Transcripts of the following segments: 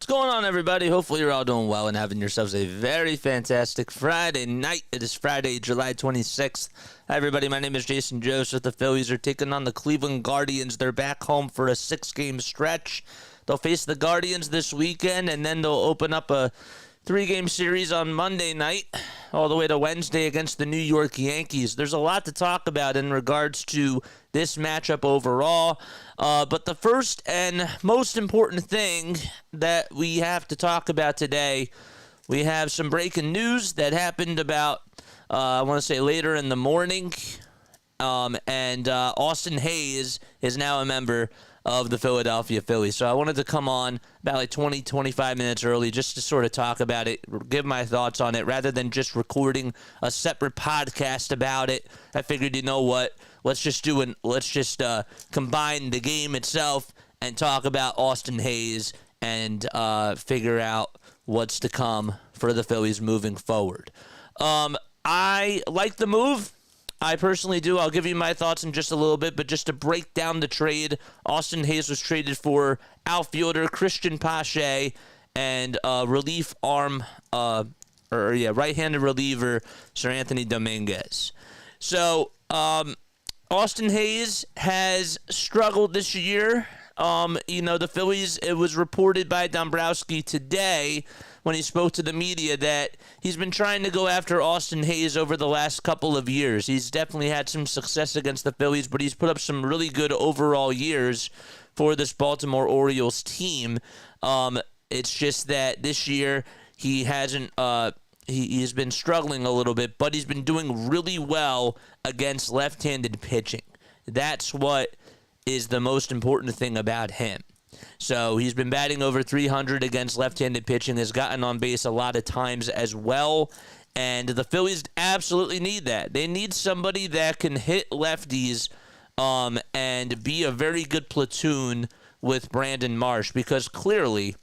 What's going on, everybody? Hopefully you're all doing well and having yourselves a very fantastic Friday night. It is Friday, July 26th. Hi, everybody. My name is Jason Joseph. The Phillies are taking on the Cleveland Guardians. They're back home for a 6-game stretch. They'll face the Guardians this weekend, and then they'll open up a 3-game series on Monday night all the way to Wednesday against the New York Yankees. There's a lot to talk about in regards to this matchup overall, but the first and most important thing that we have to talk about today, we have some breaking news that happened about, I want to say later in the morning, and Austin Hayes is now a member of the Philadelphia Phillies. So I wanted to come on about like 20, 25 minutes early just to sort of talk about it, give my thoughts on it, rather than just recording a separate podcast about it. I figured, you know what, let's just combine the game itself and talk about Austin Hayes and figure out what's to come for the Phillies moving forward. I like the move. I personally do. I'll give you my thoughts in just a little bit, but just to break down the trade, Austin Hayes was traded for outfielder Cristian Pache and relief arm, right-handed reliever Sir Anthony Dominguez. So Austin Hayes has struggled this year. The Phillies, it was reported by Dombrowski today when he spoke to the media that he's been trying to go after Austin Hayes over the last couple of years. He's definitely had some success against the Phillies, but he's put up some really good overall years for this Baltimore Orioles team. It's just that this year he hasn't he's been struggling a little bit, but he's been doing really well against left-handed pitching. That's what is the most important thing about him. So he's been batting over 300 against left-handed pitching, has gotten on base a lot of times as well, and the Phillies absolutely need that. They need somebody that can hit lefties and be a very good platoon with Brandon Marsh, because clearly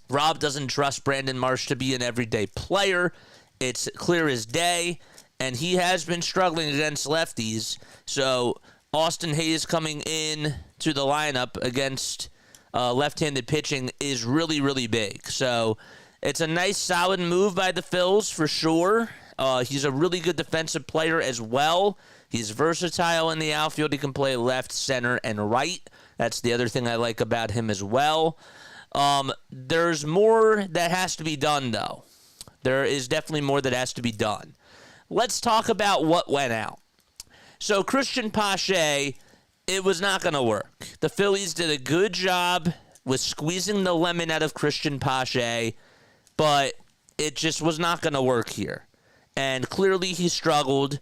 Rob doesn't trust Brandon Marsh to be an everyday player. It's clear as day, and he has been struggling against lefties. So Austin Hayes coming in to the lineup against left-handed pitching is really, really big. So it's a nice, solid move by the Phils for sure. He's a really good defensive player as well. He's versatile in the outfield. He can play left, center, and right. That's the other thing I like about him as well. There's more that has to be done, though. There is definitely more that has to be done. Let's talk about what went out. So Cristian Pache, it was not going to work. The Phillies did a good job with squeezing the lemon out of Cristian Pache, but it just was not going to work here. And clearly he struggled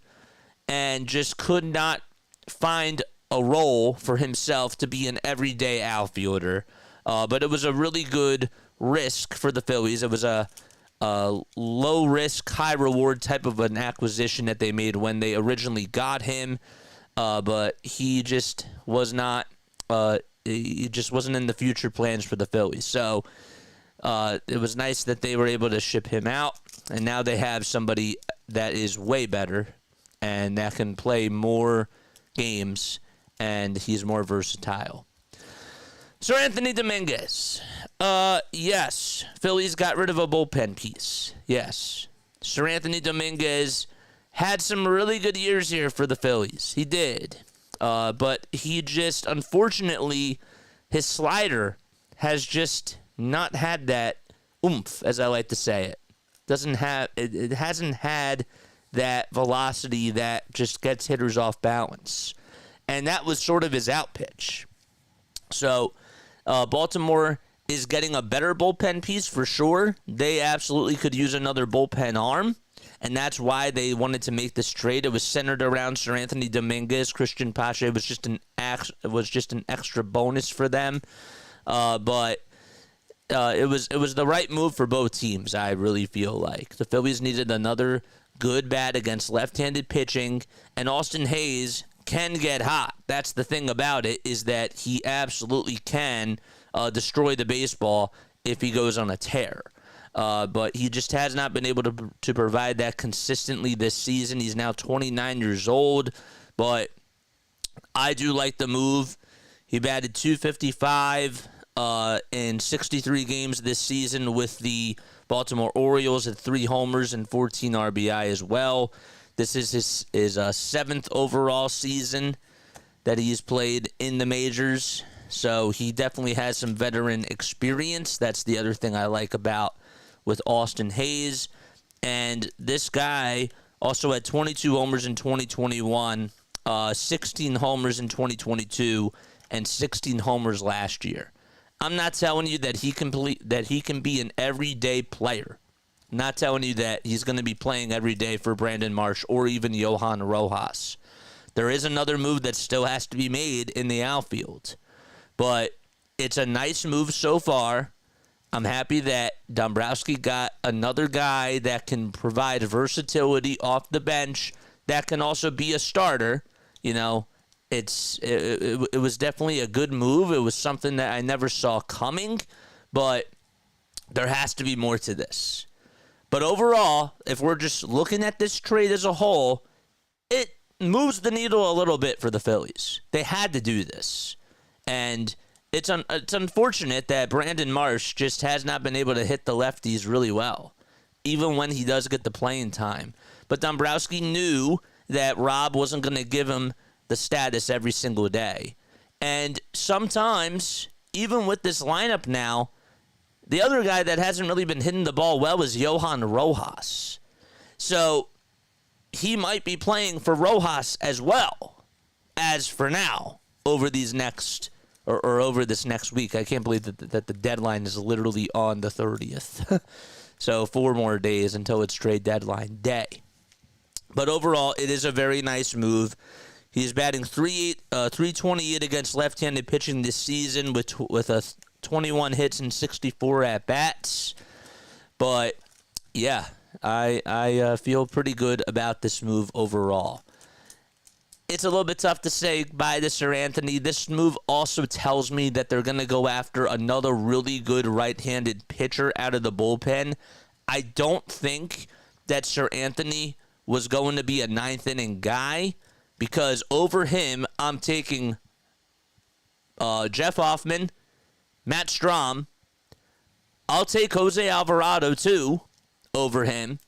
and just could not find a role for himself to be an everyday outfielder. But it was a really good risk for the Phillies. It was a low-risk, high-reward type of an acquisition that they made when they originally got him. But he just was not. He just wasn't in the future plans for the Phillies. So it was nice that they were able to ship him out, and now they have somebody that is way better and that can play more games, and he's more versatile. Sir Anthony Dominguez. Yes, Phillies got rid of a bullpen piece. Yes, Sir Anthony Dominguez had some really good years here for the Phillies. He did. But he just, unfortunately, his slider has just not had that oomph, as I like to say it. It hasn't had that velocity that just gets hitters off balance. And that was sort of his out pitch. So Baltimore is getting a better bullpen piece for sure. They absolutely could use another bullpen arm. And that's why they wanted to make this trade. It was centered around Sir Anthony Dominguez. Cristian Pache was just an extra bonus for them, but it was the right move for both teams. I really feel like the Phillies needed another good bat against left-handed pitching, and Austin Hayes can get hot. That's the thing about it, is that he absolutely can destroy the baseball if he goes on a tear. But he just has not been able to provide that consistently this season. He's now 29 years old, but I do like the move. He batted .255 in 63 games this season with the Baltimore Orioles at 3 homers and 14 RBI as well. This is his 7th overall season that he's played in the majors. So he definitely has some veteran experience. That's the other thing I like about with Austin Hayes. And this guy also had 22 homers in 2021, 16 homers in 2022, and 16 homers last year. I'm not telling you that he can be an everyday player. I'm not telling you that he's going to be playing every day for Brandon Marsh or even Johan Rojas. There is another move that still has to be made in the outfield. But it's a nice move so far. I'm happy that Dombrowski got another guy that can provide versatility off the bench that can also be a starter. You know, it was definitely a good move. It was something that I never saw coming, but there has to be more to this. But overall, if we're just looking at this trade as a whole, it moves the needle a little bit for the Phillies. They had to do this. And it's unfortunate that Brandon Marsh just has not been able to hit the lefties really well, even when he does get the playing time. But Dombrowski knew that Rob wasn't going to give him the status every single day. And sometimes, even with this lineup now, the other guy that hasn't really been hitting the ball well is Johan Rojas. So he might be playing for Rojas as well, as for now, over these next... Or over this next week. I can't believe that the deadline is literally on the 30th. So 4 more days until it's trade deadline day. But overall, it is a very nice move. He's batting 328 against left-handed pitching this season with 21 hits and 64 at-bats. But, yeah, I feel pretty good about this move overall. It's a little bit tough to say bye to Sir Anthony. This move also tells me that they're going to go after another really good right-handed pitcher out of the bullpen. I don't think that Sir Anthony was going to be a 9th-inning guy because over him, I'm taking Jeff Hoffman, Matt Strahm. I'll take Jose Alvarado, too, over him.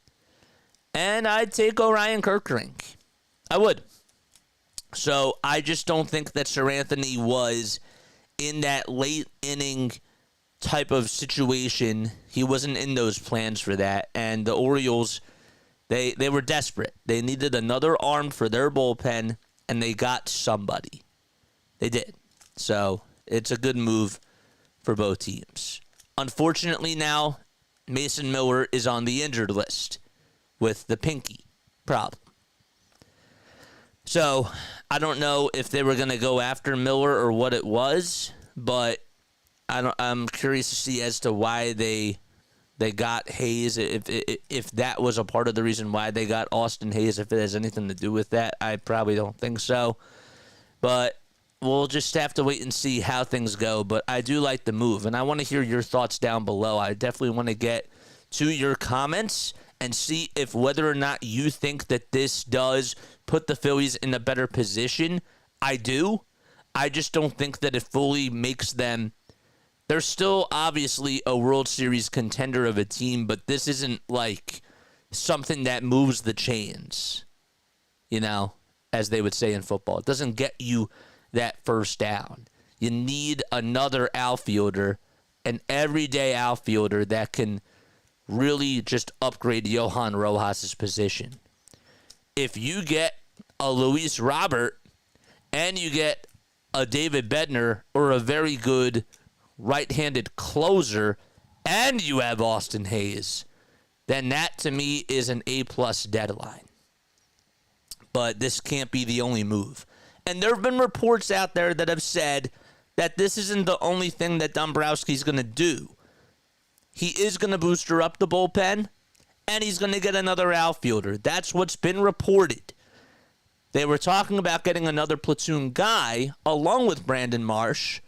And I'd take Orion Kirkring. I would. So I just don't think that Sir Anthony was in that late inning type of situation. He wasn't in those plans for that. And the Orioles, they were desperate. They needed another arm for their bullpen, and they got somebody. They did. So it's a good move for both teams. Unfortunately now, Mason Miller is on the injured list with the pinky problem. So I don't know if they were going to go after Miller or what it was, but I'm curious to see as to why they got Hayes. If that was a part of the reason why they got Austin Hayes, if it has anything to do with that, I probably don't think so. But we'll just have to wait and see how things go. But I do like the move, and I want to hear your thoughts down below. I definitely want to get to your comments and see if whether or not you think that this does put the Phillies in a better position. I do. I just don't think that it fully makes them. They're still obviously a World Series contender of a team, but this isn't like something that moves the chains, you know, as they would say in football. It doesn't get you that first down. You need another outfielder, an everyday outfielder that can really just upgrade Johan Rojas' position. If you get a Luis Robert and you get a David Bednar or a very good right-handed closer and you have Austin Hayes, then that to me is an A-plus deadline. But this can't be the only move. And there have been reports out there that have said that this isn't the only thing that Dombrowski's going to do. He is going to booster up the bullpen, and he's going to get another outfielder. That's what's been reported. They were talking about getting another platoon guy along with Brandon Marsh,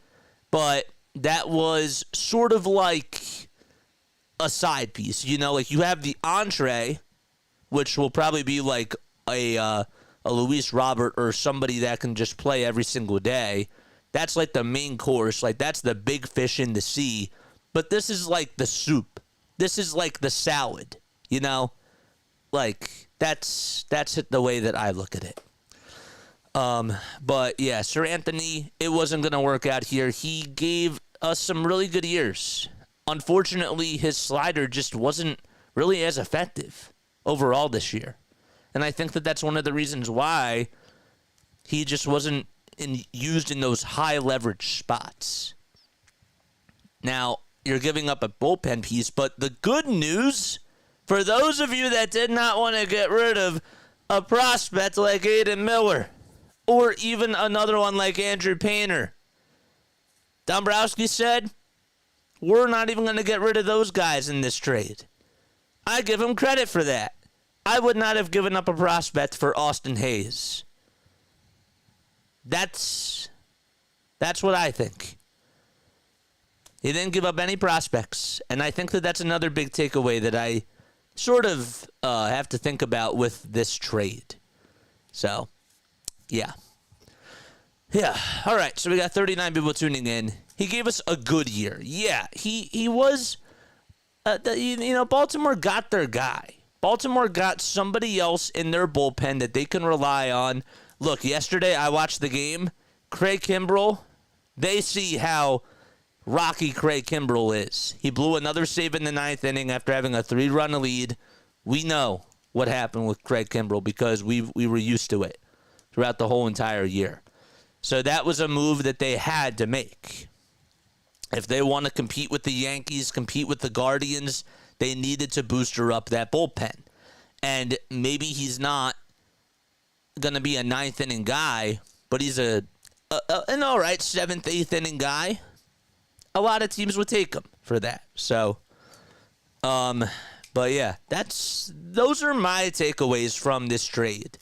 but that was sort of like a side piece. You know, like you have the entree, which will probably be like a Luis Robert or somebody that can just play every single day. That's like the main course. Like, that's the big fish in the sea. But this is like the soup. This is like the salad, you know? Like, that's the way that I look at it. But, yeah, Sir Anthony, it wasn't going to work out here. He gave us some really good years. Unfortunately, his slider just wasn't really as effective overall this year. And I think that that's one of the reasons why he just wasn't used in those high leverage spots. Now, you're giving up a bullpen piece, but the good news for those of you that did not want to get rid of a prospect like Aiden Miller or even another one like Andrew Painter, Dombrowski said, we're not even going to get rid of those guys in this trade. I give him credit for that. I would not have given up a prospect for Austin Hayes. That's what I think. He didn't give up any prospects, and I think that that's another big takeaway that I sort of have to think about with this trade. So, yeah. Yeah, all right, so we got 39 people tuning in. He gave us a good year. Yeah, he was, Baltimore got their guy. Baltimore got somebody else in their bullpen that they can rely on. Look, yesterday I watched the game. Craig Kimbrell, they see how rocky Craig Kimbrell is. He blew another save in the ninth inning after having a 3-run lead. We know what happened with Craig Kimbrell because we were used to it throughout the whole entire year. So that was a move that they had to make. If they want to compete with the Yankees, compete with the Guardians, they needed to booster up that bullpen. And maybe he's not going to be a ninth inning guy, but he's an all right seventh, eighth inning guy. A lot of teams would take him for that. So, but yeah, those are my takeaways from this trade.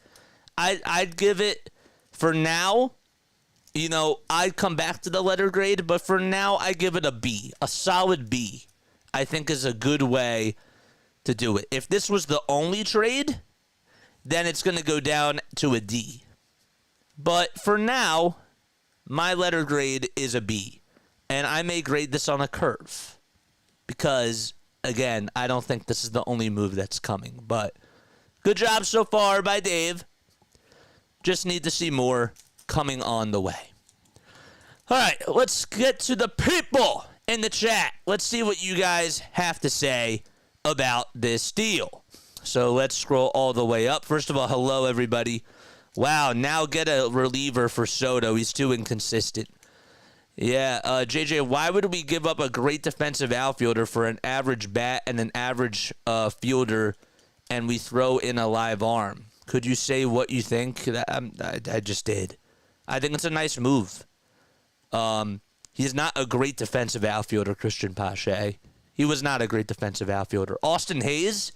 I'd give it, for now, I'd come back to the letter grade, but for now, I give it a B. A solid B, I think, is a good way to do it. If this was the only trade, then it's going to go down to a D. But for now, my letter grade is a B. And I may grade this on a curve. Because, again, I don't think this is the only move that's coming. But good job so far by Dave. Just need to see more coming on the way. All right, let's get to the people in the chat. Let's see what you guys have to say about this deal. So let's scroll all the way up. First of all, hello, everybody. Wow, now get a reliever for Soto. He's too inconsistent. Yeah, JJ, why would we give up a great defensive outfielder for an average bat and an average fielder, and we throw in a live arm? Could you say what you think? I just did. I think it's a nice move. He's not a great defensive outfielder, Christian Pache. He was not a great defensive outfielder. Austin Hayes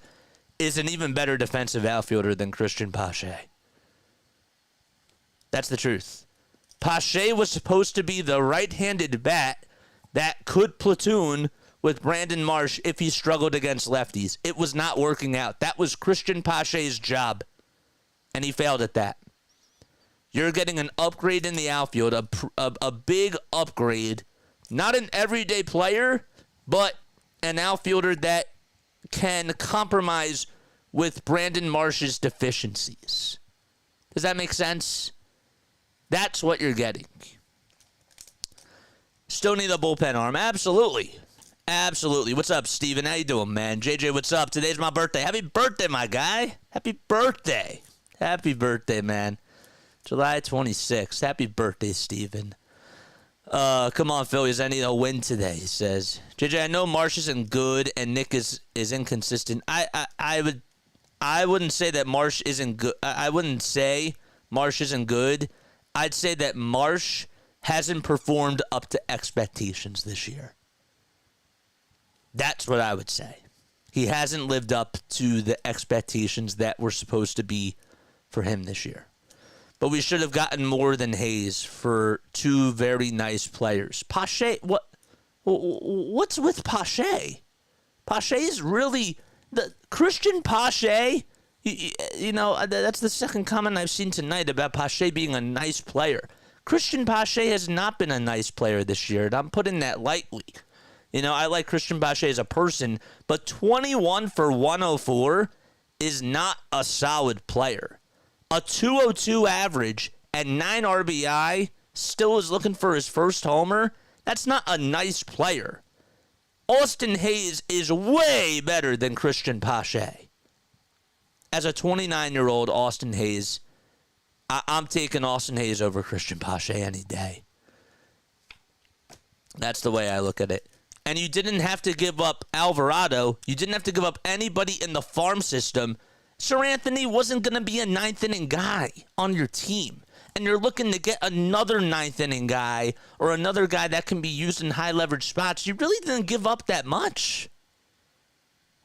is an even better defensive outfielder than Christian Pache. That's the truth. Pache was supposed to be the right-handed bat that could platoon with Brandon Marsh if he struggled against lefties. It was not working out. That was Christian Pache's job, and he failed at that. You're getting an upgrade in the outfield, a big upgrade. Not an everyday player, but an outfielder that can compromise with Brandon Marsh's deficiencies. Does that make sense? That's what you're getting. Still need a bullpen arm. Absolutely. Absolutely. What's up, Steven? How you doing, man? JJ, what's up? Today's my birthday. Happy birthday, my guy. Happy birthday. Happy birthday, man. July 26th. Happy birthday, Steven. Come on, Phillies. I need a win today, he says. JJ, I know Marsh isn't good and Nick is inconsistent. I wouldn't say that Marsh isn't good. I wouldn't say Marsh isn't good. I'd say that Marsh hasn't performed up to expectations this year. That's what I would say. He hasn't lived up to the expectations that were supposed to be for him this year. But we should have gotten more than Hayes for two very nice players. Pache, what's with Pache? Pache is really the Christian Pache. You know, that's the second comment I've seen tonight about Pache being a nice player. Christian Pache has not been a nice player this year, and I'm putting that lightly. I like Christian Pache as a person, but 21 for 104 is not a solid player. A 202 average and 9 RBI, still is looking for his first homer. That's not a nice player. Austin Hayes is way better than Christian Pache. As a 29-year-old Austin Hayes, I'm taking Austin Hayes over Christian Pache any day. That's the way I look at it. And you didn't have to give up Alvarado. You didn't have to give up anybody in the farm system. Sir Anthony wasn't going to be a ninth-inning guy on your team. And you're looking to get another ninth-inning guy or another guy that can be used in high-leverage spots. You really didn't give up that much.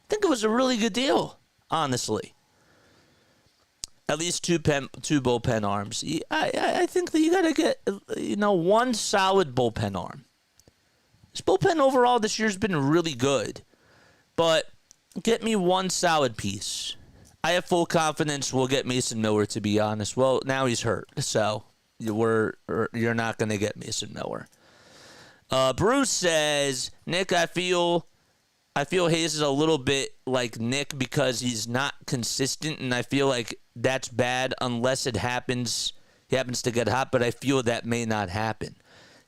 I think it was a really good deal, honestly. At least two bullpen arms. I think that you got to get, one solid bullpen arm. This bullpen overall this year has been really good. But get me one solid piece. I have full confidence we'll get Mason Miller, to be honest. Well, now he's hurt, so you're not going to get Mason Miller. Bruce says, Nick, I feel Hayes is a little bit like Nick because he's not consistent, and I feel like that's bad unless he happens to get hot, but I feel that may not happen.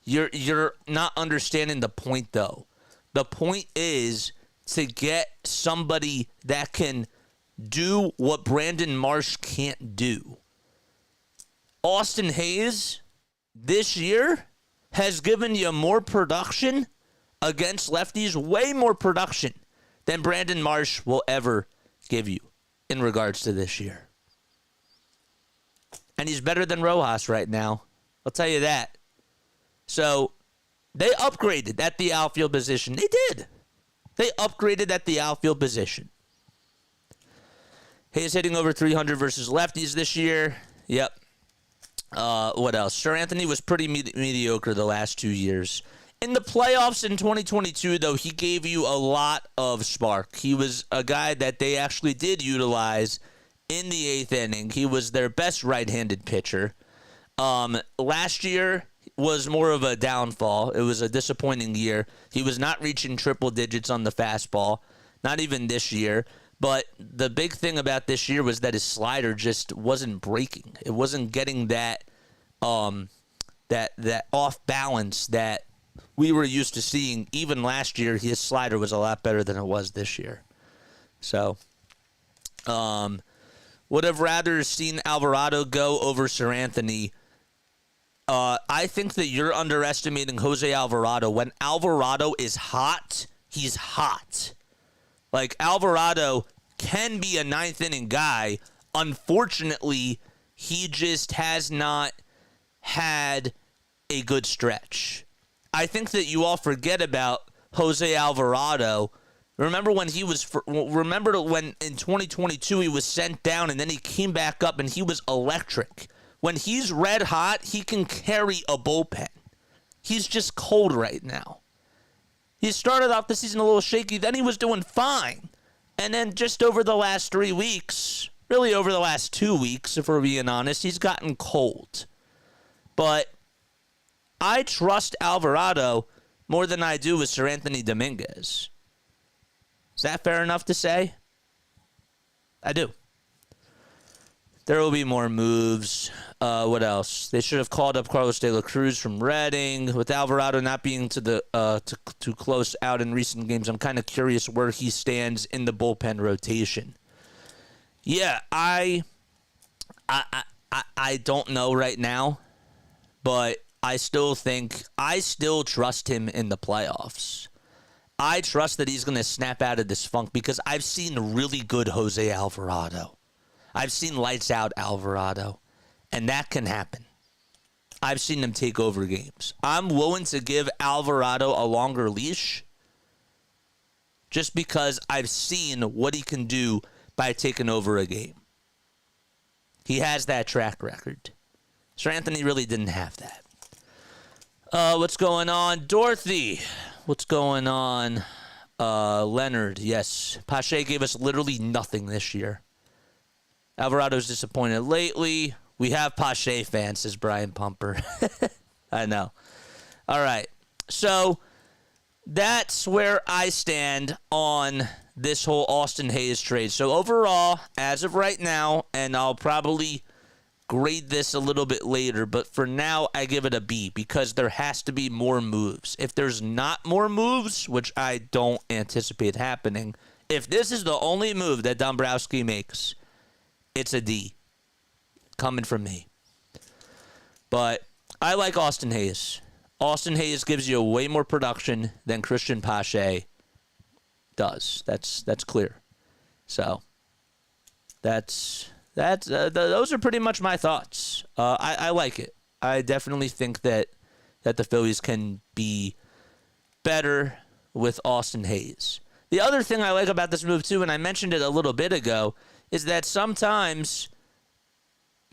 You're not understanding the point, though. The point is to get somebody that can do what Brandon Marsh can't do. Austin Hayes this year has given you more production against lefties, way more production than Brandon Marsh will ever give you in regards to this year. And he's better than Rojas right now. I'll tell you that. So they upgraded at the outfield position. They did. They upgraded at the outfield position. Hayes hitting over 300 versus lefties this year. Yep. What else? Sir Anthony was pretty mediocre the last 2 years. In the playoffs in 2022, though, he gave you a lot of spark. He was a guy that they actually did utilize in the 8th inning. He was their best right-handed pitcher. Last year was more of a downfall. It was a disappointing year. He was not reaching triple digits on the fastball, not even this year. But the big thing about this year was that his slider just wasn't breaking. It wasn't getting that that off balance that we were used to seeing. Even last year, his slider was a lot better than it was this year. So, would have rather seen Alvarado go over Sir Anthony. I think that you're underestimating Jose Alvarado. When Alvarado is hot, he's hot. Like, Alvarado can be a 9th inning guy. Unfortunately, he just has not had a good stretch. I think that you all forget about Jose Alvarado. Remember when in 2022 he was sent down and then he came back up and he was electric. When he's red hot, he can carry a bullpen. He's just cold right now. He started off the season a little shaky, then he was doing fine. And then just over the last 3 weeks, really over the last 2 weeks, if we're being honest, he's gotten cold. But I trust Alvarado more than I do with Sir Anthony Dominguez. Is that fair enough to say? I do. There will be more moves. What else? They should have called up Carlos De La Cruz from Reading. With Alvarado not being too close out in recent games, I'm kind of curious where he stands in the bullpen rotation. Yeah, I don't know right now, but I still trust him in the playoffs. I trust that he's going to snap out of this funk because I've seen really good Jose Alvarado. I've seen lights out Alvarado, and that can happen. I've seen him take over games. I'm willing to give Alvarado a longer leash just because I've seen what he can do by taking over a game. He has that track record. Sir Anthony really didn't have that. What's going on? Dorothy. What's going on? Leonard. Yes. Pache gave us literally nothing this year. Alvarado's disappointed lately. We have Pache fans, says Brian Pumper. I know. All right. So that's where I stand on this whole Austin Hayes trade. So overall, as of right now, and I'll probably grade this a little bit later, but for now, I give it a B because there has to be more moves. If there's not more moves, which I don't anticipate happening, if this is the only move that Dombrowski makes, it's a D. Coming from me. But I like Austin Hayes. Austin Hayes gives you way more production than Christian Pache does. That's clear. So those are pretty much my thoughts. I like it. I definitely think that the Phillies can be better with Austin Hayes. The other thing I like about this move too, and I mentioned it a little bit ago, is that sometimes,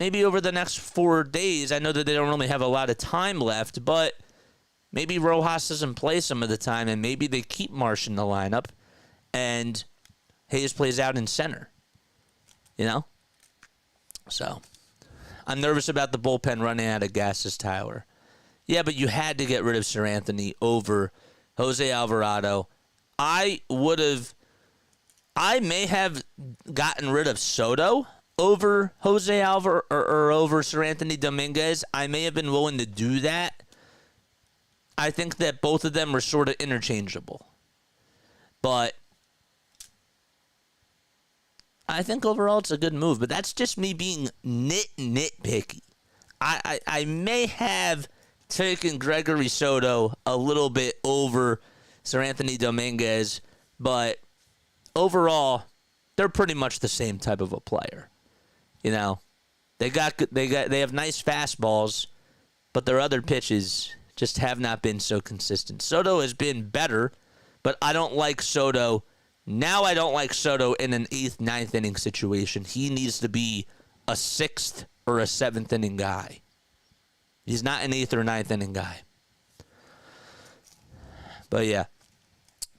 maybe over the next 4 days, I know that they don't really have a lot of time left, but maybe Rojas doesn't play some of the time, and maybe they keep Marsh in the lineup, and Hayes plays out in center. You know? So, I'm nervous about the bullpen running out of gas, says Tyler. Yeah, but you had to get rid of Sir Anthony over Jose Alvarado. I may have gotten rid of Soto over Jose Alvarado or over Sir Anthony Dominguez. I may have been willing to do that. I think that both of them are sort of interchangeable. But I think overall it's a good move. But that's just me being nitpicky. I may have taken Gregory Soto a little bit over Sir Anthony Dominguez, but overall, they're pretty much the same type of a player. You know, they have nice fastballs, but their other pitches just have not been so consistent. Soto has been better, but I don't like Soto. Now I don't like Soto in an 8th, 9th inning situation. He needs to be a 6th or a 7th inning guy. He's not an 8th or 9th inning guy. But yeah,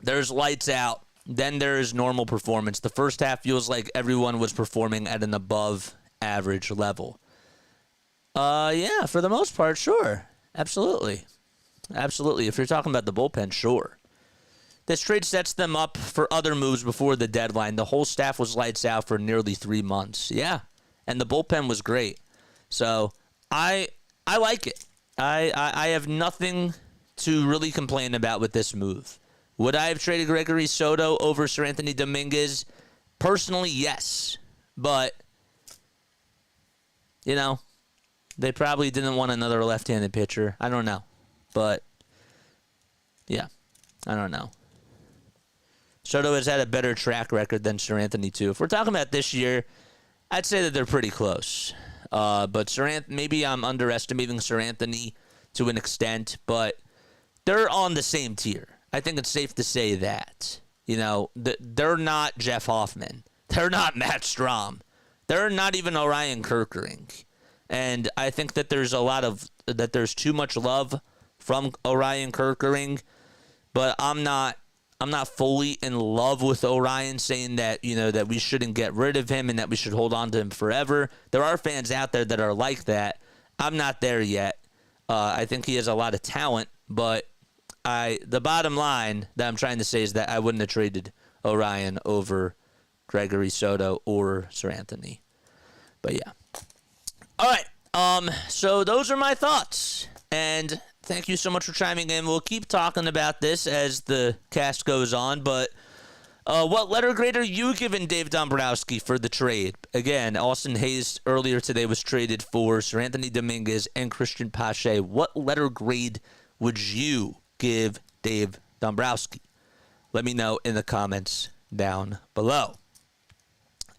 there's lights out. Then there is normal performance. The first half feels like everyone was performing at an above average level. Yeah, for the most part, sure. Absolutely. Absolutely. If you're talking about the bullpen, sure. This trade sets them up for other moves before the deadline. The whole staff was lights out for nearly 3 months. Yeah. And the bullpen was great. So I like it. I have nothing to really complain about with this move. Would I have traded Gregory Soto over Sir Anthony Dominguez? Personally, yes. But, you know, they probably didn't want another left-handed pitcher. I don't know. But, yeah, I don't know. Soto has had a better track record than Sir Anthony, too. If we're talking about this year, I'd say that they're pretty close. But maybe I'm underestimating Sir Anthony to an extent, but they're on the same tier. I think it's safe to say that. You know, they're not Jeff Hoffman. They're not Matt Strahm. They're not even Orion Kerkering. And I think that there's there's too much love from Orion Kerkering, but I'm not fully in love with Orion, saying that, you know, that we shouldn't get rid of him and that we should hold on to him forever. There are fans out there that are like that. I'm not there yet. I think he has a lot of talent, but the bottom line that I'm trying to say is that I wouldn't have traded Orion over Gregory Soto or Sir Anthony. But yeah. All right. So those are my thoughts. And thank you so much for chiming in. We'll keep talking about this as the cast goes on. But what letter grade are you giving Dave Dombrowski for the trade? Again, Austin Hayes earlier today was traded for Sir Anthony Dominguez and Christian Pache. What letter grade would you give Dave Dombrowski? Let me know in the comments down below.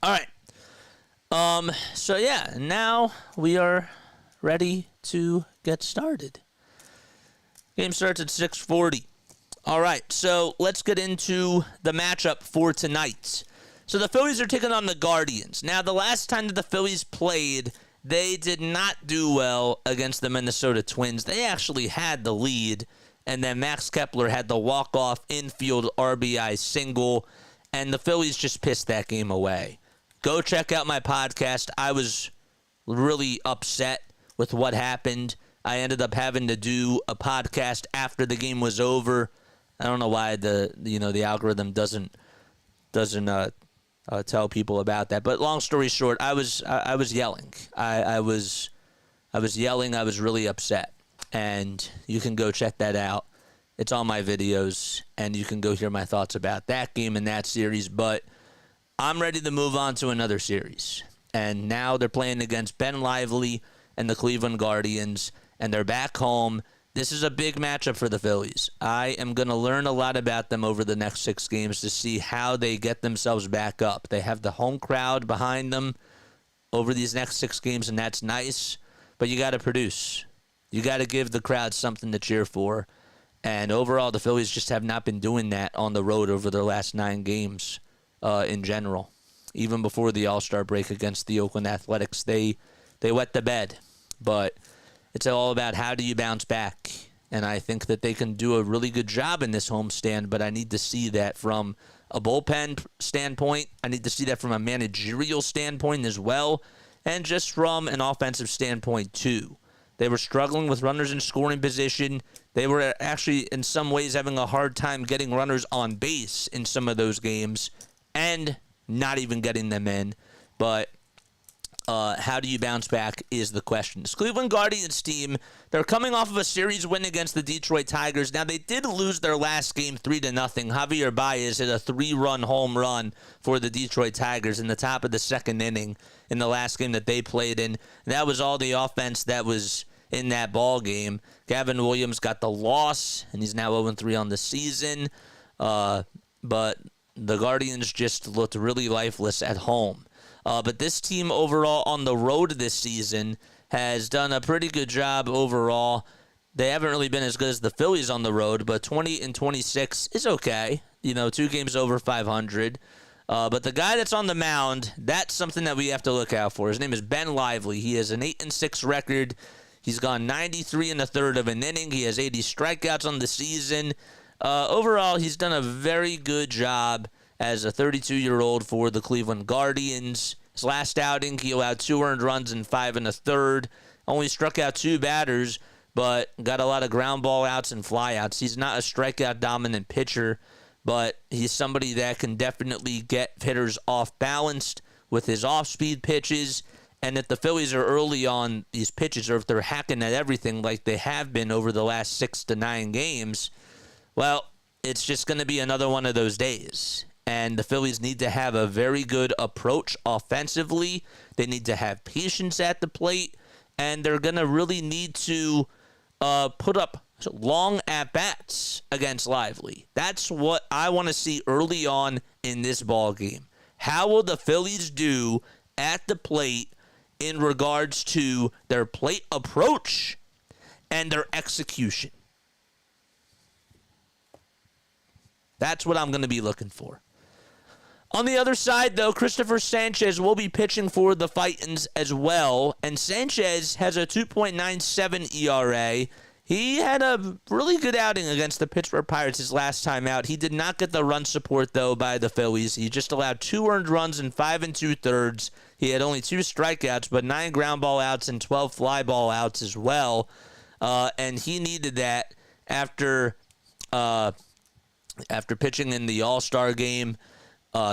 All right. So yeah, now we are ready to get started. Game starts at 6:40. All right, so let's get into the matchup for tonight. So the Phillies are taking on the Guardians. Now, the last time that the Phillies played, they did not do well against the Minnesota Twins. They actually had the lead, and then Max Kepler had the walk-off infield RBI single, and the Phillies just pissed that game away. Go check out my podcast. I was really upset with what happened. I ended up having to do a podcast after the game was over. I don't know why the algorithm doesn't tell people about that. But long story short, I was yelling. I was yelling. I was really upset. And you can go check that out. It's on my videos, and you can go hear my thoughts about that game and that series. But I'm ready to move on to another series. And now they're playing against Ben Lively and the Cleveland Guardians, and they're back home. This is a big matchup for the Phillies. I am going to learn a lot about them over the next 6 games to see how they get themselves back up. They have the home crowd behind them over these next 6 games, and that's nice. But you got to produce. You got to give the crowd something to cheer for. And overall, the Phillies just have not been doing that on the road over their last 9 games in general. Even before the All-Star break against the Oakland Athletics, they wet the bed. But it's all about how do you bounce back. And I think that they can do a really good job in this homestand, but I need to see that from a bullpen standpoint. I need to see that from a managerial standpoint as well, and just from an offensive standpoint too. They were struggling with runners in scoring position. They were actually, in some ways, having a hard time getting runners on base in some of those games and not even getting them in. But how do you bounce back is the question. This Cleveland Guardians team, they're coming off of a series win against the Detroit Tigers. Now, they did lose their last game 3-0. Javier Baez hit a 3-run home run for the Detroit Tigers in the top of the 2nd inning in the last game that they played in. That was all the offense that was in that ball game. Gavin Williams got the loss, and he's now 0-3 on the season. But the Guardians just looked really lifeless at home. But this team overall on the road this season has done a pretty good job overall. They haven't really been as good as the Phillies on the road, but 20-26 is okay. 2 games over 500. But the guy that's on the mound, that's something that we have to look out for. His name is Ben Lively. He has an 8-6 record. He's gone 93 1/3 of an inning. He has 80 strikeouts on the season. Overall, he's done a very good job as a 32-year-old for the Cleveland Guardians. His last outing, he allowed 2 earned runs in 5 1/3. Only struck out 2 batters, but got a lot of ground ball outs and flyouts. He's not a strikeout-dominant pitcher, but he's somebody that can definitely get hitters off-balanced with his off-speed pitches. And if the Phillies are early on these pitches, or if they're hacking at everything like they have been over the last 6 to 9 games, well, it's just going to be another one of those days. And the Phillies need to have a very good approach offensively. They need to have patience at the plate. And they're going to really need to put up long at-bats against Lively. That's what I want to see early on in this ball game. How will the Phillies do at the plate in regards to their plate approach and their execution? That's what I'm going to be looking for. On the other side, though, Cristopher Sanchez will be pitching for the Titans as well, and Sanchez has a 2.97 ERA. He had a really good outing against the Pittsburgh Pirates his last time out. He did not get the run support, though, by the Phillies. He just allowed 2 earned runs in 5 2/3. He had only 2 strikeouts, but 9 ground ball outs and 12 fly ball outs as well. And he needed that after pitching in the All-Star game.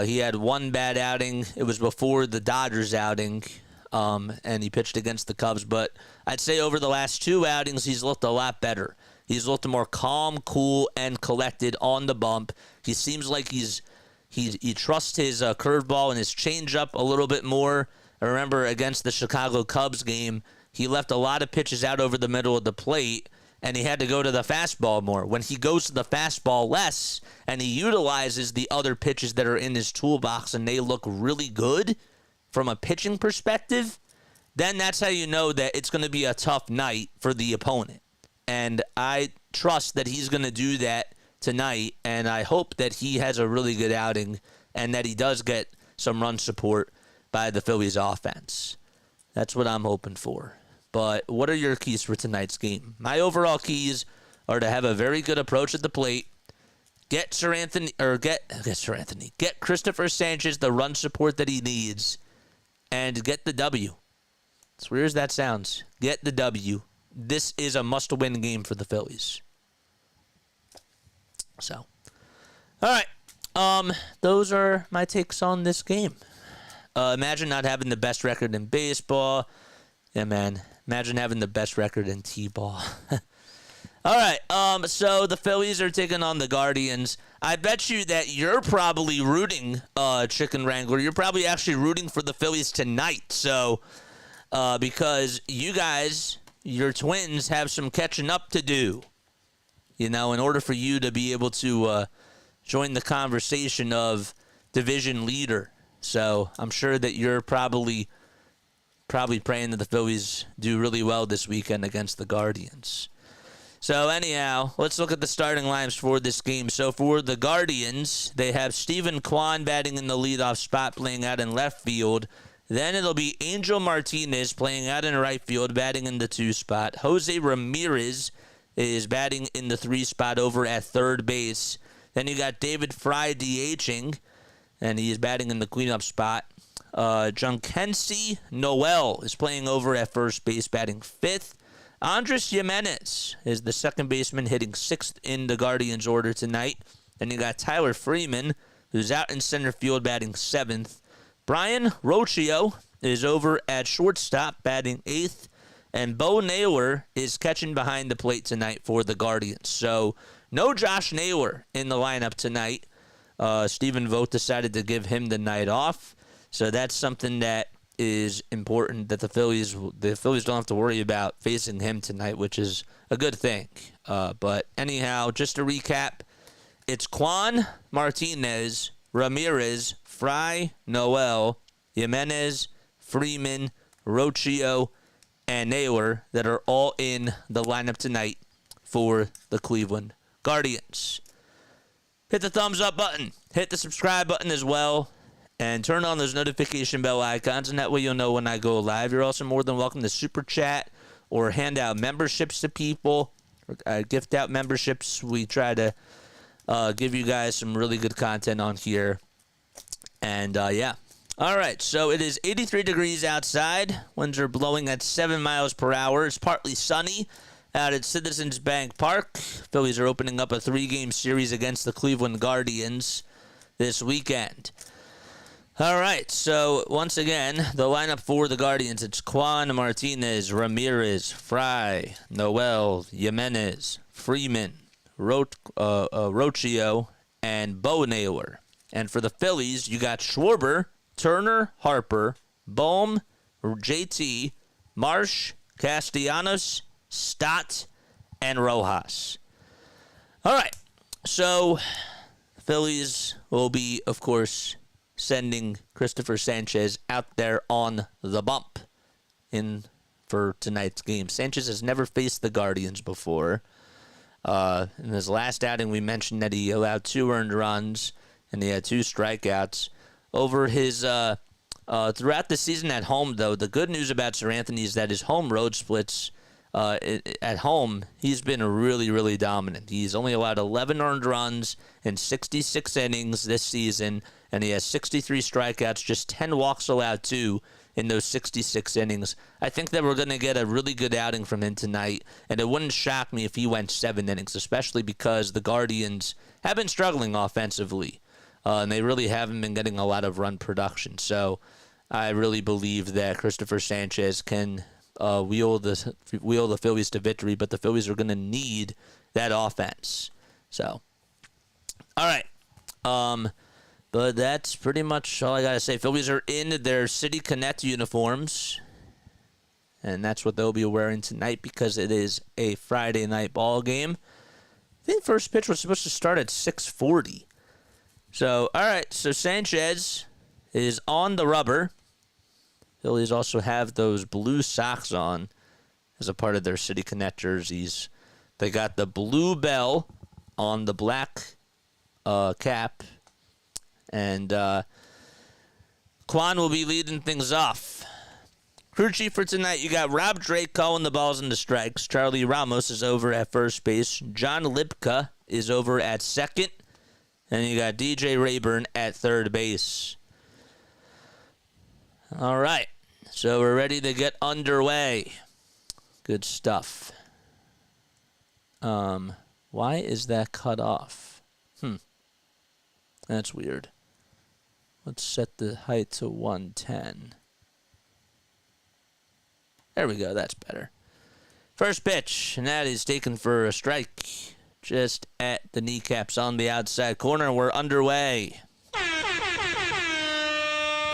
He had 1 bad outing. It was before the Dodgers outing, and he pitched against the Cubs. But I'd say over the last 2 outings, he's looked a lot better. He's looked more calm, cool, and collected on the bump. He seems like he trusts his curveball and his changeup a little bit more. I remember against the Chicago Cubs game, he left a lot of pitches out over the middle of the plate, and he had to go to the fastball more. When he goes to the fastball less and he utilizes the other pitches that are in his toolbox and they look really good from a pitching perspective, then that's how you know that it's going to be a tough night for the opponent. And I trust that he's going to do that tonight, and I hope that he has a really good outing and that he does get some run support by the Phillies offense. That's what I'm hoping for. But what are your keys for tonight's game? My overall keys are to have a very good approach at the plate, get Cristopher Sanchez the run support that he needs, and get the W. As weird as that sounds, get the W. This is a must-win game for the Phillies. So, all right. Those are my takes on this game. Imagine not having the best record in baseball. Yeah, man. Imagine having the best record in T-ball. All right. So the Phillies are taking on the Guardians. I bet you that you're probably rooting, Chicken Wrangler. You're probably actually rooting for the Phillies tonight. So, because you guys, your Twins, have some catching up to do. You know, in order for you to be able to join the conversation of division leader. So I'm sure that you're probably praying that the Phillies do really well this weekend against the Guardians. So anyhow, let's look at the starting lineups for this game. So for the Guardians, they have Steven Kwan batting in the leadoff spot, playing out in left field. Then it'll be Angel Martinez playing out in right field, batting in the 2 spot. Jose Ramirez is batting in the 3 spot over at third base. Then you got David Fry DHing, and he is batting in the cleanup spot. Junkency Noel is playing over at first base, batting 5th. Andres Jimenez is the second baseman, hitting 6th in the Guardians order tonight. Then you got Tyler Freeman, who's out in center field, batting 7th. Brian Rocchio is over at shortstop, batting 8th. And Bo Naylor is catching behind the plate tonight for the Guardians. So no Josh Naylor in the lineup tonight. Stephen Vogt decided to give him the night off. So that's something that is important, that the Phillies don't have to worry about facing him tonight, which is a good thing. But anyhow, just to recap, it's Kwan, Martinez, Ramirez, Fry, Noel, Jimenez, Freeman, Rocchio, and Naylor that are all in the lineup tonight for the Cleveland Guardians. Hit the thumbs up button. Hit the subscribe button as well. And turn on those notification bell icons, and that way you'll know when I go live. You're also more than welcome to super chat or hand out memberships to people, or gift out memberships. We try to give you guys some really good content on here. And, yeah. All right, so it is 83 degrees outside. Winds are blowing at 7 miles per hour. It's partly sunny out at Citizens Bank Park. Phillies are opening up a 3-game series against the Cleveland Guardians this weekend. All right, so once again, the lineup for the Guardians, it's Kwan, Martinez, Ramirez, Fry, Noel, Jimenez, Freeman, Rocchio, and Bo Naylor. And for the Phillies, you got Schwarber, Turner, Harper, Bohm, JT, Marsh, Castellanos, Stott, and Rojas. All right, so the Phillies will be, of course, sending Cristopher Sanchez out there on the bump for tonight's game. Sanchez has never faced the Guardians before. In his last outing, we mentioned that he allowed 2 earned runs and he had 2 strikeouts. Over his throughout the season at home, though, the good news about Sir Anthony is that his home road splits at home, he's been really, really dominant. He's only allowed 11 earned runs in 66 innings this season, and he has 63 strikeouts, just 10 walks allowed, too, in those 66 innings. I think that we're going to get a really good outing from him tonight, and it wouldn't shock me if he went 7 innings, especially because the Guardians have been struggling offensively, and they really haven't been getting a lot of run production. So I really believe that Cristopher Sanchez can wheel the Phillies to victory, but the Phillies are going to need that offense. So, all right. But that's pretty much all I got to say. Phillies are in their City Connect uniforms, and that's what they'll be wearing tonight because it is a Friday night ball game. I think first pitch was supposed to start at 6:40. So, all right. So Sanchez is on the rubber. Phillies also have those blue socks on as a part of their City Connect jerseys. They got the blue bell on the black cap. And Kwan will be leading things off. Crew chief for tonight, you got Rob Drake calling the balls into strikes. Charlie Ramos is over at first base. John Lipka is over at second. And you got DJ Rayburn at third base. All right. So we're ready to get underway. Good stuff. Why is that cut off? That's weird. Let's set the height to 110. There we go. That's better. First pitch, and that is taken for a strike. Just at the kneecaps on the outside corner. We're underway. Good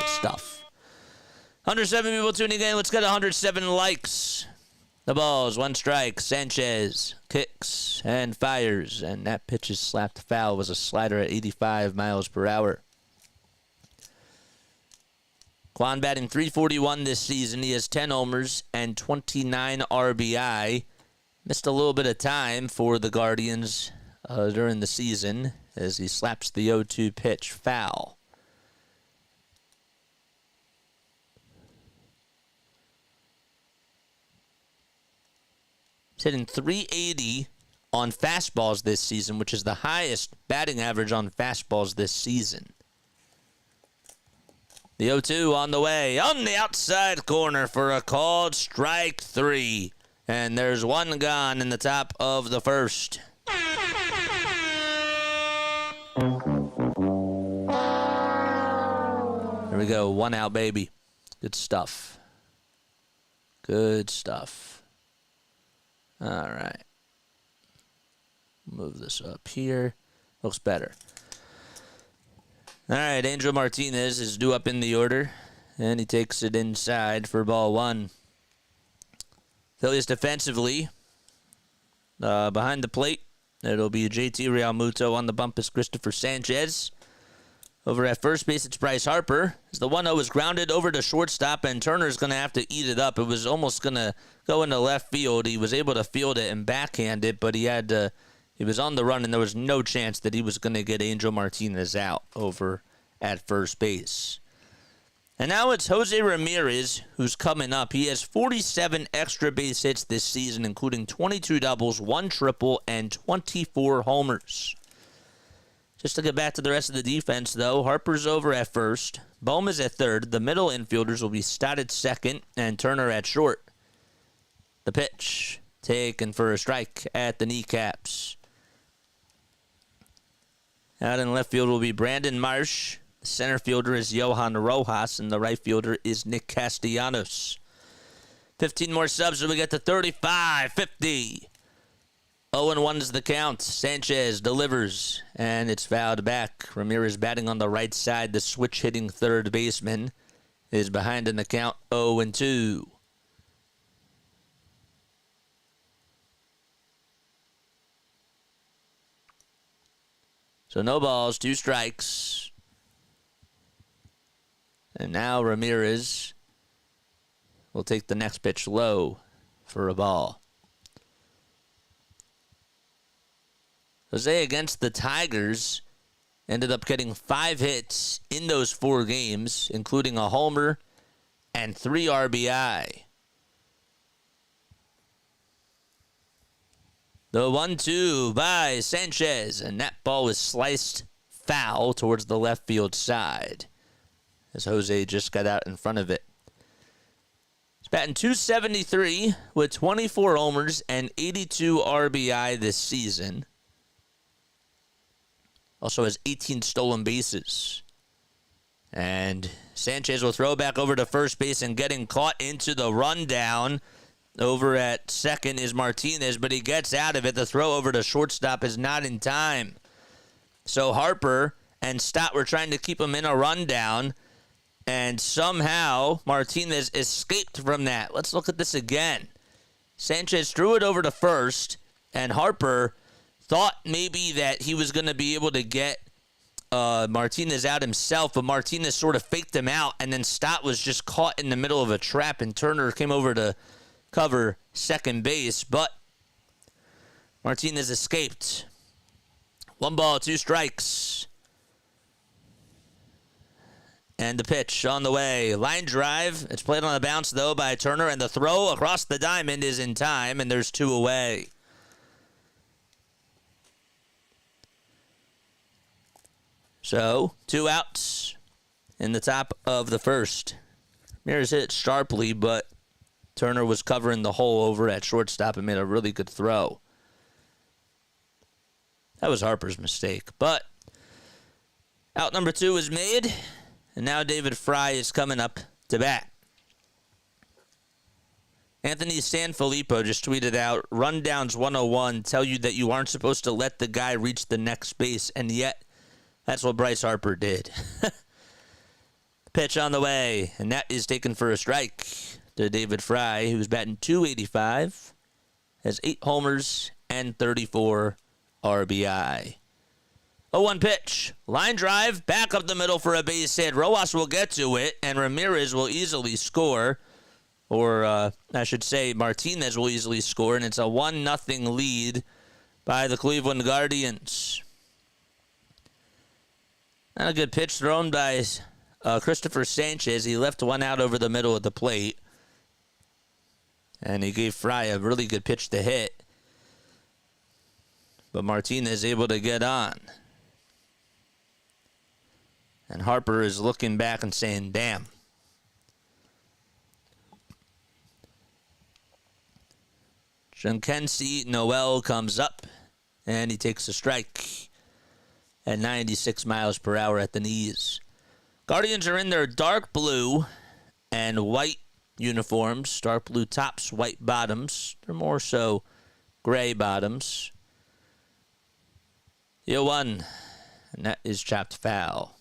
stuff. 107 people tuning in. Let's get 107 likes. The ball's one strike. Sanchez kicks and fires, and that pitch is slapped foul. It was a slider at 85 miles per hour. Kwan batting .341 this season. He has 10 homers and 29 RBI. Missed a little bit of time for the Guardians during the season as he slaps the 0-2 pitch foul. He's hitting .380 on fastballs this season, which is the highest batting average on fastballs this season. The 0-2 on the way on the outside corner for a called strike 3. And there's one gone in the top of the first. There we go. One out, baby. Good stuff. Good stuff. All right. Move this up here. Looks better. All right, Angel Martinez is due up in the order, and he takes it inside for ball one. Phillies defensively, behind the plate, it'll be JT Realmuto. On the bump is Cristopher Sanchez. Over at first base, it's Bryce Harper. As the 1-0 is grounded over to shortstop, and Turner's going to have to eat it up. It was almost going to go into left field. He was able to field it and backhand it, but he was on the run, and there was no chance that he was going to get Angel Martinez out over at first base. And now it's Jose Ramirez who's coming up. He has 47 extra base hits this season, including 22 doubles, 1 triple, and 24 homers. Just to get back to the rest of the defense, though, Harper's over at first. Bohm is at third. The middle infielders will be Stott at second and Turner at short. The pitch taken for a strike at the kneecaps. Out in left field will be Brandon Marsh. The center fielder is Johan Rojas, and the right fielder is Nick Castellanos. 15 more subs and we get to 35-50. 0-1 is the count. Sanchez delivers, and it's fouled back. Ramirez batting on the right side. The switch-hitting third baseman is behind in the count, 0-2. So no balls, 2 strikes. And now Ramirez will take the next pitch low for a ball. Jose against the Tigers ended up getting 5 hits in those 4 games, including a homer and 3 RBI. The 1-2 by Sanchez, and that ball was sliced foul towards the left field side as Jose just got out in front of it. He's batting .273 with 24 homers and 82 RBI this season. Also has 18 stolen bases. And Sanchez will throw back over to first base, and getting caught into the rundown over at second is Martinez, but he gets out of it. The throw over to shortstop is not in time. So Harper and Stott were trying to keep him in a rundown, and somehow Martinez escaped from that. Let's look at this again. Sanchez threw it over to first, and Harper thought maybe that he was going to be able to get Martinez out himself, but Martinez sort of faked him out, and then Stott was just caught in the middle of a trap, and Turner came over to cover second base, but Martinez escaped. 1 ball, 2 strikes. And the pitch on the way. Line drive. It's played on a bounce, though, by Turner, and the throw across the diamond is in time, and there's 2 away. So, 2 outs in the top of the first. Ramirez hit it sharply, but Turner was covering the hole over at shortstop and made a really good throw. That was Harper's mistake. But out number 2 is made, and now David Fry is coming up to bat. Anthony Sanfilippo just tweeted out, "Rundowns 101 tell you that you aren't supposed to let the guy reach the next base, and yet that's what Bryce Harper did." Pitch on the way, and that is taken for a strike to David Fry, who's batting .285, has 8 homers and 34 RBI. 0-1 pitch. Line drive, back up the middle for a base hit. Rojas will get to it, and Ramirez will easily score. Or, I should say, Martinez will easily score, and it's a 1-0 lead by the Cleveland Guardians. Not a good pitch thrown by Cristopher Sanchez. He left one out over the middle of the plate. And he gave Fry a really good pitch to hit. But Martinez able to get on. And Harper is looking back and saying, damn. Jhonkensy Noel comes up, and he takes a strike at 96 miles per hour at the knees. Guardians are in their dark blue and white uniforms. Dark blue tops, white bottoms. They're more so gray bottoms. 0-1, and that is chopped foul.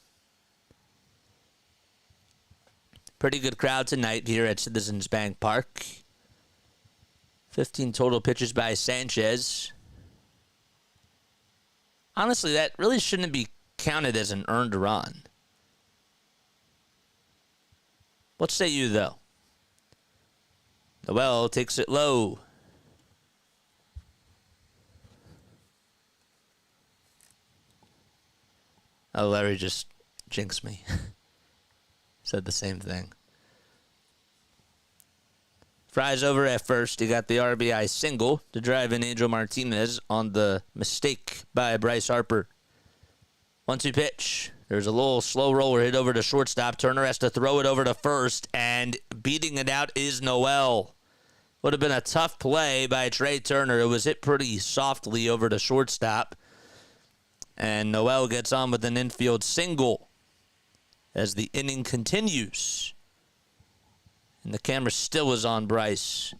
Pretty good crowd tonight here at Citizens Bank Park. 15 total pitches by Sanchez. Honestly, that really shouldn't be counted as an earned run. What say you, though? Noel takes it low. Oh, Larry just jinxed me. Said the same thing. Fry's over at first. He got the RBI single to drive in Angel Martinez on the mistake by Bryce Harper. 1-2 pitch. There's a little slow roller hit over to shortstop. Turner has to throw it over to first, and beating it out is Noel. Would have been a tough play by Trey Turner. It was hit pretty softly over to shortstop. And Noel gets on with an infield single as the inning continues. And the camera still is on Bryce.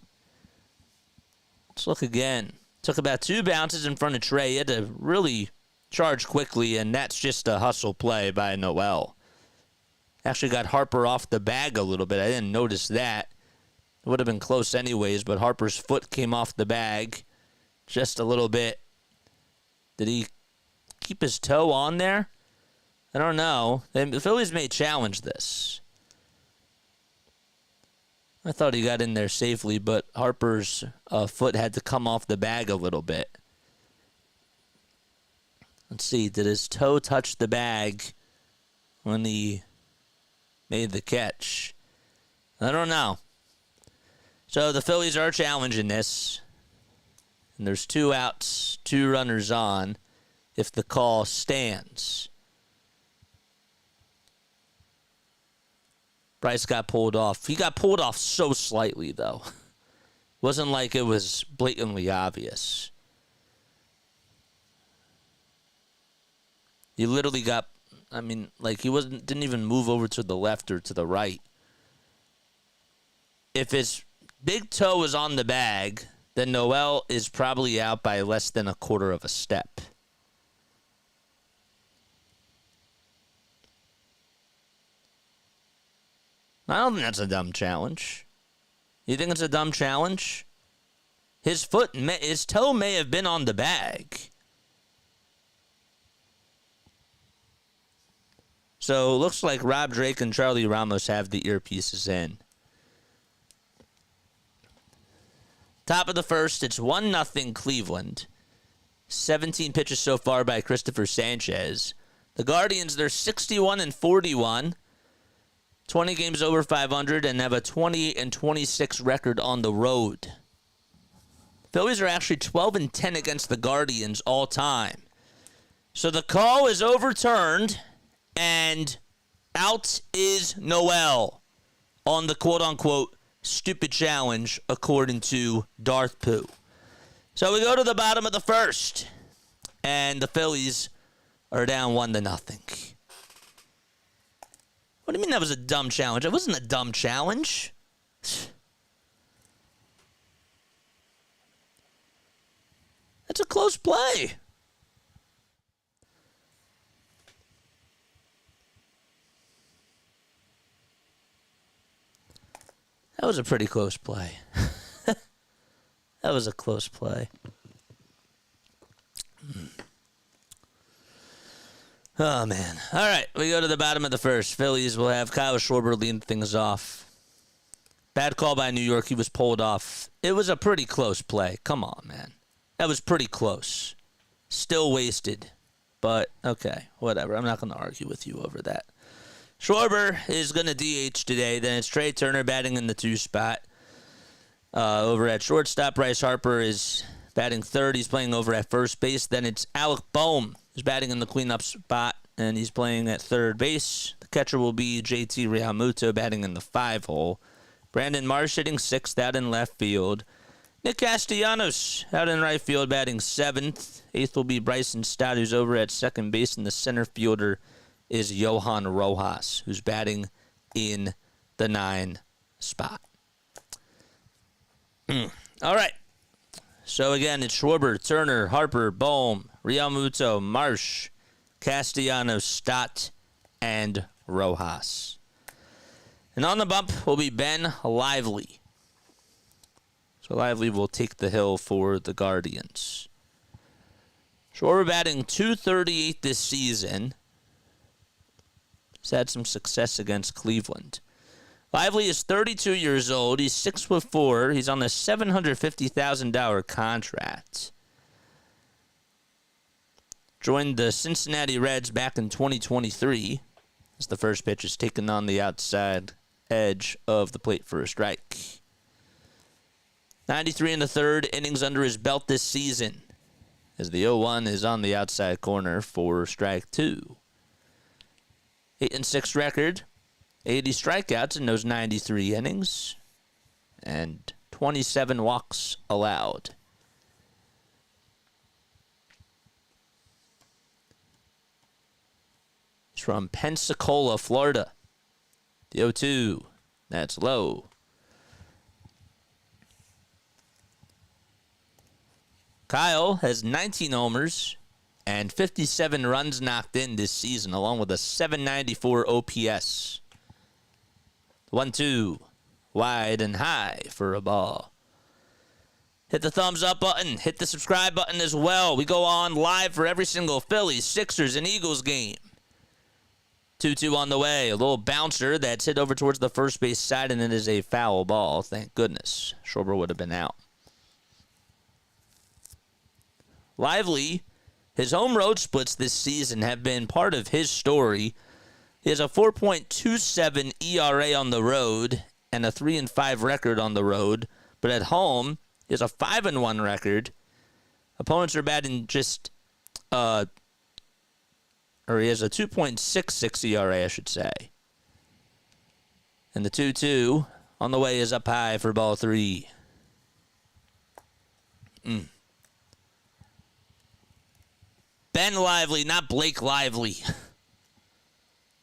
Let's look again. Took about 2 bounces in front of Trey. He had to really charge quickly, and that's just a hustle play by Noel. Actually got Harper off the bag a little bit. I didn't notice that. It would have been close anyways, but Harper's foot came off the bag just a little bit. Did he keep his toe on there? I don't know. The Phillies may challenge this. I thought he got in there safely, but Harper's foot had to come off the bag a little bit. Let's see. Did his toe touch the bag when he made the catch? I don't know. So the Phillies are challenging this. And there's 2 outs, 2 runners on if the call stands. Bryce got pulled off. He got pulled off so slightly, though. Wasn't like it was blatantly obvious. He literally got, he didn't even move over to the left or to the right. If his big toe was on the bag, then Noel is probably out by less than a quarter of a step. I don't think that's a dumb challenge. You think it's a dumb challenge? His toe may have been on the bag. So it looks like Rob Drake and Charlie Ramos have the earpieces in. Top of the first, it's 1-0 Cleveland. 17 pitches so far by Cristopher Sanchez. The Guardians, they're 61-41. 20 games over 500 and have a 28-26 record on the road. Phillies are actually 12-10 against the Guardians all time. So the call is overturned, and out is Noel. on the quote-unquote stupid challenge, according to Darth Pooh. So we go to the bottom of the first, and the Phillies are down 1-0. What do you mean that was a dumb challenge? It wasn't a dumb challenge. That's a close play. That was a pretty close play. That was a close play. Oh, man. All right, we go to the bottom of the first. Phillies will have Kyle Schwarber leading things off. Bad call by New York. He was pulled off. It was a pretty close play. Come on, man. That was pretty close. Still wasted. But, okay, whatever. I'm not going to argue with you over that. Schwarber is going to DH today. Then it's Trey Turner batting in the 2 spot. Over at shortstop, Bryce Harper is batting third. He's playing over at first base. Then it's Alec Bohm who's batting in the cleanup spot, and he's playing at third base. The catcher will be JT Realmuto batting in the 5 hole. Brandon Marsh hitting 6th out in left field. Nick Castellanos out in right field batting 7th. 8th will be Bryson Stott, who's over at second base, and the center fielder is Johan Rojas, who's batting in the 9 spot. All right. So, again, it's Schwarber, Turner, Harper, Bohm, Realmuto, Marsh, Castellanos, Stott, and Rojas. And on the bump will be Ben Lively. So Lively will take the hill for the Guardians. Schwarber batting .238 this season. He's had some success against Cleveland. Lively is 32 years old. He's 6'4". He's on the $750,000 contract. Joined the Cincinnati Reds back in 2023. As the first pitch is taken on the outside edge of the plate for a strike. 93 in the third, innings under his belt this season. As the 0-1 is on the outside corner for strike 2. 8-6 record. 80 strikeouts in those 93 innings. And 27 walks allowed. He's from Pensacola, Florida. The 0-2. That's low. Kyle has 19 homers and 57 runs knocked in this season, along with a .794 OPS. 1-2. Wide and high for a ball. Hit the thumbs up button. Hit the subscribe button as well. We go on live for every single Phillies, Sixers, and Eagles game. 2-2 on the way. A little bouncer that's hit over towards the first base side, and it is a foul ball. Thank goodness. Schwarber would have been out. Lively, his home road splits this season have been part of his story. He has a 4.27 ERA on the road and a 3-5 record on the road. But at home, he has a 5-1 record. Opponents are batting just, he has a 2.66 ERA, I should say. And the 2-2 on the way is up high for ball 3. Ben Lively, not Blake Lively.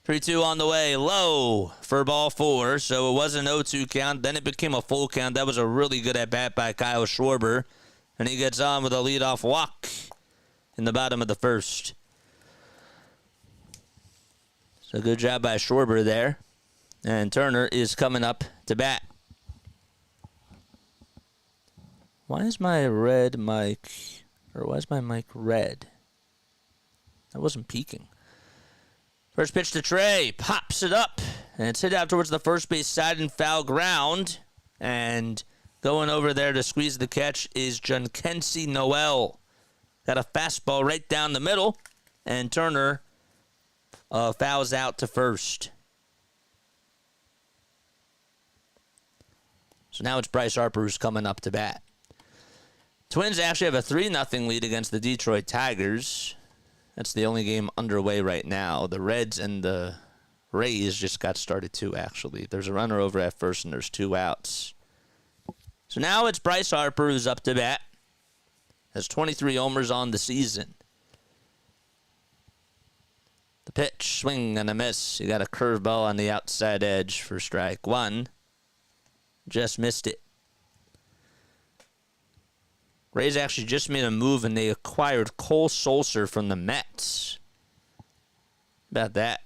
3-2 on the way, low for ball 4. So it was an 0-2 count. Then it became a full count. That was a really good at-bat by Kyle Schwarber. And he gets on with a leadoff walk in the bottom of the first. So good job by Schwarber there. And Turner is coming up to bat. Why is my red mic, or why is my mic red? I wasn't peeking. First pitch to Trey. Pops it up. And it's hit out towards the first base side in foul ground. And going over there to squeeze the catch is Jhonkensy Noel. Got a fastball right down the middle. And Turner fouls out to first. So now it's Bryce Harper who's coming up to bat. Twins actually have a 3-0 lead against the Detroit Tigers. That's the only game underway right now. The Reds and the Rays just got started too, actually. There's a runner over at first, and there's 2 outs. So now it's Bryce Harper who's up to bat. Has 23 homers on the season. The pitch, swing and a miss. You got a curveball on the outside edge for strike 1. Just missed it. Rays actually just made a move, and they acquired Cole Sulser from the Mets. About that.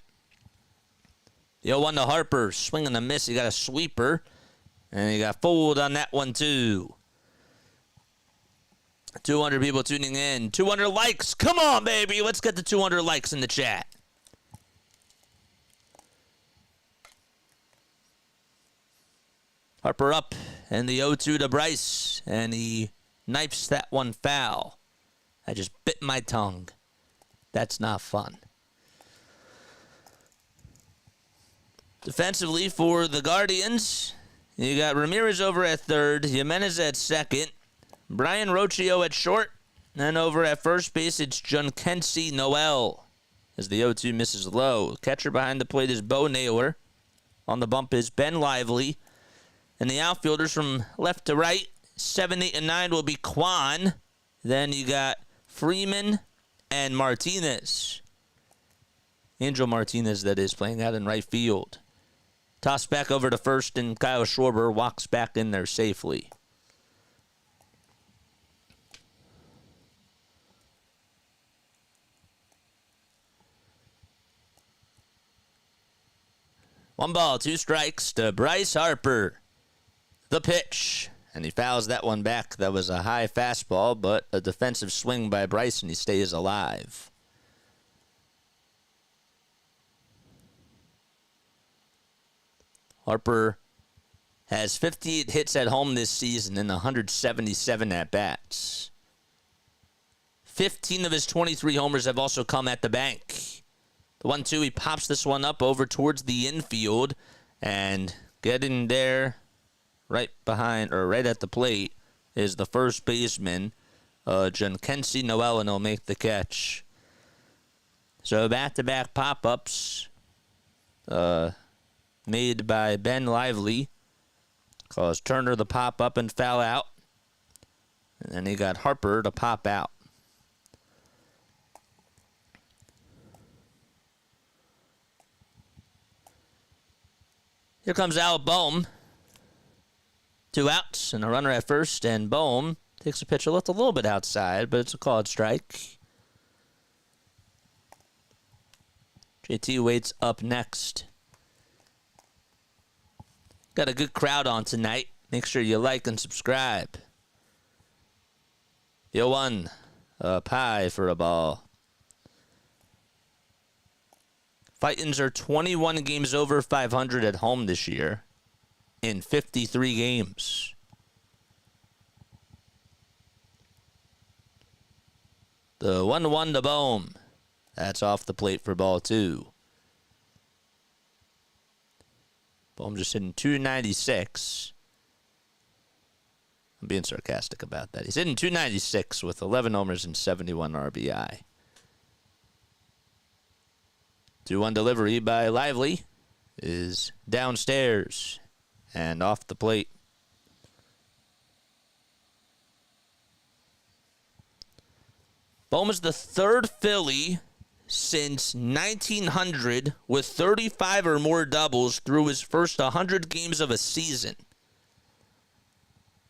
The 0-1 to Harper. Swing and a miss. You got a sweeper. And you got fooled on that one, too. 200 people tuning in. 200 likes. Come on, baby. Let's get the 200 likes in the chat. Harper up. And the 0-2 to Bryce. And he knifes that one foul. I just bit my tongue. That's not fun. Defensively for the Guardians, you got Ramirez over at third, Jimenez at second, Brian Rocchio at short, and over at first base, it's Junkensi Noel as the 0-2 misses low. Catcher behind the plate is Bo Naylor. On the bump is Ben Lively. And the outfielders from left to right, 7, 8, and 9 will be Kwan. Then you got Freeman and Martinez. Angel Martinez, that is, playing out in right field. Toss back over to first, and Kyle Schwarber walks back in there safely. One ball, 2 strikes to Bryce Harper. The pitch, and he fouls that one back. That was a high fastball, but a defensive swing by Bryce, and he stays alive. Harper has 58 hits at home this season and 177 at-bats. 15 of his 23 homers have also come at the bank. The 1-2, he pops this one up over towards the infield, and getting there right behind, or right at the plate, is the first baseman, Junkensi Noel, and he'll make the catch. So back-to-back pop-ups. Made by Ben Lively. Caused Turner to pop up and foul out. And then he got Harper to pop out. Here comes Al Bohm. 2 outs and a runner at first, and Bohm takes a pitch a little bit outside, but it's a called strike. JT waits up next. Got a good crowd on tonight. Make sure you like and subscribe. The 0-1, up high for a ball. Titans are 21 games over 500 at home this year in 53 games. The 1-1 to Bohm. That's off the plate for ball 2. Bohm just hitting .296. I'm being sarcastic about that. He's hitting .296 with 11 homers and 71 RBI. 2-1 delivery by Lively is downstairs and off the plate. Bohm is the 3rd Philly since 1900 with 35 or more doubles through his first 100 games of a season.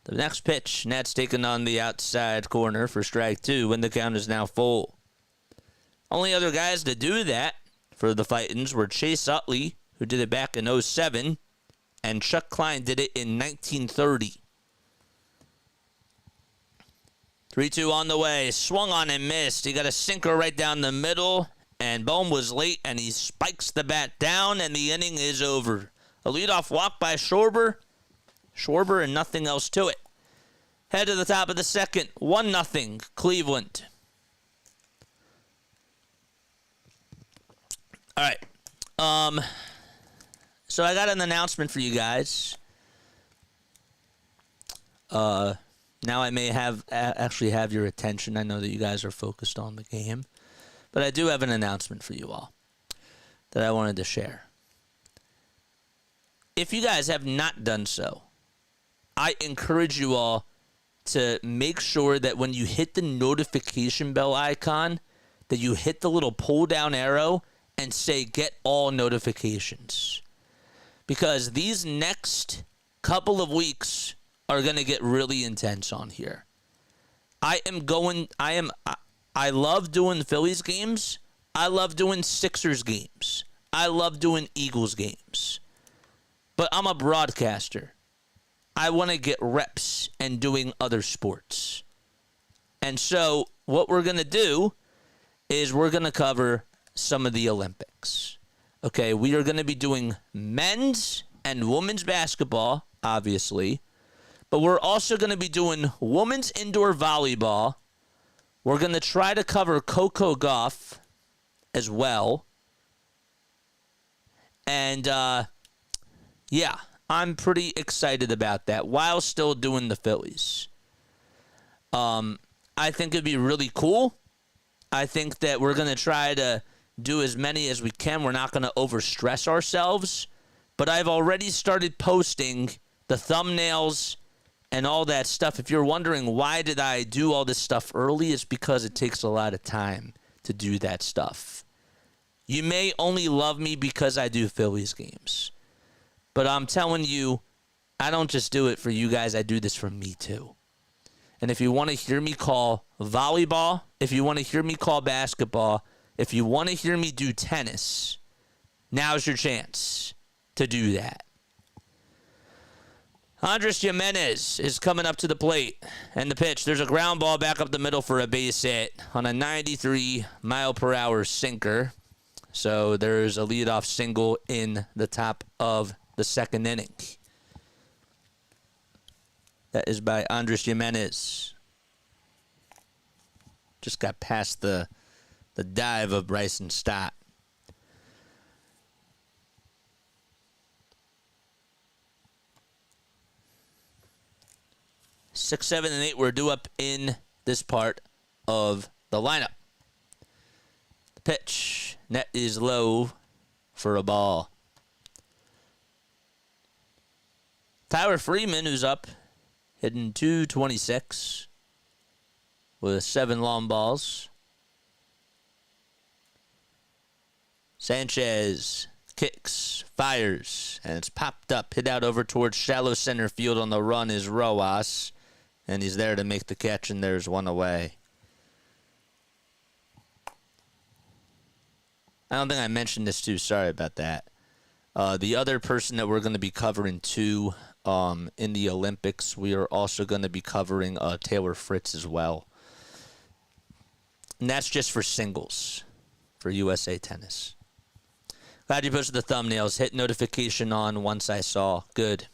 The next pitch, Nats taken on the outside corner for strike 2 when the count is now full. Only other guys to do that for the Titans were Chase Utley, who did it back in '07, and Chuck Klein did it in 1930. 3-2 on the way. Swung on and missed. He got a sinker right down the middle, and Bohm was late, and he spikes the bat down, and the inning is over. A leadoff walk by Schwarber, and nothing else to it. Head to the top of the second. 1-0 Cleveland. All right. So I got an announcement for you guys. Now I may actually have your attention. I know that you guys are focused on the game. But I do have an announcement for you all that I wanted to share. if you guys have not done so, I encourage you all to make sure that when you hit the notification bell icon, that you hit the little pull down arrow and say get all notifications. Because these next couple of weeks are going to get really intense on here. I love doing Phillies games. I love doing Sixers games. I love doing Eagles games. But I'm a broadcaster. I want to get reps and doing other sports. And so what we're going to do is we're going to cover some of the Olympics. Okay, we are going to be doing men's and women's basketball, obviously. But we're also going to be doing women's indoor volleyball. We're going to try to cover Coco Gauff as well. And, yeah, I'm pretty excited about that while still doing the Phillies. I think it'd be really cool. I think that we're going to try to do as many as we can. We're not going to overstress ourselves. But I've already started posting the thumbnails and all that stuff. If you're wondering why did I do all this stuff early, it's because it takes a lot of time to do that stuff. You may only love me because I do Phillies games. But I'm telling you, I don't just do it for you guys. I do this for me too. And if you want to hear me call volleyball, if you want to hear me call basketball, if you want to hear me do tennis, now's your chance to do that. Andres Jimenez is coming up to the plate. And the pitch, there's a ground ball back up the middle for a base hit on a 93-mile-per-hour sinker. So there's a leadoff single in the top of the second inning. That is by Andres Jimenez. Just got past the dive of Bryson Stott. Six, 7, and 8 were due up in this part of the lineup. The pitch. Net is low for a ball. Tyler Freeman, who's up, hitting .226 with 7 long balls. Sanchez kicks, fires, and it's popped up. Hit out over towards shallow center field. On the run is Rojas, and he's there to make the catch, and there's one away. I don't think I mentioned this too. Sorry about that. The other person that we're going to be covering too in the Olympics, we are also going to be covering Taylor Fritz as well. And that's just for singles for USA Tennis. Glad you posted the thumbnails. Hit notification on once I saw. Good.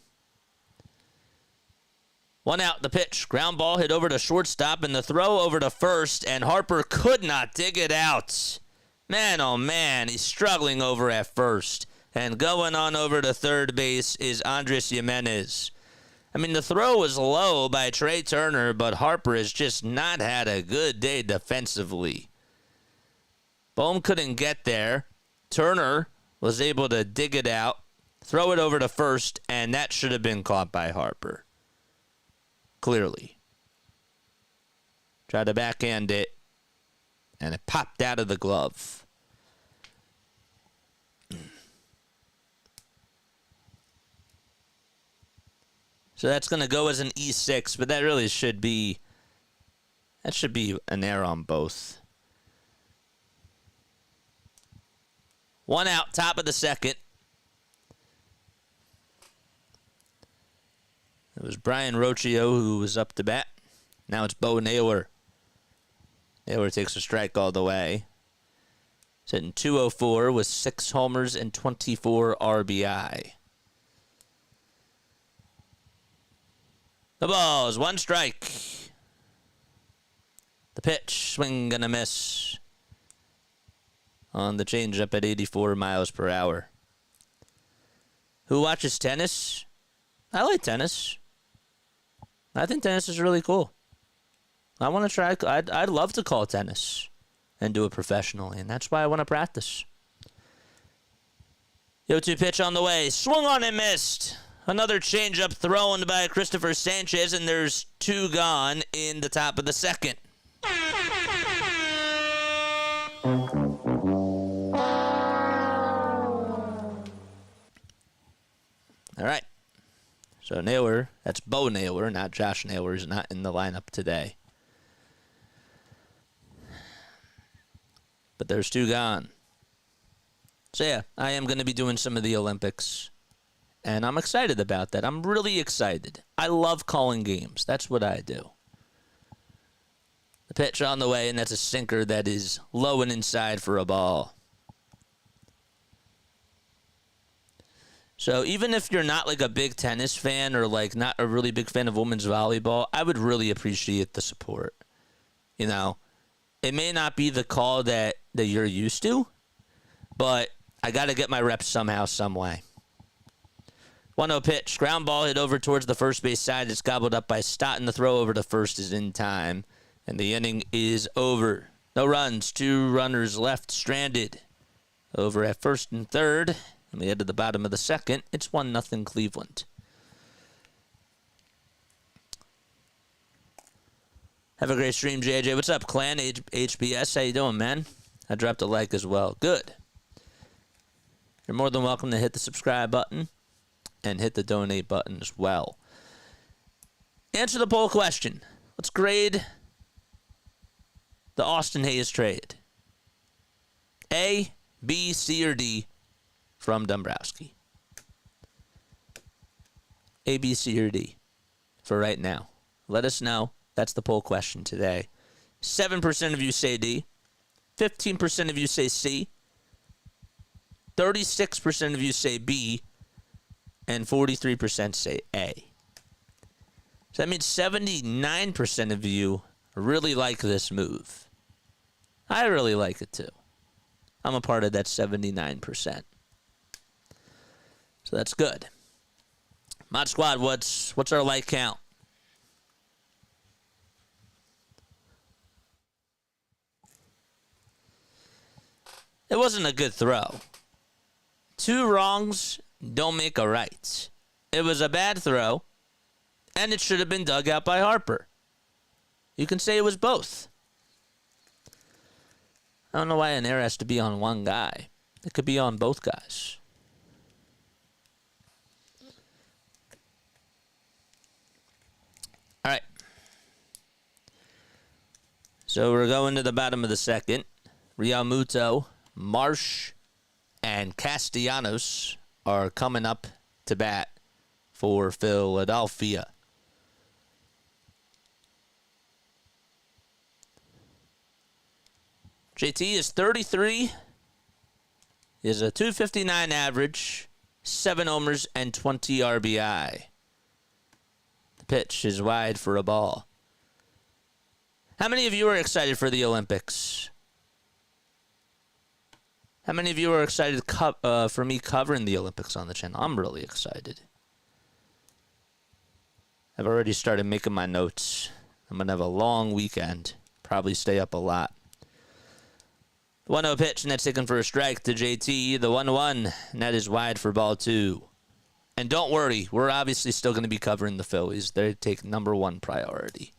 One out, the pitch. Ground ball hit over to shortstop, and the throw over to first, and Harper could not dig it out. Man, oh man, he's struggling over at first. And going on over to third base is Andres Jimenez. I mean, the throw was low by Trey Turner, but Harper has just not had a good day defensively. Bohm couldn't get there. Turner was able to dig it out, throw it over to first, and that should have been caught by Harper. Clearly. Tried to backhand it, and it popped out of the glove. So that's going to go as an E6, but that really should be an error on both. One out, top of the second. It was Brian Rocchio who was up to bat. Now it's Bo Naylor. Naylor takes a strike all the way. He's hitting .204 with 6 homers and 24 RBI. The ball is 1 strike. The pitch, swing and a miss. On the changeup at 84 miles per hour. Who watches tennis? I like tennis. I think tennis is really cool. I want to try. I'd love to call tennis and do it professionally, and that's why I want to practice. 0-2 pitch on the way. Swung on and missed. Another changeup thrown by Cristopher Sanchez, and there's 2 gone in the top of the second. All right. So Naylor, that's Bo Naylor, not Josh Naylor, is not in the lineup today. But there's 2 gone. So yeah, I am going to be doing some of the Olympics. And I'm excited about that. I'm really excited. I love calling games. That's what I do. The pitch on the way, and that's a sinker that is low and inside for a ball. So even if you're not like a big tennis fan or like not a really big fan of women's volleyball, I would really appreciate the support. You know, it may not be the call that you're used to, but I got to get my reps somehow, some way. 1-0 pitch, ground ball hit over towards the first base side. It's gobbled up by Stott, and the throw over to first is in time, and the inning is over. No runs, 2 runners left stranded. Over at first and third. And we head to the bottom of the second. It's 1-0 Cleveland. Have a great stream, JJ. What's up, Clan? HBS, how you doing, man? I dropped a like as well. Good. You're more than welcome to hit the subscribe button and hit the donate button as well. Answer the poll question. Let's grade the Austin Hayes trade. A, B, C, or D from Dombrowski. A, B, C, or D for right now. Let us know. That's the poll question today. 7% of you say D. 15% of you say C. 36% of you say B. And 43% say A. So that means 79% of you really like this move. I really like it too. I'm a part of that 79%. So that's good. Mod Squad, what's our like count? It wasn't a good throw. 2 wrongs don't make a right. It was a bad throw, and it should have been dug out by Harper. You can say it was both. I don't know why an error has to be on one guy. It could be on both guys. All right. So we're going to the bottom of the second. Realmuto, Marsh, and Castellanos are coming up to bat for Philadelphia. JT is 33. He has a .259 average, 7 homers, and 20 RBI. The pitch is wide for a ball. How many of you are excited for the Olympics? How many of you are excited for me covering the Olympics on the channel? I'm really excited. I've already started making my notes. I'm going to have a long weekend. Probably stay up a lot. 1-0 pitch, and that's taken for a strike to JT. The 1-1, and that is wide for ball 2. And don't worry, we're obviously still going to be covering the Phillies. They take #1 priority.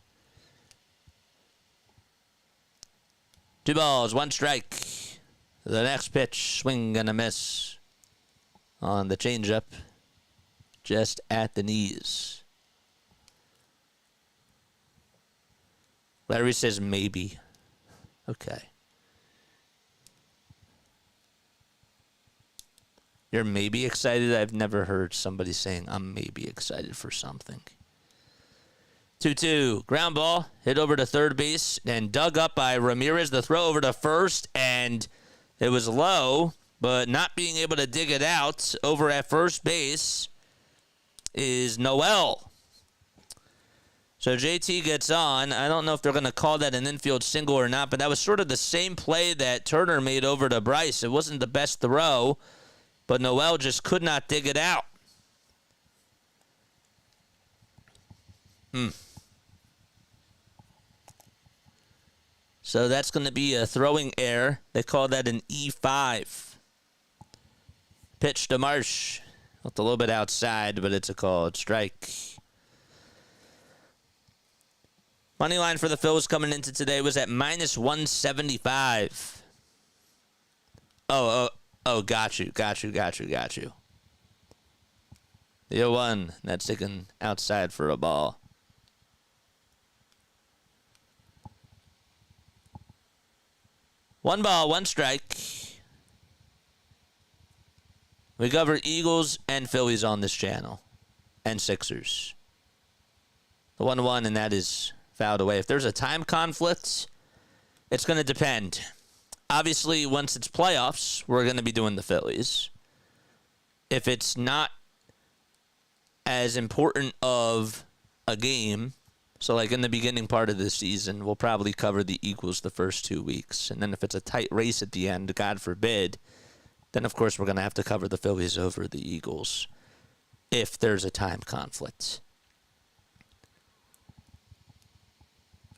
2 balls, 1 strike. The next pitch, swing and a miss on the changeup, just at the knees. Larry says maybe. Okay. You're maybe excited? I've never heard somebody saying, I'm maybe excited for something. 2-2. Ground ball. Hit over to third base and dug up by Ramirez. The throw over to first, and it was low, but not being able to dig it out over at first base is Noel. So JT gets on. I don't know if they're going to call that an infield single or not, but that was sort of the same play that Turner made over to Bryce. It wasn't the best throw, but Noel just could not dig it out. So that's going to be a throwing error. They call that an E5. Pitch to Marsh. Looked a little bit outside, but it's a called strike. Money line for the Phils coming into today was at minus 175. Oh, got you. The 0-1. That's taken outside for a ball. One ball, one strike. We cover Eagles and Phillies on this channel. And Sixers. The 1-1, and that is fouled away. If there's a time conflict, it's going to depend. Obviously, once it's playoffs, we're going to be doing the Phillies. If it's not as important of a game, so like in the beginning part of the season, we'll probably cover the Eagles the first 2 weeks. And then if it's a tight race at the end, God forbid, then of course we're going to have to cover the Phillies over the Eagles if there's a time conflict.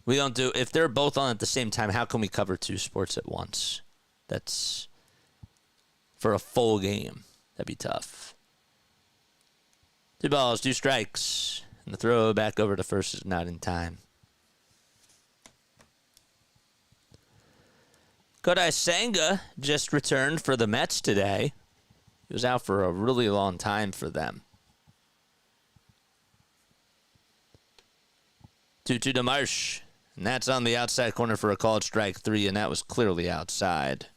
We don't do, if they're both on at the same time, how can we cover two sports at once? That's for a full game. That'd be tough. 2 balls, 2 strikes. And the throw back over to first is not in time. Kodai Senga just returned for the Mets today. He was out for a really long time for them. 2-2 to Marsh. And that's on the outside corner for a called strike 3, and that was clearly outside.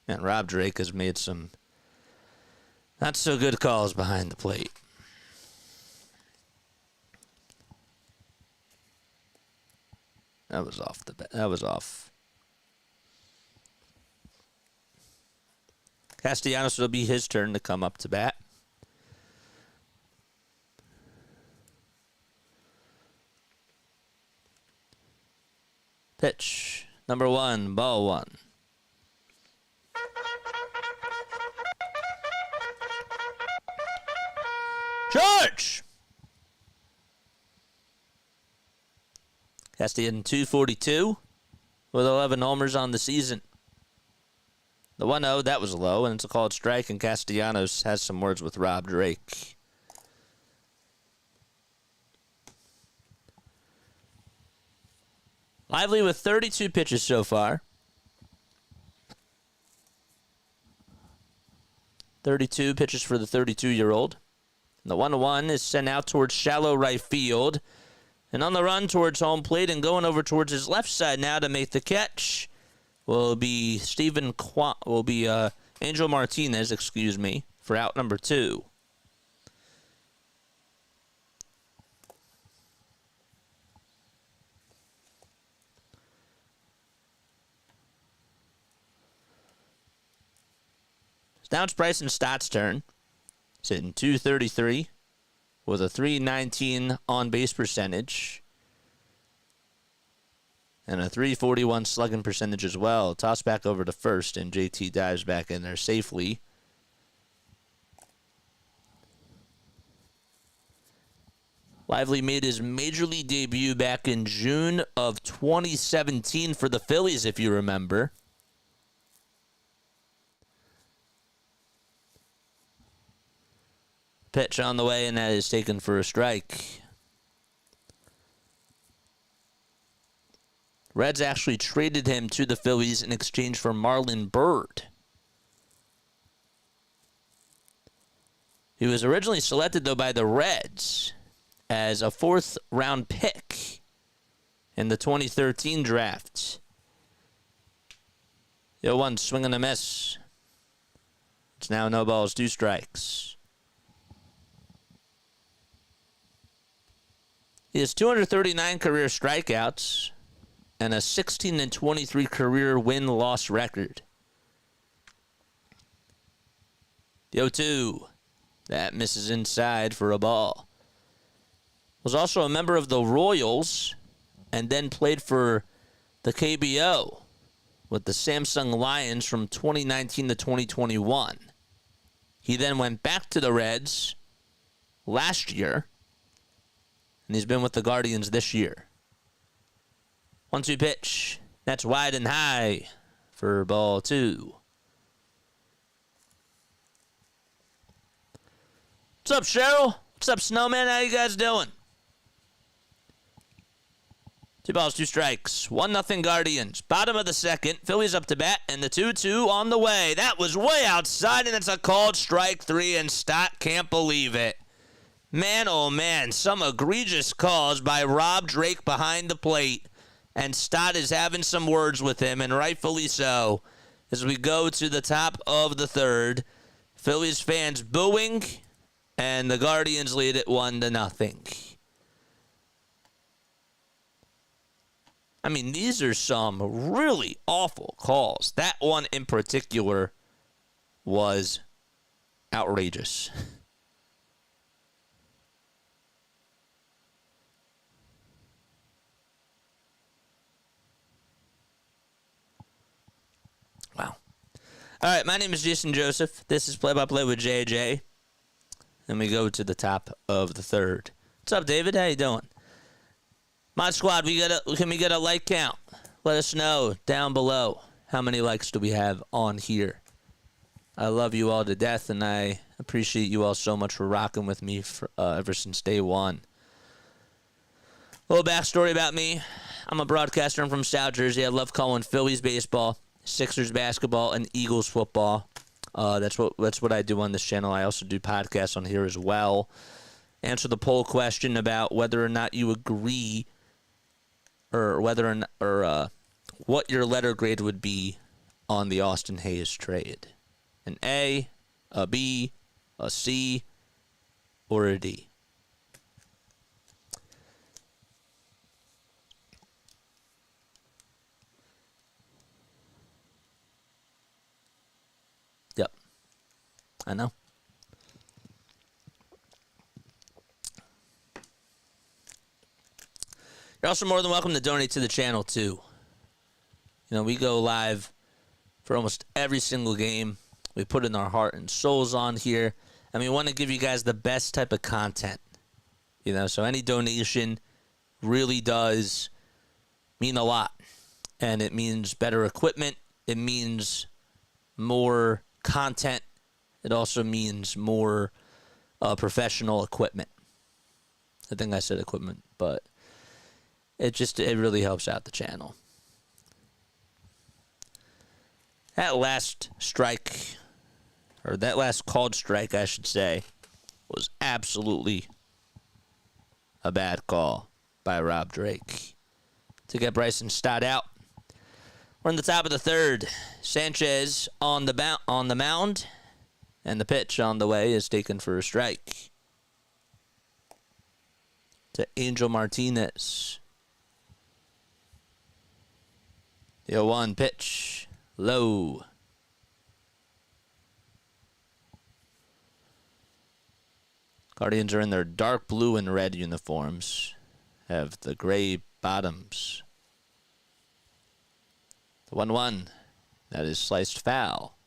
And Rob Drake has made some not so good calls behind the plate. That was off the bat. That was off. Castellanos, will be his turn to come up to bat. Pitch, number 1, ball 1. George! Castellanos 242 with 11 homers on the season. The 1-0, that was low, and it's a called strike, and Castellanos has some words with Rob Drake. Lively with 32 pitches so far. 32 pitches for the 32-year-old. The 1-1 is sent out towards shallow right field. And on the run towards home plate and going over towards his left side now to make the catch will be Angel Martinez, for out number 2. Now it's Bryson Stott's turn. He's hitting .233 with a .319 on-base percentage. And a .341 slugging percentage as well. Toss back over to first, and JT dives back in there safely. Lively made his major league debut back in June of 2017 for the Phillies, if you remember. Pitch on the way, and that is taken for a strike. Reds actually traded him to the Phillies in exchange for Marlon Byrd. He was originally selected, though, by the Reds as a 4th-round pick in the 2013 draft. The 0-1 swing and a miss. It's now no balls, 2 strikes. He has 239 career strikeouts and a 16-23 career win-loss record. The 0-2. That misses inside for a ball. Was also a member of the Royals and then played for the KBO with the Samsung Lions from 2019 to 2021. He then went back to the Reds last year, and he's been with the Guardians this year. 1-2 pitch. That's wide and high for ball 2. What's up, Cheryl? What's up, Snowman? How you guys doing? 2 balls, 2 strikes. 1-0 Guardians. Bottom of the second. Phillies up to bat, and the 2-2 on the way. That was way outside, and it's a called strike 3, and Stott can't believe it. Man, oh man, some egregious calls by Rob Drake behind the plate, and Stott is having some words with him, and rightfully so, as we go to the top of the third. Phillies fans booing, and the Guardians lead it 1-0. I mean, these are some really awful calls. That one in particular was outrageous. Wow. All right, my name is Jason Joseph. This is Play-by-Play with JJ. Then we go to the top of the third. What's up, David? How you doing? Mod Squad, can we get a like count? Let us know down below. How many likes do we have on here? I love you all to death, and I appreciate you all so much for rocking with me ever since day one. A little backstory about me. I'm a broadcaster. I'm from South Jersey. I love calling Phillies baseball, Sixers basketball, and Eagles football. That's what I do on this channel. I also do podcasts on here as well. Answer the poll question about whether or not you agree, or what your letter grade would be on the Austin Hayes trade. An A, a B, a C, or a D. Yep. I know. You're also more than welcome to donate to the channel, too. You know, we go live for almost every single game. We put in our heart and souls on here. And we want to give you guys the best type of content. You know, so any donation really does mean a lot. And it means better equipment. It means more content. It also means more professional equipment. I think I said equipment, but it really helps out the channel. That last strike, or that last called strike, I should say, was absolutely a bad call by Rob Drake to get Bryson Stott out. We're in the top of the third. Sanchez on the mound, and the pitch on the way is taken for a strike to Angel Martinez. The 0-1 pitch, low. Guardians are in their dark blue and red uniforms, have the gray bottoms. The 1-1, that is sliced foul.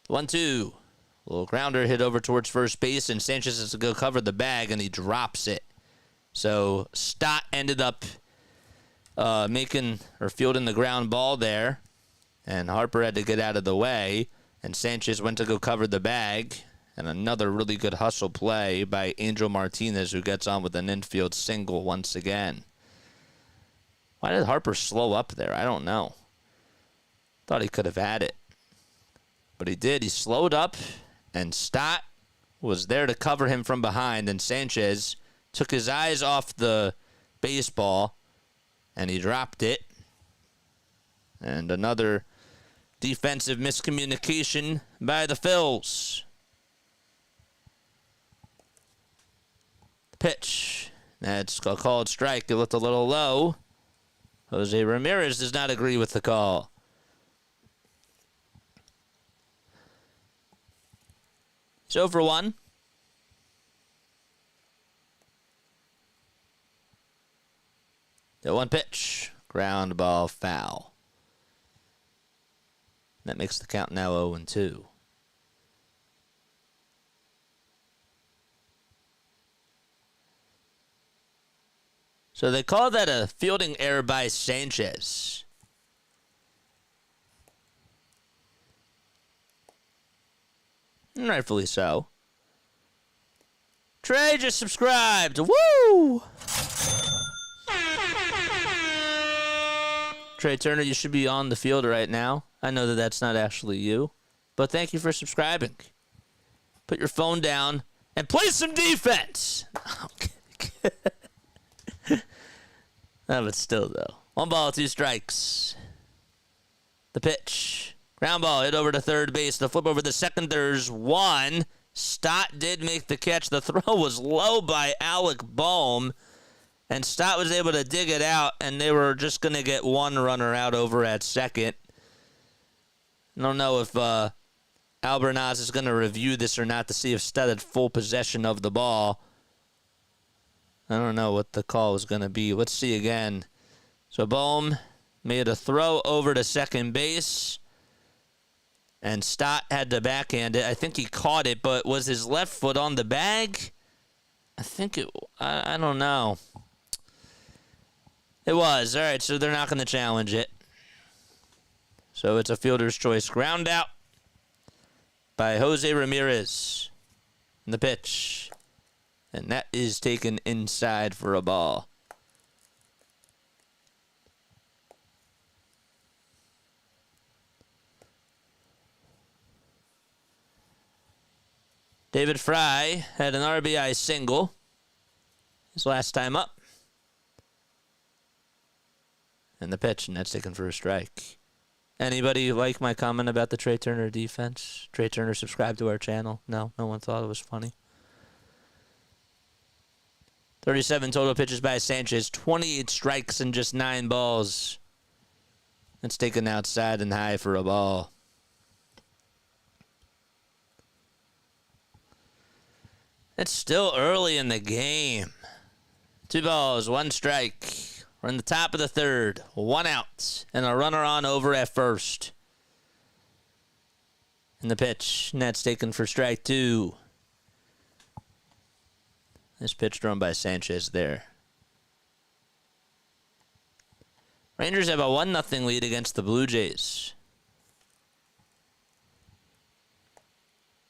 The 1-2, little grounder hit over towards first base, and Sanchez has to go cover the bag, and he drops it. So Stott ended up fielding the ground ball there, and Harper had to get out of the way, and Sanchez went to go cover the bag, and another really good hustle play by Angel Martinez, who gets on with an infield single once again. Why did Harper slow up there? I don't know. Thought he could have had it. But he did. He slowed up, and Stott was there to cover him from behind, and Sanchez took his eyes off the baseball, and he dropped it. And another defensive miscommunication by the Phils. Pitch. That's a called strike. It looked a little low. Jose Ramirez does not agree with the call. He's 0 for 1. The 1 pitch. Ground ball foul. That makes the count now 0-2. So they call that a fielding error by Sanchez. And rightfully so. Trey just subscribed. Woo! Trey Turner, you should be on the field right now. I know that that's not actually you, but thank you for subscribing. Put your phone down and play some defense. No, but still, though. 1 ball, 2 strikes. The pitch. Ground ball hit over to third base. The flip over the second. There's 1. Stott did make the catch. The throw was low by Alec Bohm. And Stott was able to dig it out, and they were just going to get 1 runner out over at second. I don't know if Albernaz is going to review this or not to see if Stott had full possession of the ball. I don't know what the call was going to be. Let's see again. So Bohm made a throw over to second base, and Stott had to backhand it. I think he caught it, but was his left foot on the bag? I don't know. It was. All right, so they're not going to challenge it. So it's a fielder's choice. Ground out by Jose Ramirez. And the pitch. And that is taken inside for a ball. David Fry had an RBI single his last time up. And the pitch, and that's taken for a strike. Anybody like my comment about the Trey Turner defense? Trey Turner subscribed to our channel? No one thought it was funny. 37 total pitches by Sanchez, 28 strikes and just 9 balls. That's taken outside and high for a ball. It's still early in the game. 2 balls, 1 strike. We're in the top of the third. 1 out. And a runner on over at first. And the pitch. And that's taken for strike 2. This pitch thrown by Sanchez there. Rangers have a 1-0 lead against the Blue Jays.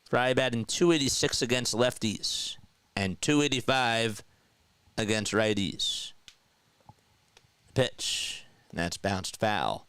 Fry batting .286 against lefties and .285 against righties. Pitch, and that's bounced foul.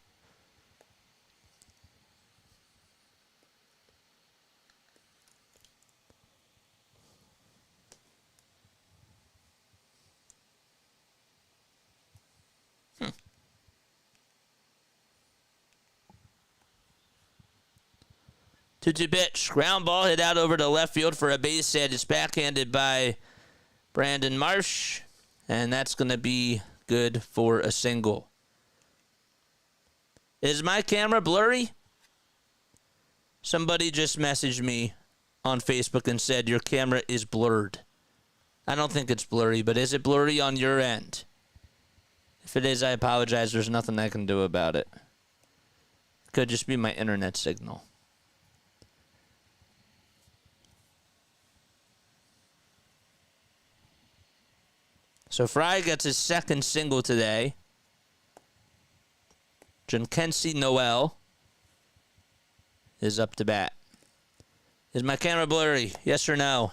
Two-two pitch. Ground ball hit out over to left field for a base hit. It's backhanded by Brandon Marsh. And that's going to be good for a single. Is my camera blurry? Somebody just messaged me on Facebook and said your camera is blurred. I don't think it's blurry, but is it blurry on your end? If it is, I apologize. There's nothing I can do about it. Could just be my internet signal. So Fry gets his second single today. Jhonkensy Noel is up to bat. Is my camera blurry? Yes or no?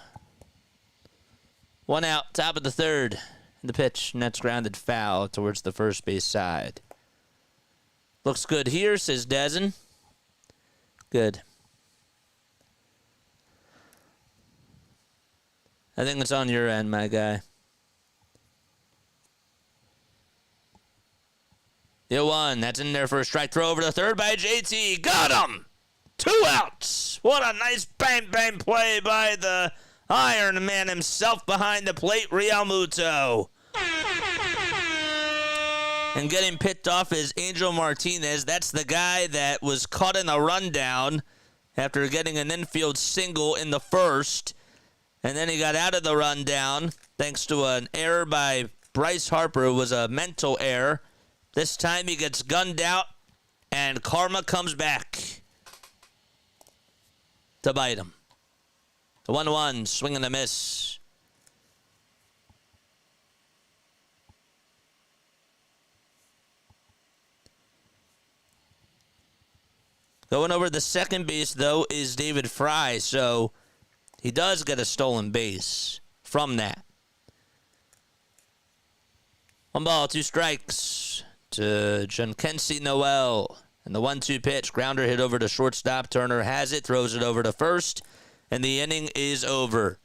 1 out, top of the third. The pitch, and that's grounded foul towards the first base side. Looks good here, says Dezen. Good. I think it's on your end, my guy. The 0-1, that's in there for a strike. Throw over to third by JT. Got him! 2 outs. What a nice bang play by the Iron Man himself behind the plate, Real Muto. And getting picked off is Angel Martinez. That's the guy that was caught in a rundown after getting an infield single in the first. And then he got out of the rundown thanks to an error by Bryce Harper. It was a mental error. This time he gets gunned out, and karma comes back to bite him. The 1-1, swing and a miss. Going over the second base, though, is David Fry, so he does get a stolen base from that. 1 ball, 2 strikes to Jhonkensy Noel. And the 1-2 pitch, grounder hit over to shortstop. Turner has it, throws it over to first, and the inning is over.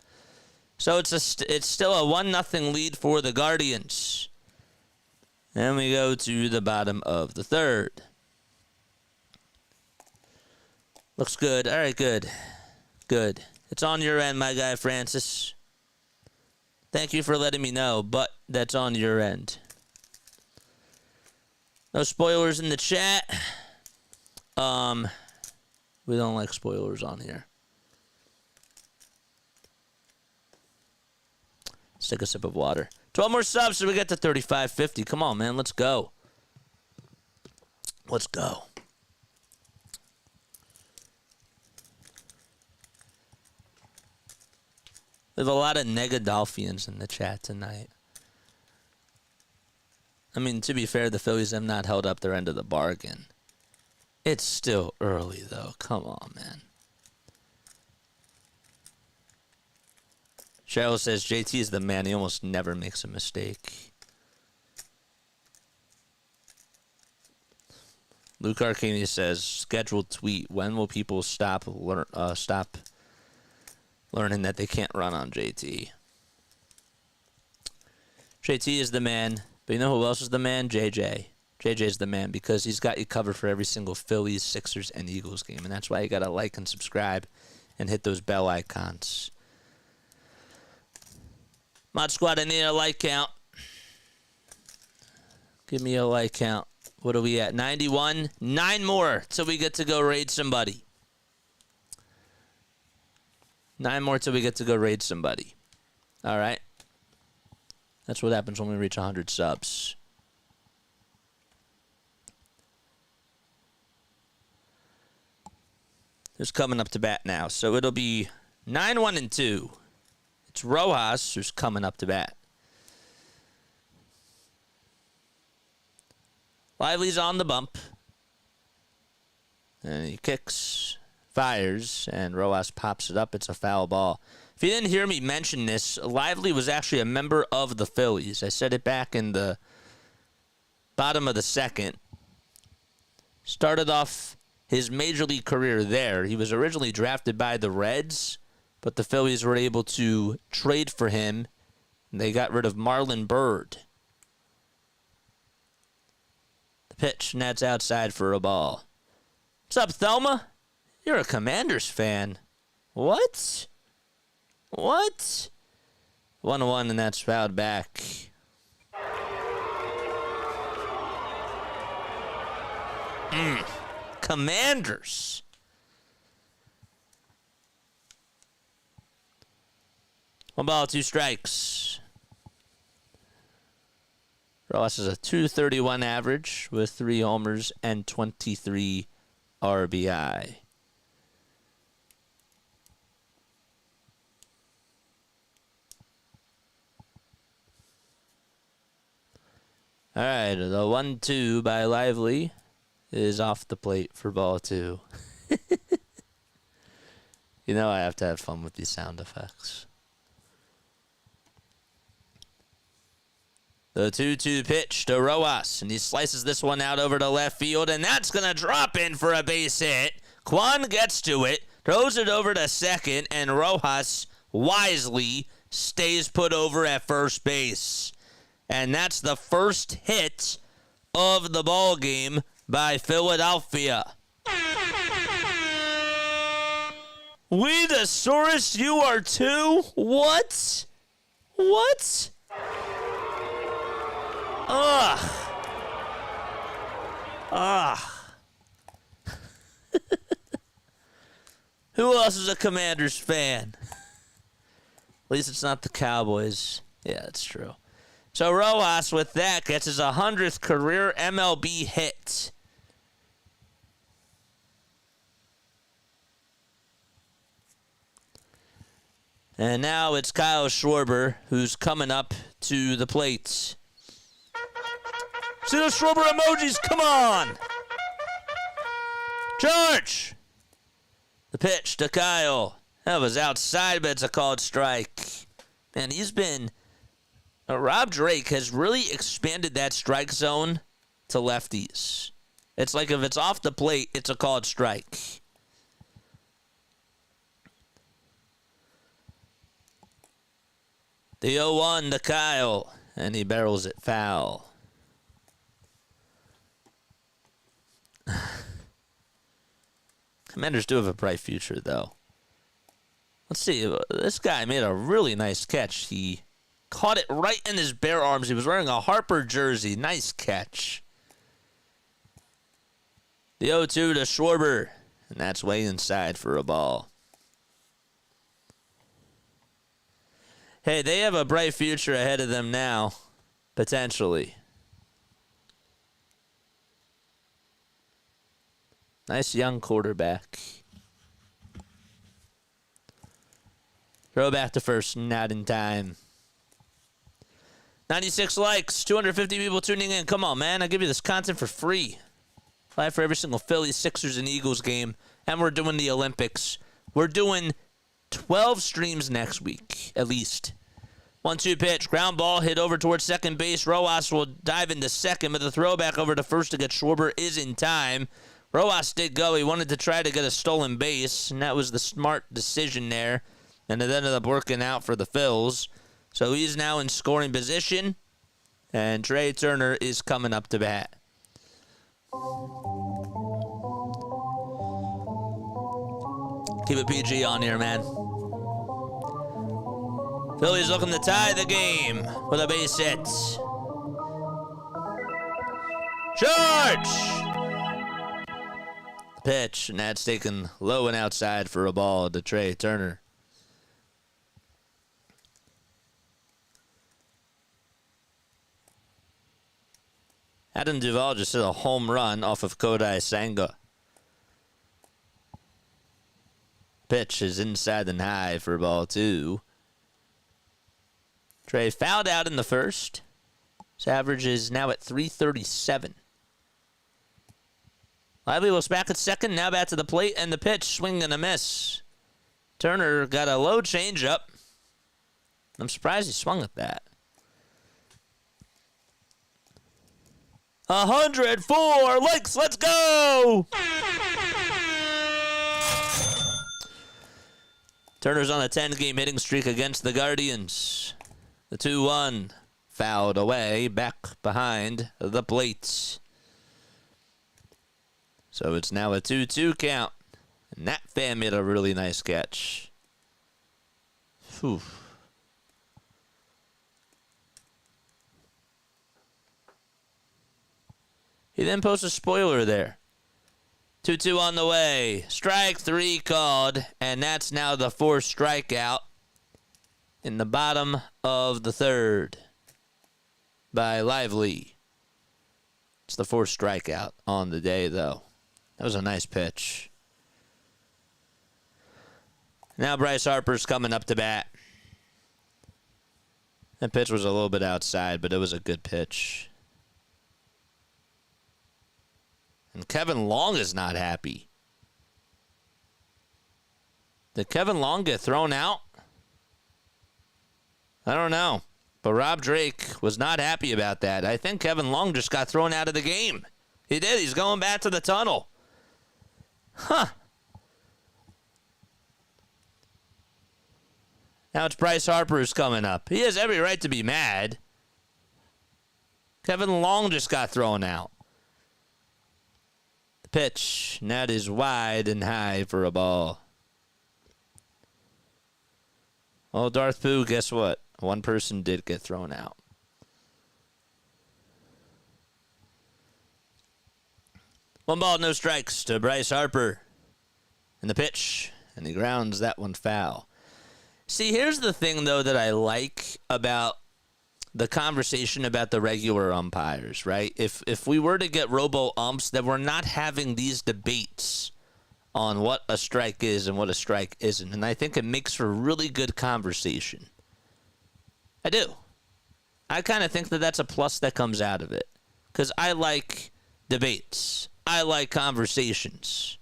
So it's still a 1-0 lead for the Guardians. And we go to the bottom of the third. Looks good. All right, good. Good. It's on your end, my guy, Francis. Thank you for letting me know, but that's on your end. No spoilers in the chat. We don't like spoilers on here. Let's take a sip of water. 12 more subs so we get to 3550. Come on, man. Let's go. Let's go. We have a lot of Negadolphians in the chat tonight. I mean, to be fair, the Phillies have not held up their end of the bargain. It's still early, though. Come on, man. Cheryl says JT is the man. He almost never makes a mistake. Luke Arcani says, scheduled tweet. When will people stop learning that they can't run on JT? JT is the man. But you know who else is the man? JJ. JJ is the man because he's got you covered for every single Phillies, Sixers, and Eagles game. And that's why you got to like and subscribe and hit those bell icons. Mod Squad, I need a like count. Give me a like count. What are we at? 91? 9 more till we get to go raid somebody. 9 more till we get to go raid somebody. All right. That's what happens when we reach 100 subs. Who's coming up to bat now? So it'll be 9-1-2. It's Rojas who's coming up to bat. Lively's on the bump. And he kicks, fires, and Rojas pops it up. It's a foul ball. If you didn't hear me mention this, Lively was actually a member of the Phillies. I said it back in the bottom of the second. Started off his major league career there. He was originally drafted by the Reds, but the Phillies were able to trade for him, and they got rid of Marlon Byrd. The pitch, and that's outside for a ball. What's up, Thelma? You're a Commanders fan. What? What? 1-1, and that's fouled back. Commanders. One ball, 2 strikes. Ross is a .231 average with 3 homers and 23 RBI. All right, the 1-2 by Lively is off the plate for ball 2. You know I have to have fun with these sound effects. The 2-2 pitch to Rojas, and he slices this one out over to left field, and that's going to drop in for a base hit. Kwan gets to it, throws it over to second, and Rojas wisely stays put over at first base. And that's the first hit of the ball game by Philadelphia. Weedosaurus, you are too? What? What? Ugh. Ugh. Who else is a Commanders fan? At least it's not the Cowboys. Yeah, that's true. So Rojas, with that, gets his 100th career MLB hit. And now it's Kyle Schwarber who's coming up to the plate. See those Schwarber emojis? Come on! George! The pitch to Kyle. That was outside, but it's a called strike. Man, he's been... Rob Drake has really expanded that strike zone to lefties. It's like if it's off the plate, it's a called strike. The 0-1 to Kyle, and he barrels it foul. Commanders do have a bright future, though. Let's see. This guy made a really nice catch. He caught it right in his bare arms. He was wearing a Harper jersey. Nice catch. The 0-2 to Schwarber, and that's way inside for a ball. Hey, they have a bright future ahead of them now, potentially. Nice young quarterback. Throw back to first, not in time. 96 likes, 250 people tuning in. Come on, man. I'll give you this content for free. Live for every single Phillies, Sixers, and Eagles game. And we're doing the Olympics. We're doing 12 streams next week, at least. 1-2 pitch. Ground ball hit over towards second base. Rojas will dive into second, but the throw back over to first to get Schwarber is in time. Rojas did go. He wanted to try to get a stolen base, and that was the smart decision there. And it ended up working out for the Phils. So he's now in scoring position, and Trey Turner is coming up to bat. Keep it PG on here, man. Phillies looking to tie the game with a base hit. George! Pitch, and that's taken low and outside for a ball to Trey Turner. Adam Duvall just hit a home run off of Kodai Senga. Pitch is inside and high for ball 2. Trey fouled out in the first. His average is now at 337. Lively looks back at second, now back to the plate, and the pitch, swing and a miss. Turner got a low changeup. I'm surprised he swung at that. 104 likes, let's go! Turner's on a 10-game hitting streak against the Guardians. The 2-1 fouled away, back behind the plate. So it's now a 2-2 count. And that fan made a really nice catch. Whew. He then posts a spoiler there. 2-2 on the way. Strike 3 called, and that's now the 4th strikeout in the bottom of the 3rd by Lively. It's the 4th strikeout on the day, though. That was a nice pitch. Now Bryce Harper's coming up to bat. That pitch was a little bit outside, but it was a good pitch. And Kevin Long is not happy. Did Kevin Long get thrown out? I don't know. But Rob Drake was not happy about that. I think Kevin Long just got thrown out of the game. He did. He's going back to the tunnel. Huh. Now it's Bryce Harper who's coming up. He has every right to be mad. Kevin Long just got thrown out. Pitch, and that is wide and high for a ball. Well, Darth Pooh, guess what? One person did get thrown out. One ball, no strikes to Bryce Harper. And the pitch, and he grounds that one foul. See, here's the thing, though, that I like about the conversation about the regular umpires, right? If we were to get robo-umps, then we're not having these debates on what a strike is and what a strike isn't. And I think it makes for really good conversation. I do. I kind of think that that's a plus that comes out of it. Because I like debates. I like conversations.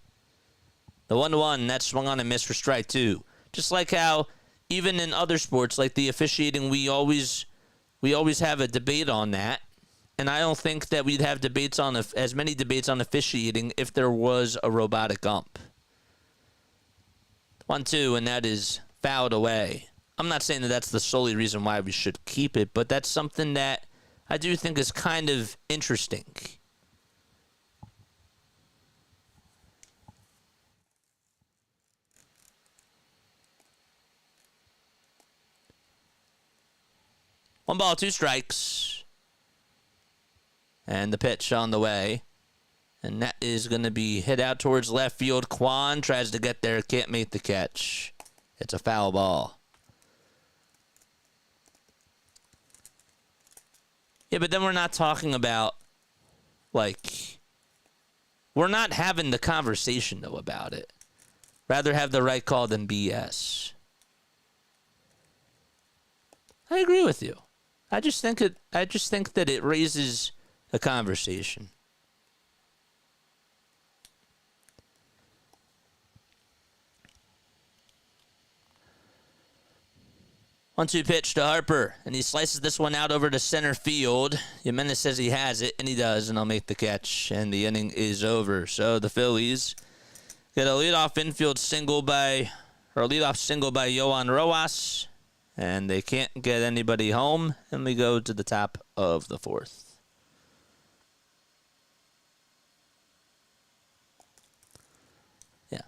The 1-1, that swung on and missed for strike 2. Just like how, even in other sports, like the officiating, we always have a debate on that. And I don't think that we'd have debates on as many debates on officiating if there was a robotic ump. 1-2, and that is fouled away. I'm not saying that that's the solely reason why we should keep it, but that's something that I do think is kind of interesting. One ball, 2 strikes. And the pitch on the way. And that is going to be hit out towards left field. Kwan tries to get there, can't make the catch. It's a foul ball. Yeah, but then we're not talking about, like, we're not having the conversation, though, about it. Rather have the right call than BS. I agree with you. I just think that it raises a conversation. One-two pitch to Harper, and he slices this one out over to center field. Jimenez says he has it, and he does, and I'll make the catch, and the inning is over. So the Phillies get a leadoff single by Yohan Rojas, and they can't get anybody home, and we go to the top of the 4th. Yeah.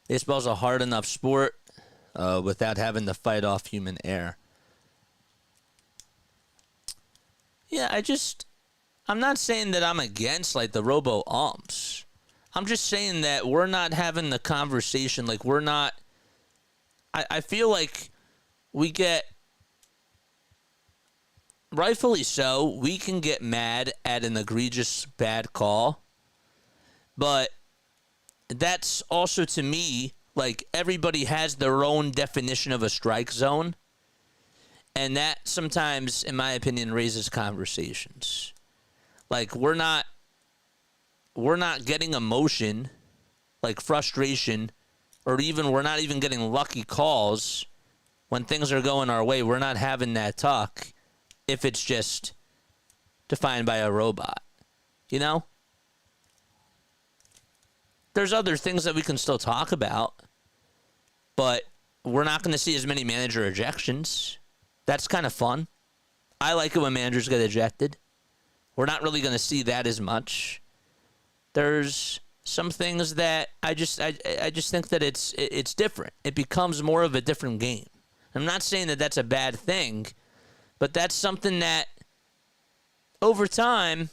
Baseball's a hard enough sport without having to fight off human error. Yeah, I'm not saying that I'm against, like, the robo-umps. I'm just saying that we're not having the conversation. Like, we're not... I feel like we get... Rightfully so, we can get mad at an egregious bad call. But that's also, to me, like, everybody has their own definition of a strike zone. And that sometimes, in my opinion, raises conversations. Like, we're not getting emotion, like frustration, or even we're not even getting lucky calls when things are going our way. We're not having that talk if it's just defined by a robot. You know? There's other things that we can still talk about, but we're not going to see as many manager ejections. That's kind of fun. I like it when managers get ejected. We're not really going to see that as much. There's some things that I just think that it's different. It becomes more of a different game. I'm not saying that that's a bad thing, but that's something that over time,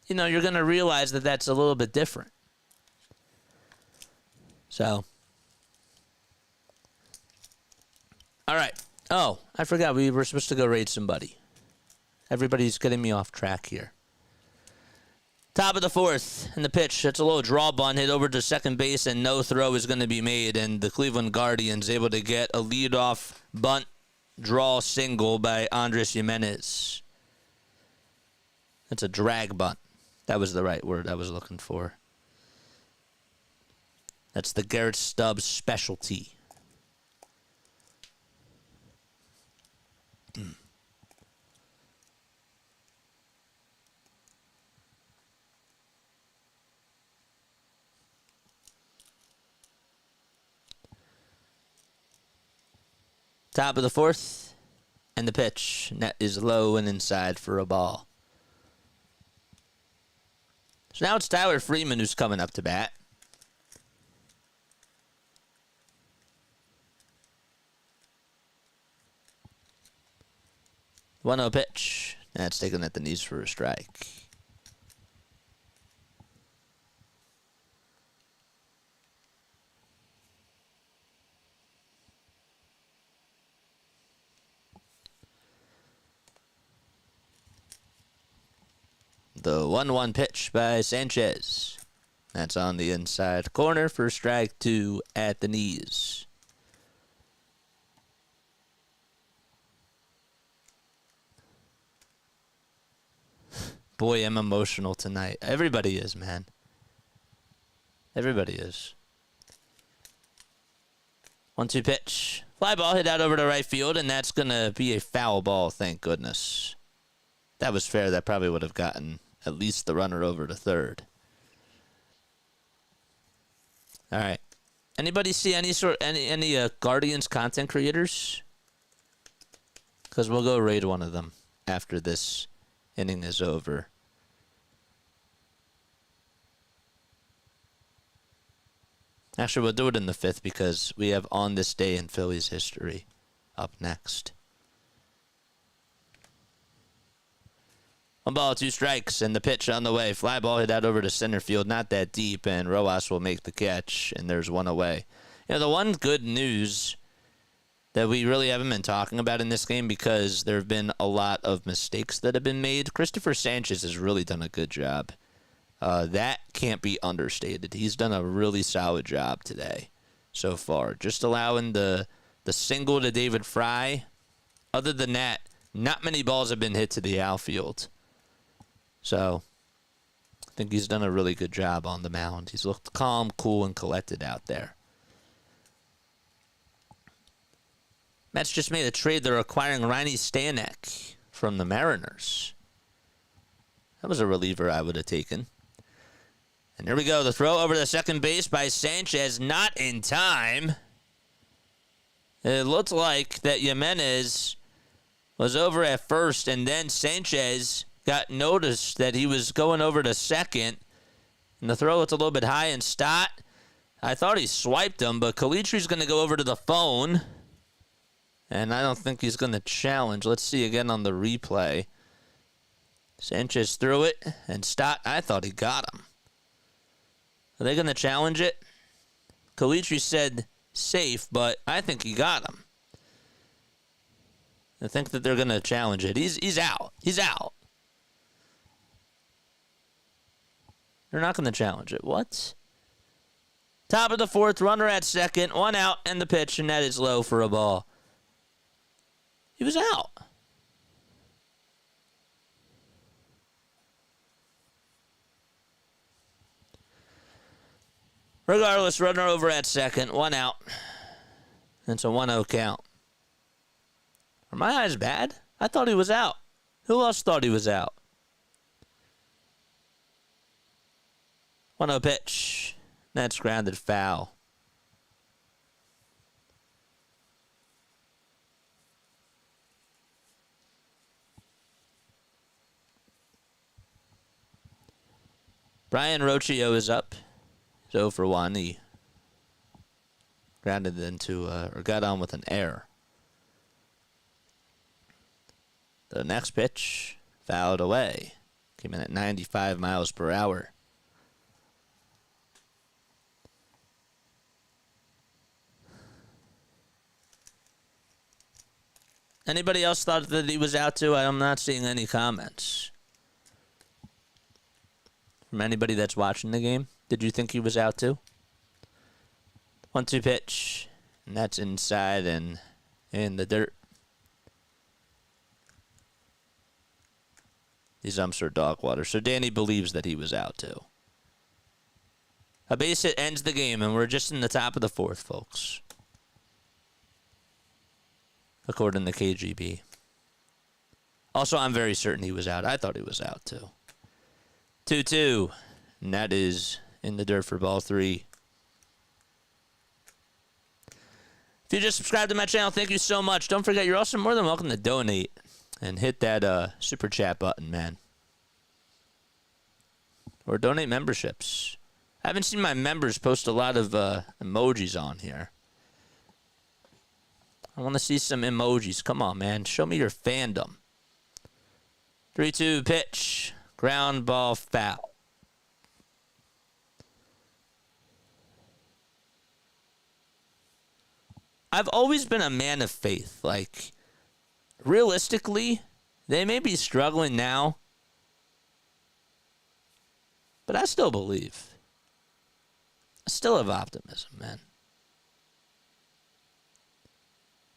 you know, you're going to realize that that's a little bit different. So, all right. Oh, I forgot we were supposed to go raid somebody. Everybody's getting me off track here. Top of the 4th, and the pitch. It's a little draw bunt hit over to second base, and no throw is going to be made. And the Cleveland Guardians able to get a leadoff bunt draw single by Andres Jimenez. That's a drag bunt. That was the right word I was looking for. That's the Garrett Stubbs specialty. Top of the 4th, and the pitch. Net is low and inside for a ball. So now it's Tyler Freeman who's coming up to bat. 1-0 pitch. That's taken at the knees for a strike. The 1-1 pitch by Sanchez. That's on the inside corner for strike 2 at the knees. boy, I'm emotional tonight. Everybody is, man. Everybody is. 1-2 pitch. Fly ball hit out over to right field, and that's going to be a foul ball, thank goodness. That was fair. That probably would have gotten at least the runner over to third. All right. Anybody see any Guardians content creators? Because we'll go raid one of them after this inning is over. Actually, we'll do it in the 5th because we have On This Day in Phillies History up next. 1 ball, 2 strikes, and the pitch on the way. Fly ball hit out over to center field, not that deep, and Rojas will make the catch, and there's one away. You know, the one good news that we really haven't been talking about in this game because there have been a lot of mistakes that have been made. Cristopher Sanchez has really done a good job. That can't be understated. He's done a really solid job today so far. Just allowing the single to David Fry. Other than that, not many balls have been hit to the outfield. So, I think he's done a really good job on the mound. He's looked calm, cool, and collected out there. Mets just made a trade. They're acquiring Ronnie Stanek from the Mariners. That was a reliever I would have taken. And here we go. The throw over to second base by Sanchez. Not in time. It looked like that Jimenez was over at first, and then Sanchez got noticed that he was going over to second. And the throw was a little bit high, and Stott, I thought he swiped him, but Calitre's going to go over to the phone. And I don't think he's going to challenge. Let's see again on the replay. Sanchez threw it, and Stott, I thought he got him. Are they going to challenge it? Calitri said safe, but I think he got him. I think that they're going to challenge it. He's out. He's out. They're not going to challenge it. What? Top of the 4th, runner at second, 1 out, and the pitch, and that is low for a ball. He was out. Regardless, runner over at second, 1 out. It's a 1-0 count. Are my eyes bad? I thought he was out. Who else thought he was out? 1-0 pitch. That's grounded foul. Brian Rocchio is up. He's 0 for 1. He grounded into, or got on with an error. The next pitch, fouled away. Came in at 95 miles per hour. Anybody else thought that he was out too? I'm not seeing any comments from anybody that's watching the game. Did you think he was out too? 1-2 pitch, and that's inside and in the dirt. These umps are dog water. So Danny believes that he was out too. A base hit ends the game, and we're just in the top of the 4th, folks. According to KGB. Also, I'm very certain he was out. I thought he was out too. 2-2, and that is in the dirt for ball 3. If you just subscribed to my channel, thank you so much. Don't forget, you're also more than welcome to donate and hit that super chat button, man. Or donate memberships. I haven't seen my members post a lot of emojis on here. I want to see some emojis. Come on, man. Show me your fandom. 3-2 pitch. Ground ball foul. I've always been a man of faith. Like, realistically, they may be struggling now, but I still believe. I still have optimism, man.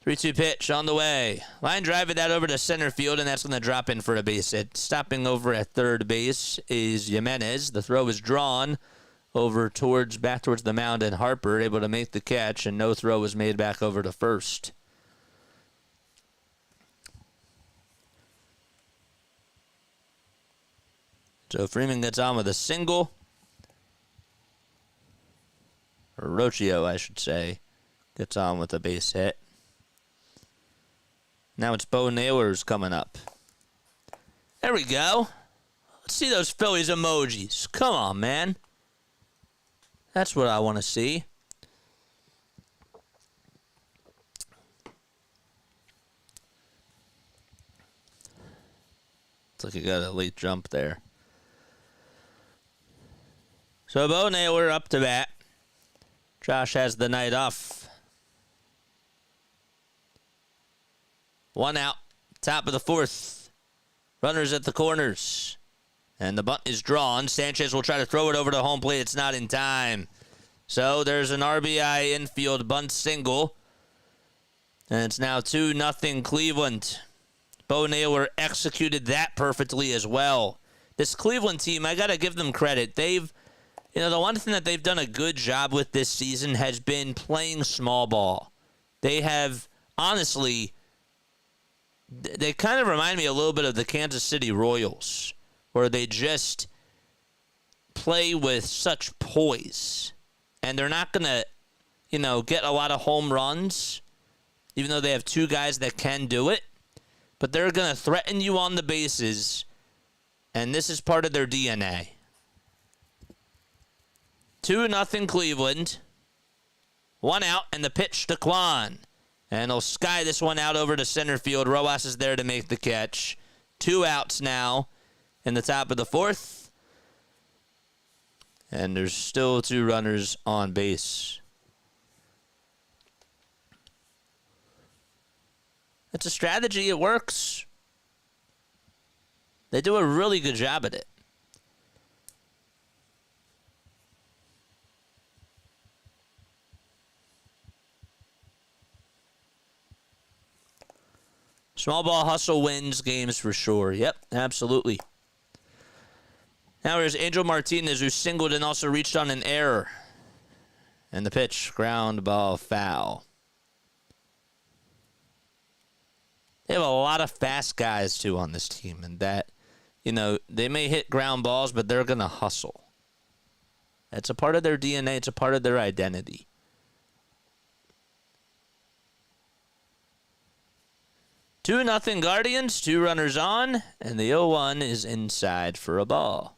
3-2 pitch on the way. Line driving that over to center field, and that's going to drop in for a base hit. Stopping over at third base is Jimenez. The throw is drawn over back towards the mound, and Harper able to make the catch, and no throw was made back over to first. So Freeman gets on with a single. Or Rocchio, I should say, gets on with a base hit. Now it's Bo Naylor's coming up. There we go. Let's see those Phillies emojis. Come on, man. That's what I want to see. Looks like he got a late jump there. So Bo Naylor up to bat. Josh has the night off. 1 out, top of the fourth. Runners at the corners. And the bunt is drawn. Sanchez will try to throw it over to home plate. It's not in time. So there's an RBI infield bunt single. And it's now 2-0 Cleveland. Bo Naylor executed that perfectly as well. This Cleveland team, I got to give them credit. The one thing that they've done a good job with this season has been playing small ball. They have, honestly, they kind of remind me a little bit of the Kansas City Royals, where they just play with such poise. And they're not going to, get a lot of home runs, even though they have two guys that can do it. But they're going to threaten you on the bases, and this is part of their DNA. 2-0 Cleveland. 1 out, and the pitch to Kwan. And he'll sky this one out over to center field. Rojas is there to make the catch. 2 outs now in the top of the fourth. And there's still 2 runners on base. It's a strategy. It works. They do a really good job at it. Small ball hustle wins games for sure. Yep, absolutely. Now there's Angel Martinez, who singled and also reached on an error. And the pitch, ground ball foul. They have a lot of fast guys, too, on this team. And that, they may hit ground balls, but they're going to hustle. It's a part of their DNA. It's a part of their identity. 2-0 Guardians, 2 runners on, and the 0-1 is inside for a ball.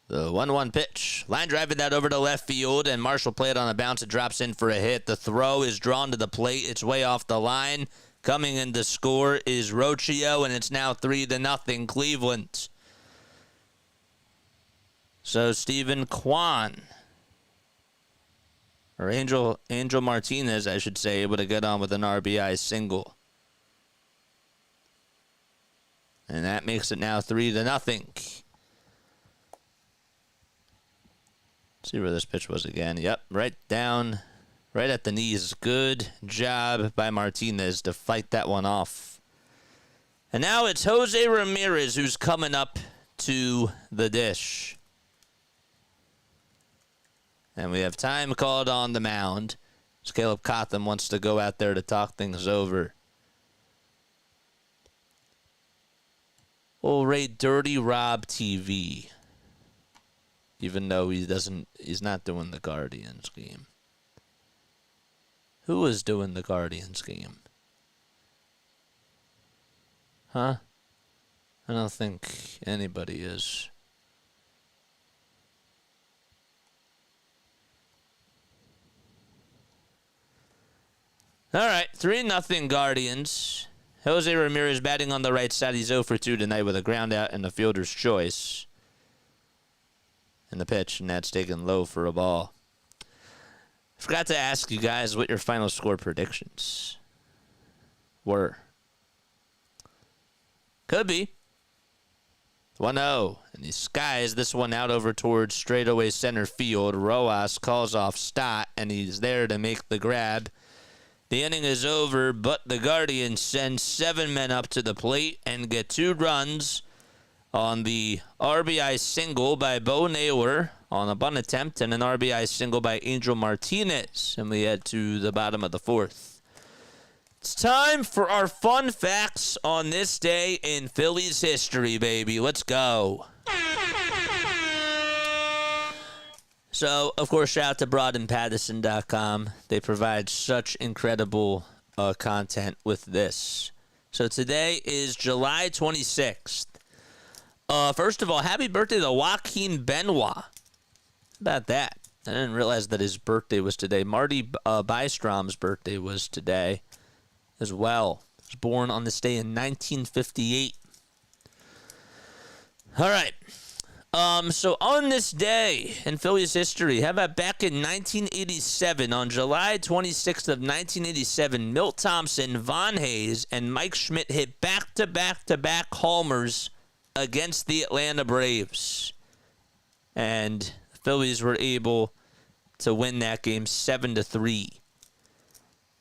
The 1-1 pitch. Line driving that over to left field, and Marshall played on a bounce. It drops in for a hit. The throw is drawn to the plate. It's way off the line. Coming in to score is Rocchio, and it's now 3-0 Cleveland. So Stephen Kwan, or Angel Martinez, I should say, able to get on with an RBI single. And that makes it now 3-0. See where this pitch was again. Yep, right down. Right at the knees. Good job by Martinez to fight that one off. And now it's Jose Ramirez who's coming up to the dish. And we have time called on the mound. So Caleb Cotham wants to go out there to talk things over. We'll rate Dirty Rob TV. Even though he's not doing the Guardians game. Who is doing the Guardians game? Huh? I don't think anybody is. All right, 3-0 Guardians. Jose Ramirez batting on the right side. He's 0 for 2 tonight with a ground out and the fielder's choice. And the pitch, and that's taken low for a ball. Forgot to ask you guys what your final score predictions were. Could be. 1-0. And he skies this one out over towards straightaway center field. Rojas calls off Stott, and he's there to make the grab. The inning is over, but the Guardians send 7 men up to the plate and get 2 runs on the RBI single by Bo Naylor on a bunt attempt and an RBI single by Angel Martinez. And we head to the bottom of the 4th. It's time for our fun facts on this day in Phillies history, baby. Let's go. So, of course, shout out to BroadandPattison.com. They provide such incredible content with this. So today is July 26th. First of all, happy birthday to Joaquin Benoit. How about that? I didn't realize that his birthday was today. Marty Bystrom's birthday was today as well. He was born on this day in 1958. All right. So on this day in Phillies history, how about back in 1987, on July 26th of 1987, Milt Thompson, Von Hayes, and Mike Schmidt hit back-to-back homers against the Atlanta Braves. And the Phillies were able to win that game 7-3.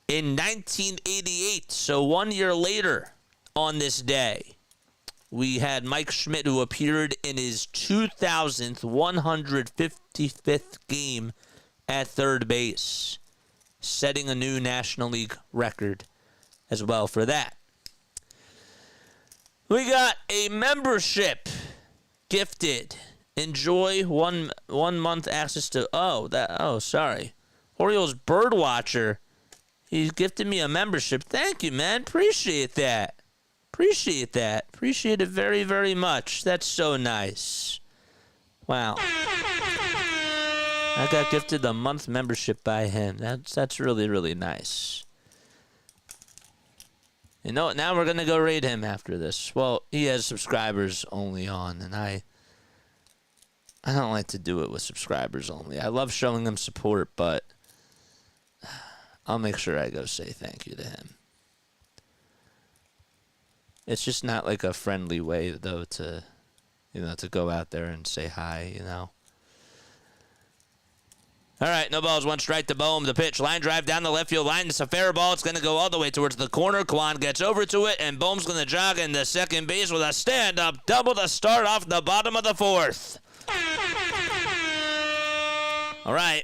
In 1988, so 1 year later on this day, we had Mike Schmidt, who appeared in his 2,000th 155th game at third base, setting a new National League record as well for that. We got a membership gifted. Enjoy one month access to Orioles Birdwatcher. He's gifted me a membership. Thank you, man. Appreciate that. Appreciate it very, very much. That's so nice. Wow. I got gifted a month membership by him. That's really, really nice. You know what? Now we're going to go raid him after this. Well, he has subscribers only on, and I don't like to do it with subscribers only. I love showing them support, but I'll make sure I go say thank you to him. It's just not like a friendly way, though, to go out there and say hi, All right, no balls, 1 strike to Bohm. The pitch, line drive down the left field line. It's a fair ball. It's going to go all the way towards the corner. Kwan gets over to it, and Bohm's going to jog into second base with a stand-up double to start off the bottom of the 4th. All right.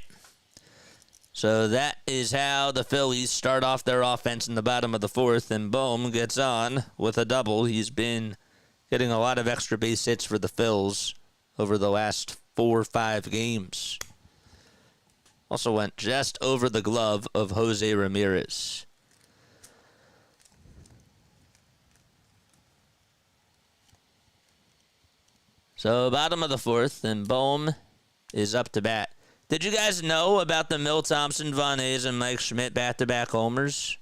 So that is how the Phillies start off their offense in the bottom of the 4th, and Bohm gets on with a double. He's been getting a lot of extra base hits for the Phils over the last 4 or 5 games. Also went just over the glove of Jose Ramirez. So bottom of the 4th, and Bohm is up to bat. Did you guys know about the Milt Thompson, Von Hayes, and Mike Schmidt back-to-back homers?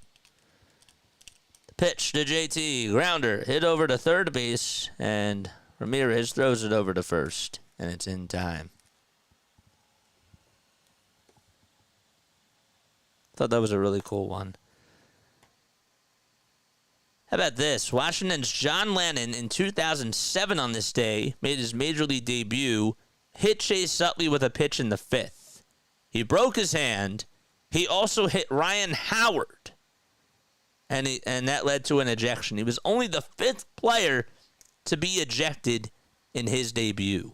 Pitch to JT, grounder, hit over to third base, and Ramirez throws it over to first, and it's in time. Thought that was a really cool one. How about this? Washington's John Lennon in 2007 on this day made his major league debut, hit Chase Utley with a pitch in the 5th. He broke his hand. He also hit Ryan Howard, and that led to an ejection. He was only the 5th player to be ejected in his debut.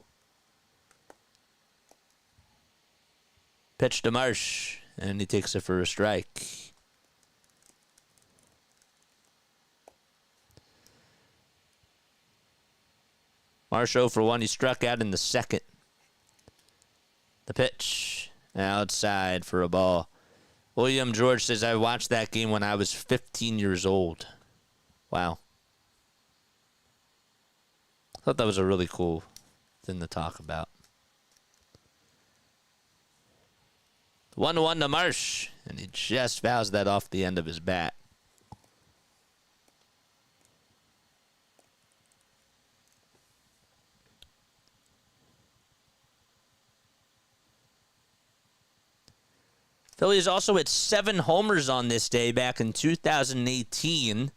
Pitch to Marsh, and he takes it for a strike. Marsh 0 for 1. He struck out in the 2nd. The pitch outside for a ball. William George says, I watched that game when I was 15 years old. Wow. I thought that was a really cool thing to talk about. 1-1 to Marsh, and he just fouls that off the end of his bat. Phillies also hit 7 homers on this day back in 2018.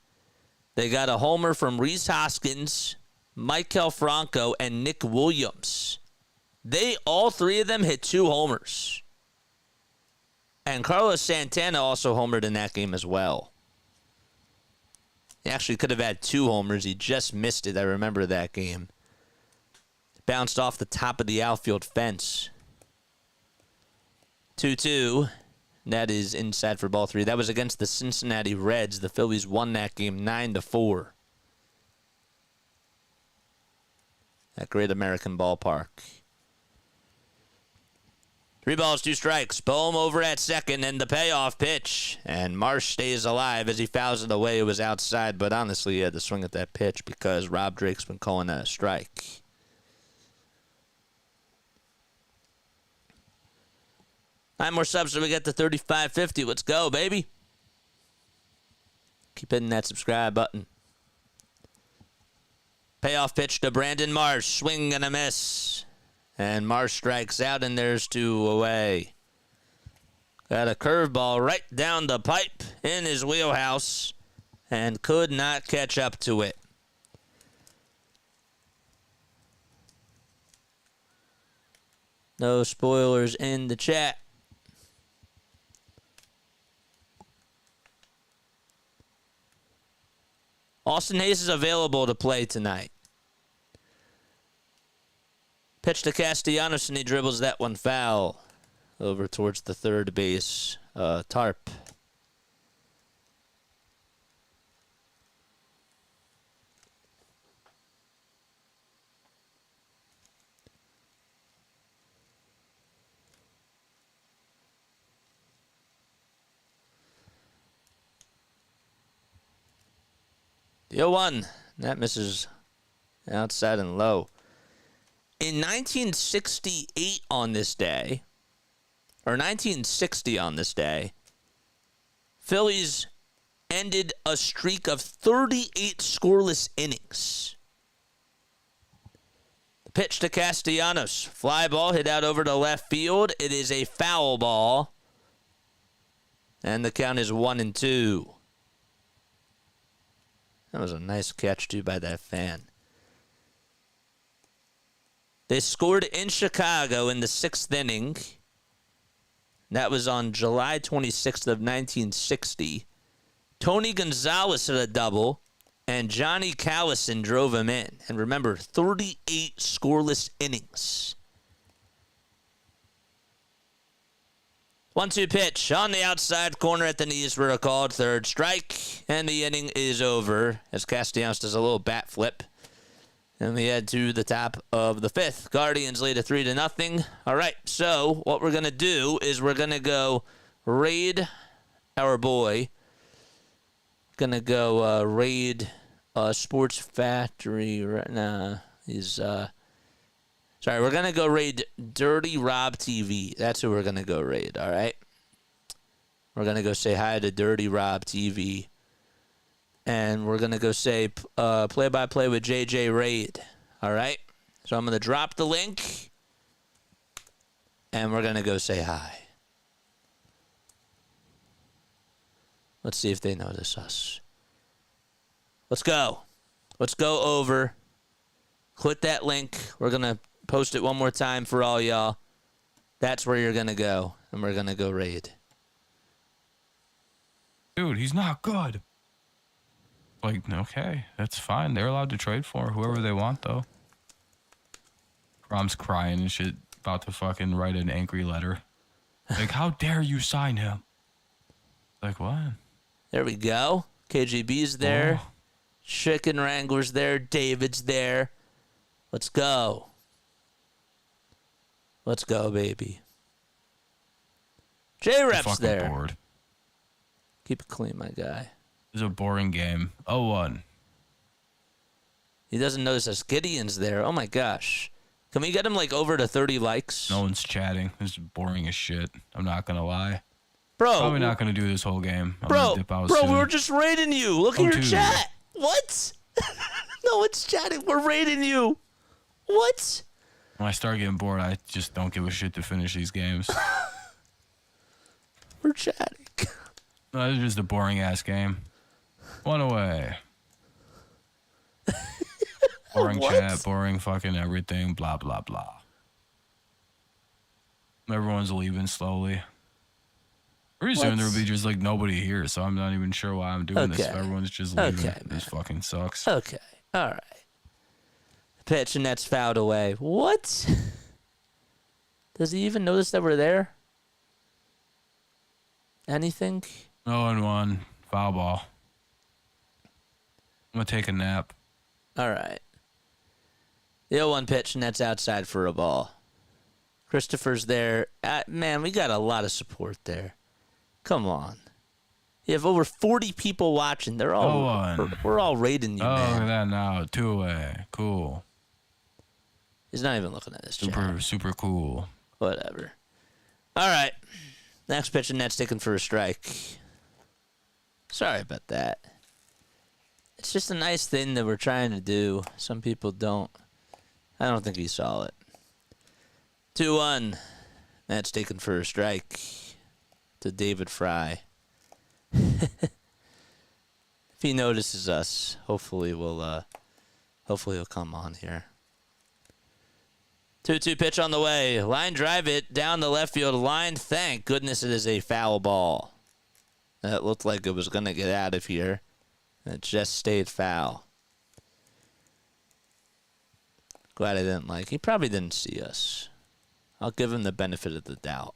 They got a homer from Rhys Hoskins, Maikel Franco, and Nick Williams. All three of them hit 2 homers. And Carlos Santana also homered in that game as well. He actually could have had 2 homers. He just missed it. I remember that game. Bounced off the top of the outfield fence. 2-2. That is inside for ball 3. That was against the Cincinnati Reds. The Phillies won that game 9-4. At Great American Ballpark. 3 balls, 2 strikes. Bohm over at second, and the payoff pitch. And Marsh stays alive as he fouls it away. It was outside, but honestly, he had to swing at that pitch because Rob Drake's been calling that a strike. Nine more subs so we get to 3550. Let's go, baby. Keep hitting that subscribe button. Payoff pitch to Brandon Marsh. Swing and a miss. And Marsh strikes out, and there's 2 away. Got a curveball right down the pipe in his wheelhouse and could not catch up to it. No spoilers in the chat. Austin Hayes is available to play tonight. Pitch to Castellanos, and he dribbles that one foul over towards the third base tarp. The 0-1. That misses outside and low. In 1968 on this day, or 1960 on this day, Phillies ended a streak of 38 scoreless innings. The pitch to Castellanos. Fly ball hit out over to left field. It is a foul ball. And the count is 1-2. That was a nice catch, too, by that fan. They scored in Chicago in the 6th inning. That was on July 26th of 1960. Tony Gonzalez hit a double, and Johnny Callison drove him in. And remember, 38 scoreless innings. 1-2 pitch on the outside corner at the knees for a called third strike, and the inning is over as Castellanos does a little bat flip. And we head to the top of the 5th. Guardians lead 3-0. All right, so what we're going to do is we're going to go raid our boy. Going to go raid Sports Factory right now. We're going to go raid Dirty Rob TV. That's who we're going to go raid, all right? We're going to go say hi to Dirty Rob TV. And we're going to go say play-by-play with JJ Raid, all right? So I'm going to drop the link, and we're going to go say hi. Let's see if they notice us. Let's go. Let's go over. Click that link. We're going to post it one more time for all y'all. That's where you're going to go, and we're going to go raid. Dude, he's not good. Like, okay, that's fine. They're allowed to trade for whoever they want, though. Rom's crying and shit, about to fucking write an angry letter. Like, how dare you sign him? Like, what? There we go. KGB's there. Oh. Chicken Wrangler's there. David's there. Let's go. Let's go, baby. J-Rep's there. Bored. Keep it clean, my guy. It's a boring game. 0-1. He doesn't notice us. Gideon's there. Oh, my gosh. Can we get him, like, over to 30 likes? No one's chatting. This is boring as shit. I'm not going to lie. Bro. Probably not going to do this whole game. I'm bro, gonna dip out soon. We were just raiding you. Look at your chat. What? No one's chatting. We're raiding you. What? When I start getting bored, I just don't give a shit to finish these games. We're chatting. No, it's just a boring-ass game. One away. Boring What? chat, boring fucking everything, blah, blah, blah. Everyone's leaving slowly. Pretty soon there'll be just like nobody here, so I'm not even sure why I'm doing this. If everyone's just leaving, this fucking sucks. Okay, all right. Pitch and that's fouled away. What? Does he even notice that we're there? Anything? 0-1, foul ball. I'm gonna take a nap. All right. The 0-1 pitch and that's outside for a ball. Christopher's there. Man, we got a lot of support there. Come on. You have over 40 people watching. They're all we're all rating you, man. Look at that now. 2 away. Cool. He's not even looking at this chat. Super cool. Whatever. All right. Next pitch and that's taken for a strike. Sorry about that. It's just a nice thing that we're trying to do. Some people don't. I don't think he saw it. 2-1. That's taken for a strike to David Fry. If he notices us, hopefully he'll come on here. 2-2 pitch on the way. Line drive it down the left field line. Thank goodness it is a foul ball. That looked like it was going to get out of here. It just stayed foul. Glad I didn't he probably didn't see us. I'll give him the benefit of the doubt.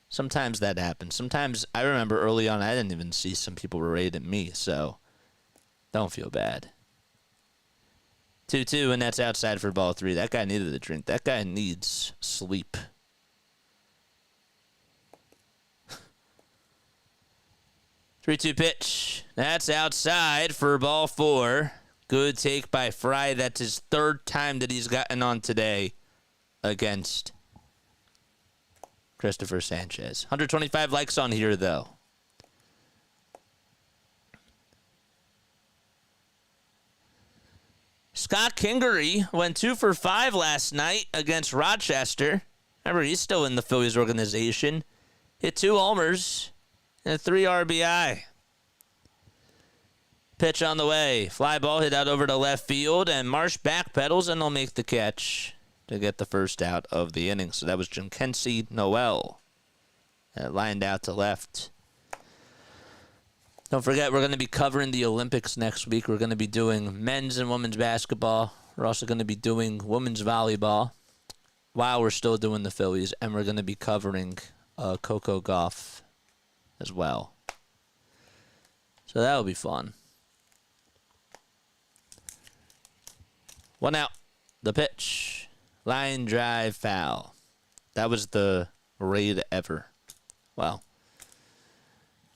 Sometimes that happens. Sometimes, I remember early on, I didn't even see some people were rating me, so don't feel bad. 2-2, and that's outside for ball 3. That guy needed a drink. That guy needs sleep. Three-two pitch. That's outside for ball 4. Good take by Fry. That's his 3rd time that he's gotten on today against Cristopher Sanchez. 125 likes on here, though. Scott Kingery went 2 for 5 last night against Rochester. Remember, he's still in the Phillies organization. Hit 2 homers and 3 RBI. Pitch on the way. Fly ball hit out over to left field, and Marsh backpedals, and they'll make the catch to get the first out of the inning. So that was Junkensi Noel. That lined out to left. Don't forget, we're going to be covering the Olympics next week. We're going to be doing men's and women's basketball. We're also going to be doing women's volleyball while we're still doing the Phillies. And we're going to be covering Coco Golf as well. So that'll be fun. 1 out. The pitch. Line drive foul. That was the raid ever. Well,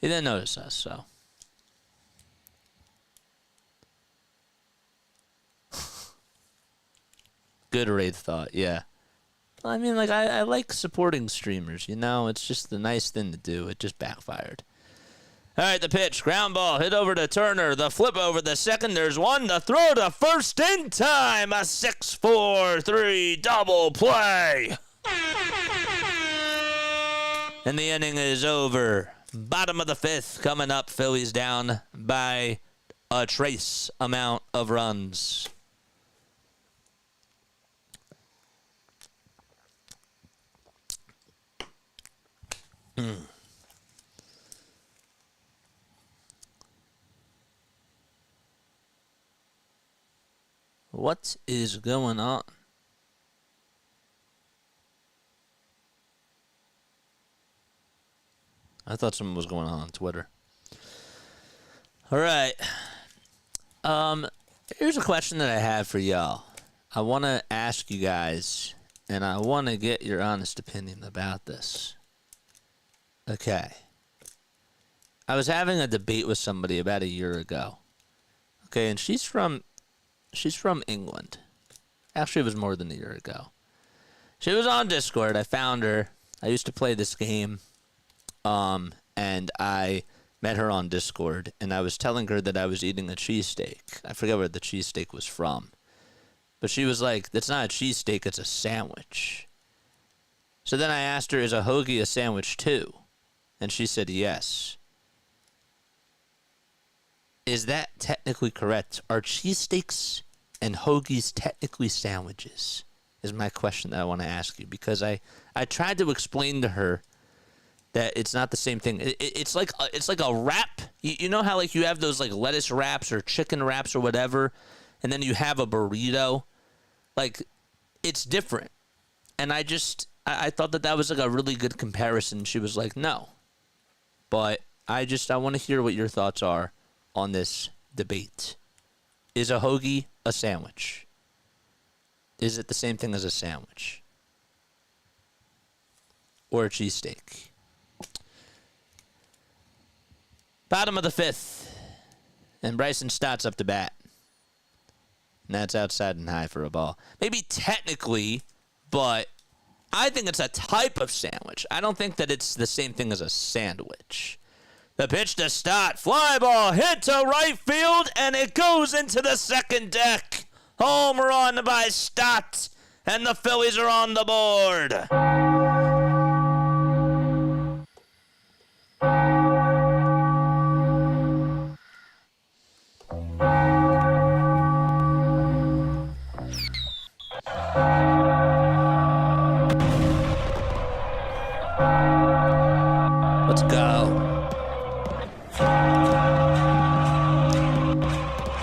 he didn't notice us, so. Good raid thought, yeah. I mean, I like supporting streamers, you know? It's just a nice thing to do. It just backfired. All right, the pitch. Ground ball. Hit over to Turner. The flip over the second. There's one. The throw to first in time. A 6-4-3 double play. And the inning is over. Bottom of the 5th coming up. Phillies down by a trace amount of runs. What is going on? I thought something was going on Twitter. All right. Here's a question that I have for y'all. I want to ask you guys, and I want to get your honest opinion about this. Okay. I was having a debate with somebody about a year ago. Okay, and she's from England. Actually, it was more than a year ago. She was on Discord. I found her. I used to play this game. And I met her on Discord, and I was telling her that I was eating a cheesesteak. I forget where the cheesesteak was from. But she was like, that's not a cheesesteak, it's a sandwich. So then I asked her, is a hoagie a sandwich too? And she said yes. is that technically correct? Are cheesesteaks and hoagies technically sandwiches? Is my question that I want to ask you, because I tried to explain to her that it's not the same thing. It's like a wrap. You know how like you have those like lettuce wraps or chicken wraps or whatever, and then you have a burrito. Like, it's different. And I thought that was like a really good comparison. She was like, no. But I want to hear what your thoughts are on this debate. Is a hoagie a sandwich? Is it the same thing as a sandwich? Or a cheesesteak? Bottom of the fifth. And Bryson Stott's up to bat. And that's outside and high for a ball. Maybe technically, but I think it's a type of sandwich. I don't think that it's the same thing as a sandwich. The pitch to Stott. Fly ball hit to right field, and it goes into the second deck. Home run by Stott, and the Phillies are on the board. Let's go.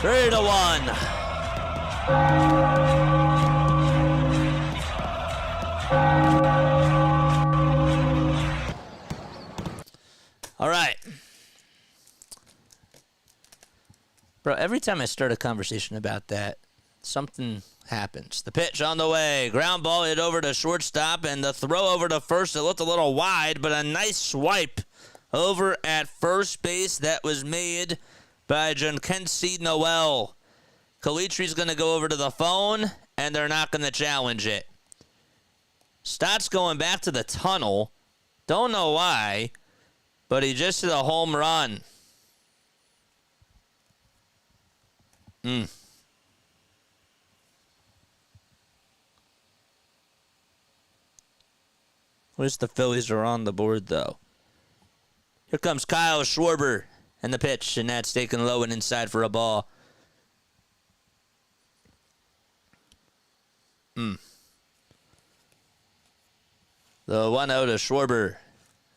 3-1. All right. Bro, every time I start a conversation about that, something happens. The pitch on the way. Ground ball hit over to shortstop, and the throw over to first. It looked a little wide, but a nice swipe over at first base that was made by Jhonkensy Noel. Calitre's going to go over to the phone, and they're not going to challenge it. Stott's going back to the tunnel. Don't know why, but he just hit a home run. At least the Phillies are on the board, though. Here comes Kyle Schwarber and the pitch, and that's taken low and inside for a ball. The 1-0 to Schwarber.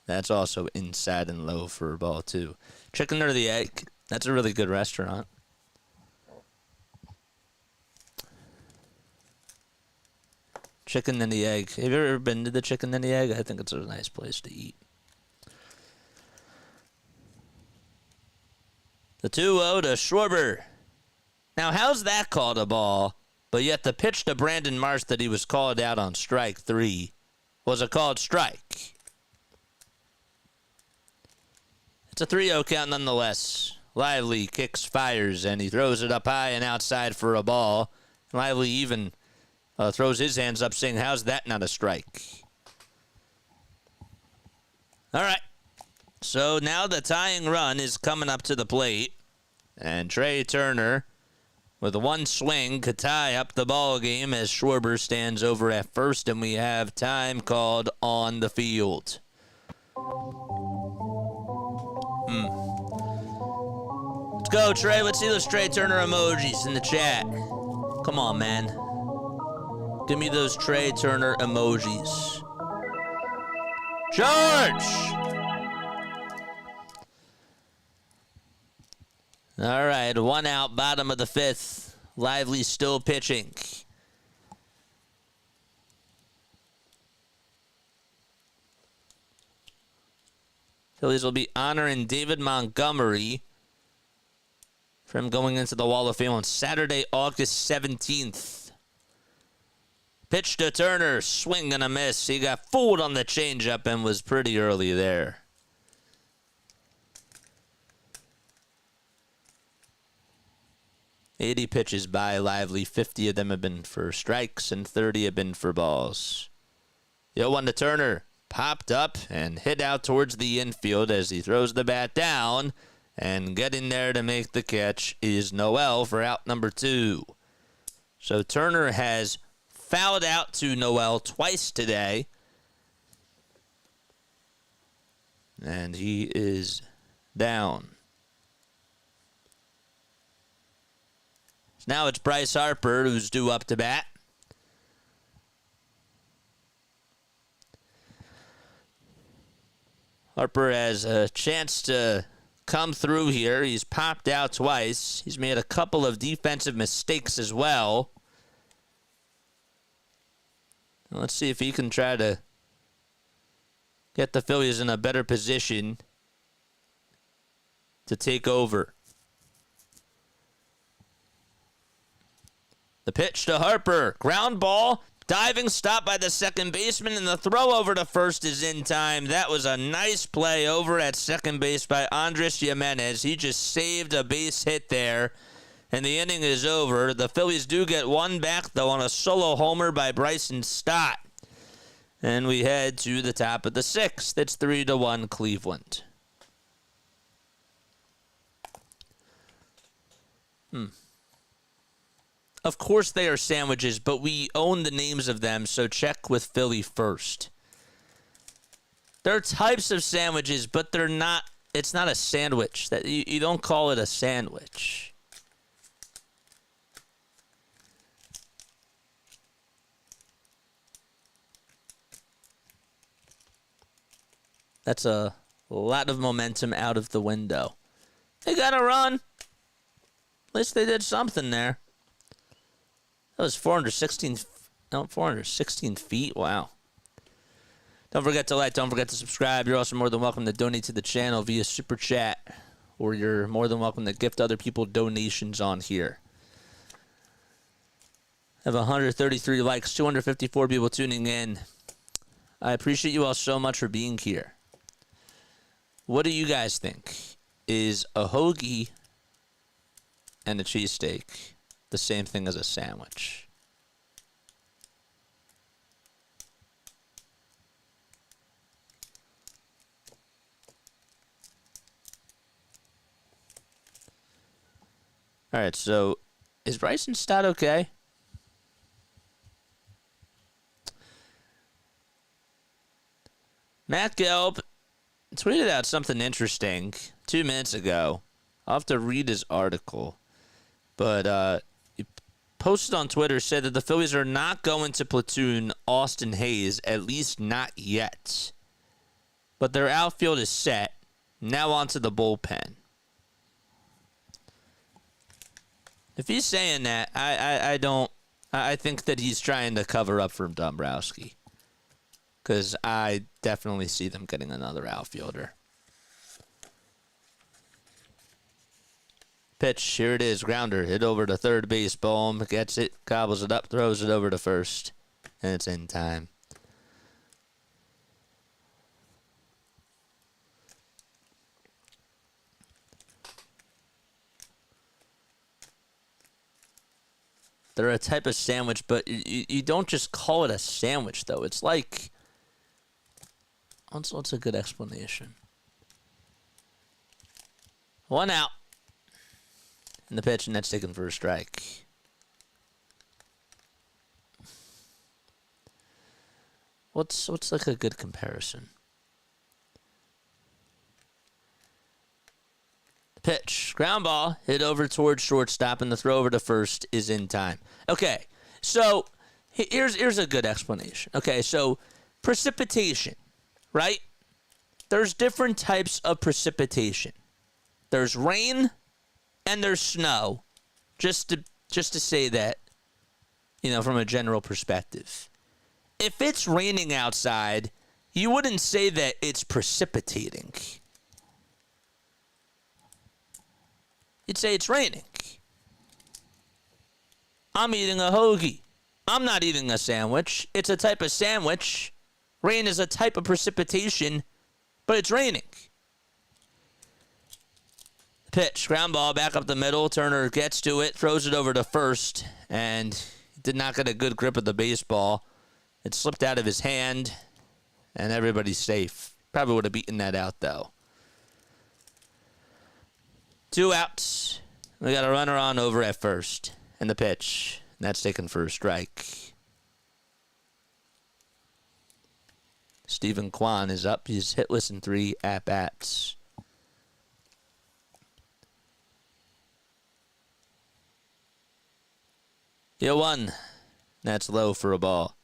That's also inside and low for a ball, too. Chicken or the egg? That's a really good restaurant. Chicken and the Egg. Have you ever been to the Chicken and the Egg? I think it's a nice place to eat. The 2-0 to Schwarber. Now, how's that called a ball? But yet the pitch to Brandon Marsh that he was called out on strike 3 was a called strike. It's a 3-0 count nonetheless. Lively kicks, fires, and he throws it up high and outside for a ball. Lively even throws his hands up saying, how's that not a strike? All right. So now the tying run is coming up to the plate. And Trey Turner, with one swing, could tie up the ball game as Schwarber stands over at first, and we have time called on the field. Let's go, Trey. Let's see those Trey Turner emojis in the chat. Come on, man. Give me those Trey Turner emojis. George! All right, 1 out, bottom of the fifth. Lively still pitching. Phillies will be honoring David Montgomery from going into the Wall of Fame on Saturday, August 17th. Pitch to Turner, swing and a miss. He got fooled on the changeup and was pretty early there. "80 pitches by Lively. 50 of them have been for strikes and 30 have been for balls." The 0-1 to Turner. Popped up and hit out towards the infield as he throws the bat down. And getting there to make the catch is Noel for out number 2. So Turner has fouled out to Noel twice today. And he is down. Now it's Bryce Harper who's due up to bat. Harper has a chance to come through here. He's popped out twice. He's made a couple of defensive mistakes as well. Let's see if he can try to get the Phillies in a better position to take over. The pitch to Harper. Ground ball. Diving stop by the second baseman, and the throw over to first is in time. That was a nice play over at second base by Andres Jimenez. He just saved a base hit there, and the inning is over. The Phillies do get one back, though, on a solo homer by Bryson Stott. And we head to the top of the sixth. It's 3-1 Cleveland. Of course they are sandwiches, but we own the names of them, so check with Philly first. They're types of sandwiches, but they're not. It's not a sandwich. That you don't call it a sandwich. That's a lot of momentum out of the window. They got to run. At least they did something there. That was 416 feet. Wow. Don't forget to like. Don't forget to subscribe. You're also more than welcome to donate to the channel via Super Chat, or you're more than welcome to gift other people donations on here. I have 133 likes, 254 people tuning in. I appreciate you all so much for being here. What do you guys think? Is a hoagie and a cheesesteak the same thing as a sandwich? All right, so is Bryson Stott okay? Matt Gelb tweeted out something interesting 2 minutes ago. I'll have to read his article. But he posted on Twitter, said that the Phillies are not going to platoon Austin Hayes, at least not yet. But their outfield is set. Now on to the bullpen. If he's saying that, I think that he's trying to cover up for Dombrowski. Because I definitely see them getting another outfielder. Pitch, here it is, grounder, hit over to third base, Bohm gets it, gobbles it up, throws it over to first, and it's in time. They're a type of sandwich, but you don't just call it a sandwich, though. It's like, what's a good explanation? One out. In the pitch, and that's taken for a strike. What's like a good comparison? Pitch, ground ball, hit over towards shortstop, and the throw over to first is in time. Okay, so here's a good explanation. Okay, so precipitation, right? There's different types of precipitation. There's rain. And there's snow, just to say that, from a general perspective. If it's raining outside, you wouldn't say that it's precipitating. You'd say it's raining. I'm eating a hoagie. I'm not eating a sandwich. It's a type of sandwich. Rain is a type of precipitation, but it's raining. Pitch, ground ball back up the middle. Turner gets to it, throws it over to first, and did not get a good grip of the baseball. It slipped out of his hand, and everybody's safe. Probably would have beaten that out, though. 2 outs. We got a runner on over at first. And the pitch. And that's taken for a strike. Stephen Kwan is up. He's hitless in 3 at-bats. You won. That's low for a ball.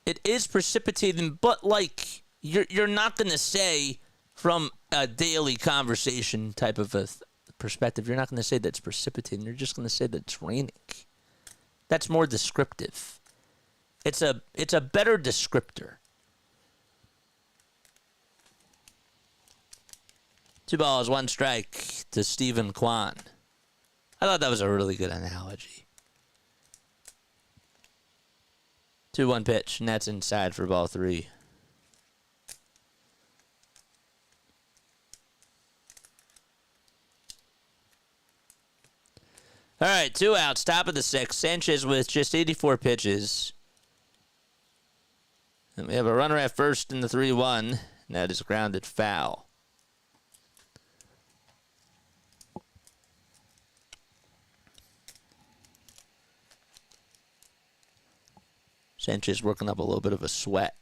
It is precipitating, but like you're not going to say from a daily conversation type of a perspective, you're not going to say that it's precipitating. You're just going to say that it's raining. That's more descriptive. It's a better descriptor. 2 balls, 1 strike to Stephen Kwan. I thought that was a really good analogy. 2-1 pitch, and that's inside for ball 3. All right, 2 outs, top of the 6th. Sanchez with just 84 pitches. And we have a runner at first in the 3-1, and that is grounded foul. Sanchez working up a little bit of a sweat.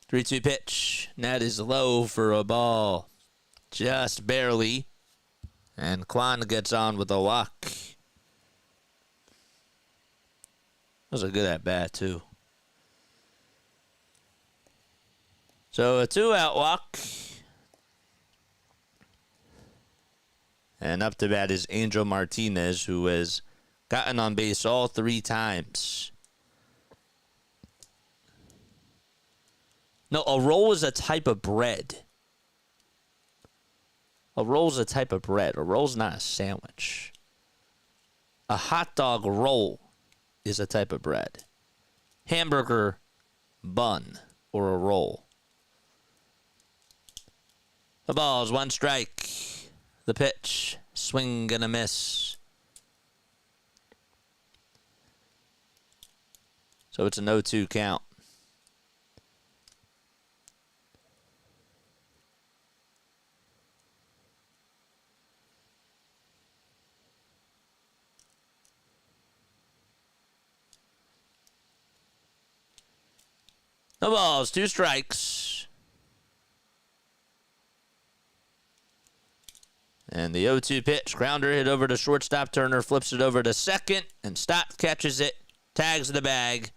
Three-two pitch. And that is low for a ball. Just barely. And Kwan gets on with a walk. That was a good at-bat, too. So a 2-out walk. And up to bat is Angel Martinez, who has gotten on base all 3 times. No, a roll is a type of bread. A roll's a type of bread. A roll's not a sandwich. A hot dog roll is a type of bread. Hamburger bun or a roll. The ball's 1 strike. The pitch, swing and a miss. So it's a 0-2 count. No balls, 2 strikes. And the 0-2 pitch, grounder hit over to shortstop. Turner flips it over to second, and Stott catches it, tags the bag,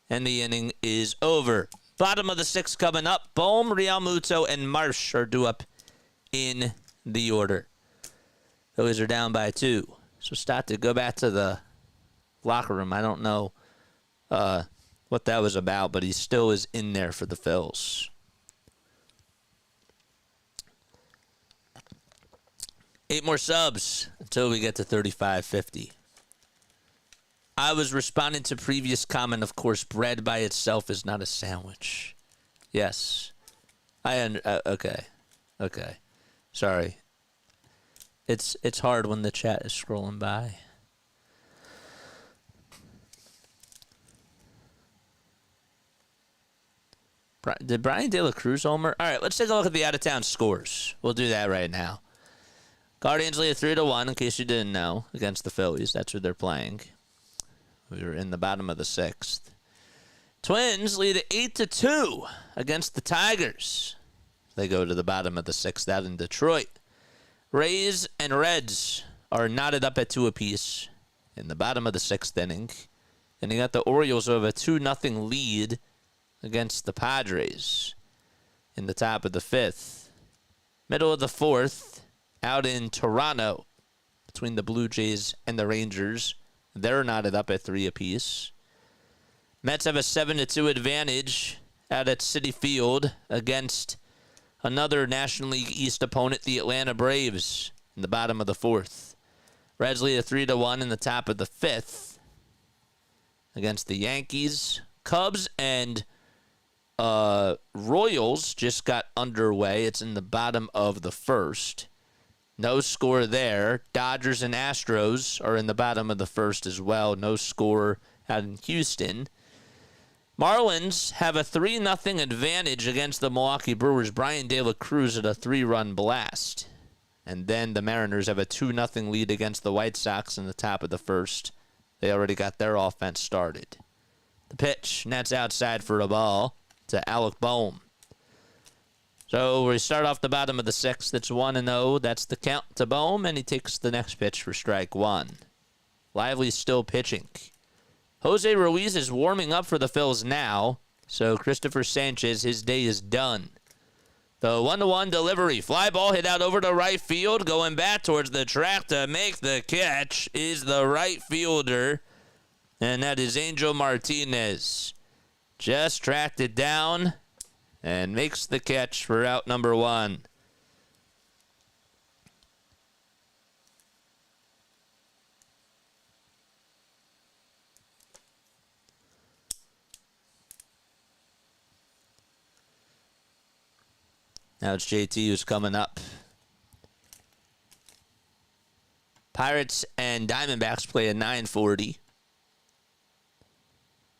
and the inning is over. Bottom of the 6th coming up. Bohm, Realmuto, and Marsh are due up in the order. Phillies are down by 2. So Stott to go back to the locker room. I don't know what that was about, but he still is in there for the Phils. 8 more subs until we get to 3550. I was responding to previous comment, of course, bread by itself is not a sandwich. Yes. Okay. Sorry. It's hard when the chat is scrolling by. Did Brian De La Cruz homer? All right, let's take a look at the out-of-town scores. We'll do that right now. Guardians lead 3-1, in case you didn't know, against the Phillies. That's who they're playing. We were in the bottom of the 6th. Twins lead 8-2 against the Tigers. They go to the bottom of the 6th out in Detroit. Rays and Reds are knotted up at 2 apiece in the bottom of the 6th inning. And you got the Orioles who have a 2-0 lead against the Padres in the top of the 5th. Middle of the 4th, out in Toronto, between the Blue Jays and the Rangers. They're knotted up at 3 apiece. Mets have a 7-2 advantage out at Citi Field against another National League East opponent, the Atlanta Braves, in the bottom of the 4th. Reds lead 3-1 in the top of the 5th against the Yankees. Cubs and Royals just got underway. It's in the bottom of the 1st. No score there. Dodgers and Astros are in the bottom of the 1st as well. No score out in Houston. Marlins have a 3-0 advantage against the Milwaukee Brewers. Brian De La Cruz at a 3-run blast. And then the Mariners have a 2-0 lead against the White Sox in the top of the 1st. They already got their offense started. The pitch, and that's outside for a ball to Alec Bohm. So we start off the bottom of the sixth. It's 1-0. That's the count to Bohm, and he takes the next pitch for strike one. Lively's still pitching. Jose Ruiz is warming up for the Phils now, so Cristopher Sanchez, his day is done. The 1-1 delivery. Fly ball hit out over to right field. Going back towards the track to make the catch is the right fielder, and that is Angel Martinez. Just tracked it down and makes the catch for out number one. Now it's JT who's coming up. Pirates and Diamondbacks play at 9:40.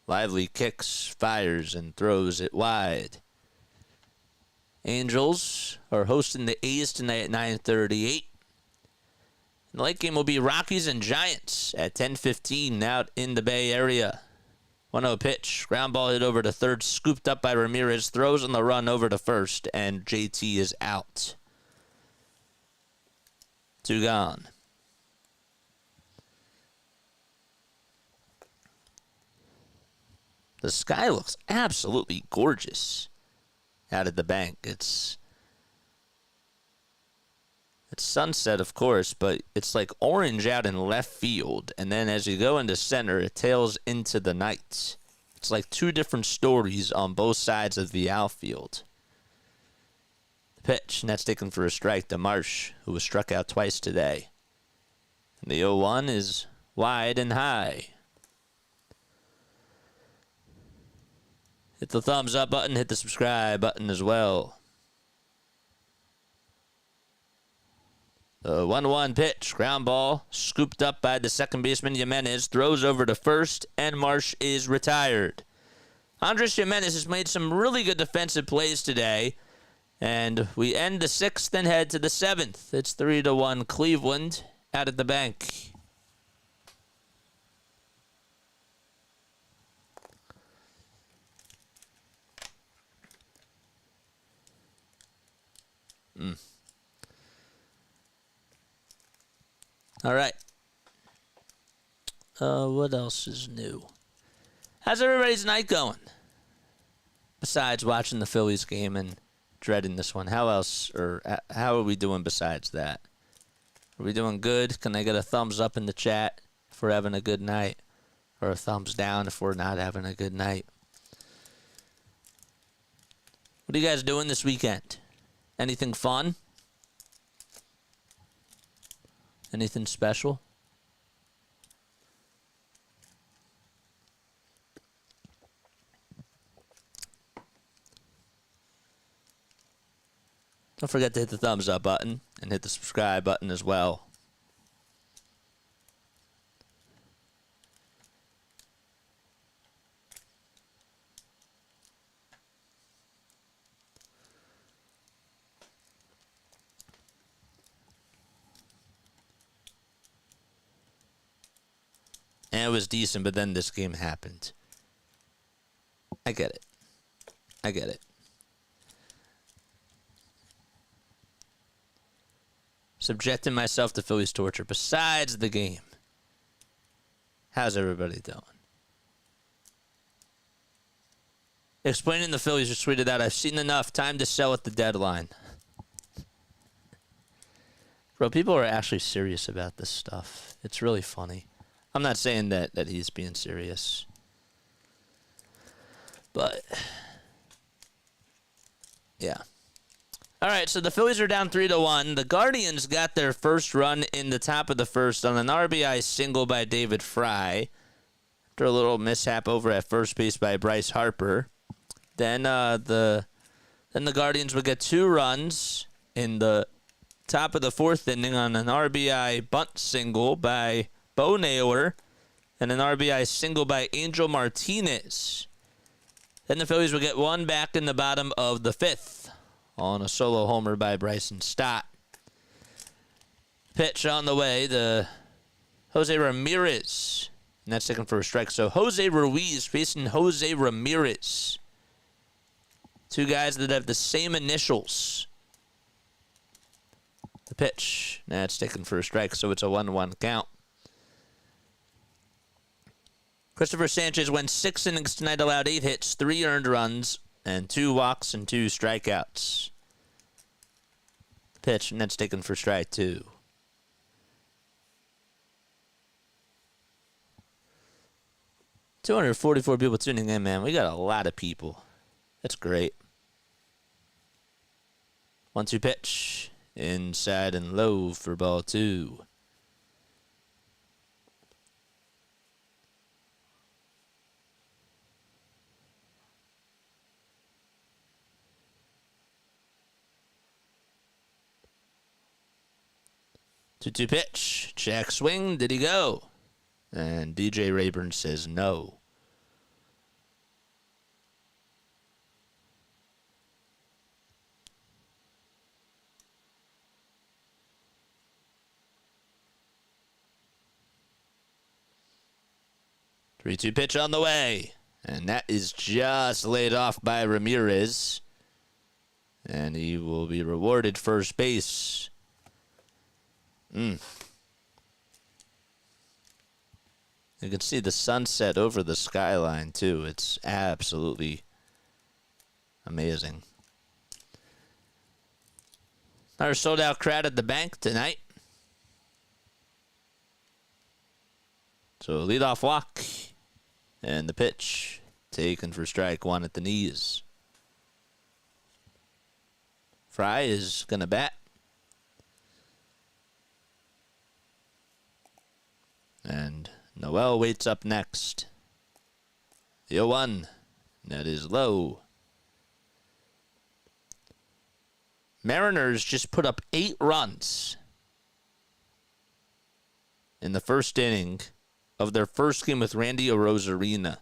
Lively kicks, fires, and throws it wide. Angels are hosting the A's tonight at 9:38. The late game will be Rockies and Giants at 10:15 out in the Bay Area. 1-0 pitch. Ground ball hit over to third, scooped up by Ramirez. Throws on the run over to first, and JT is out. 2 gone. The sky looks absolutely gorgeous out at the bank. It's sunset, of course, but it's like orange out in left field. And then as you go into center, it tails into the night. It's like two different stories on both sides of the outfield. The pitch, and that's taken for a strike to Marsh, who was struck out twice today. And the 0-1 is wide and high. Hit the thumbs up button, hit the subscribe button as well. The 1-1 pitch, ground ball, scooped up by the second baseman Jimenez, throws over to first, and Marsh is retired. Andres Jimenez has made some really good defensive plays today, and we end the sixth and head to the seventh. It's 3-1 Cleveland out at the bank. All right. What else is new? How's everybody's night going? Besides watching the Phillies game and dreading this one, how else, or how are we doing besides that? Are we doing good? Can I get a thumbs up in the chat if we're having a good night? Or a thumbs down if we're not having a good night? What are you guys doing this weekend? Anything fun? Anything special? Don't forget to hit the thumbs up button and hit the subscribe button as well. And it was decent, but then this game happened. I get it. I get it. Subjecting myself to Phillies torture besides the game. How's everybody doing? Explaining the Phillies just tweeted out, I've seen enough. Time to sell at the deadline. Bro, people are actually serious about this stuff. It's really funny. I'm not saying that he's being serious. But, yeah. All right, so the Phillies are down 3-1. The Guardians got their first run in the top of the first on an RBI single by David Fry. After a little mishap over at first base by Bryce Harper. Then the Guardians would get 2 runs in the top of the fourth inning on an RBI bunt single by Bo Naylor and an RBI single by Angel Martinez. Then the Phillies would get 1 back in the bottom of the fifth on a solo homer by Bryson Stott. Pitch on the way, the Jose Ramirez. And that's taken for a strike. So Jose Ruiz facing Jose Ramirez. Two guys that have the same initials. The pitch. That's taken for a strike, so it's a 1-1 count. Cristopher Sanchez went 6 innings tonight, allowed 8 hits, 3 earned runs, and 2 walks and 2 strikeouts. The pitch, and that's taken for strike 2. $244 people tuning in, man. We got a lot of people. That's great. 1-2 pitch. Inside and low for ball 2. Two pitch. Jack swing. Did he go? And DJ Rayburn says no. Three-two pitch on the way. And that is just laid off by Ramirez. And he will be rewarded first base. You can see the sunset over the skyline, too. It's absolutely amazing. Our sold-out crowd at the bank tonight. So leadoff walk. And the pitch taken for strike 1 at the knees. Fry is going to bat. And Noel waits up next. The 0-1. That is low. Mariners just put up 8 runs in the first inning of their first game with Randy Arozarena.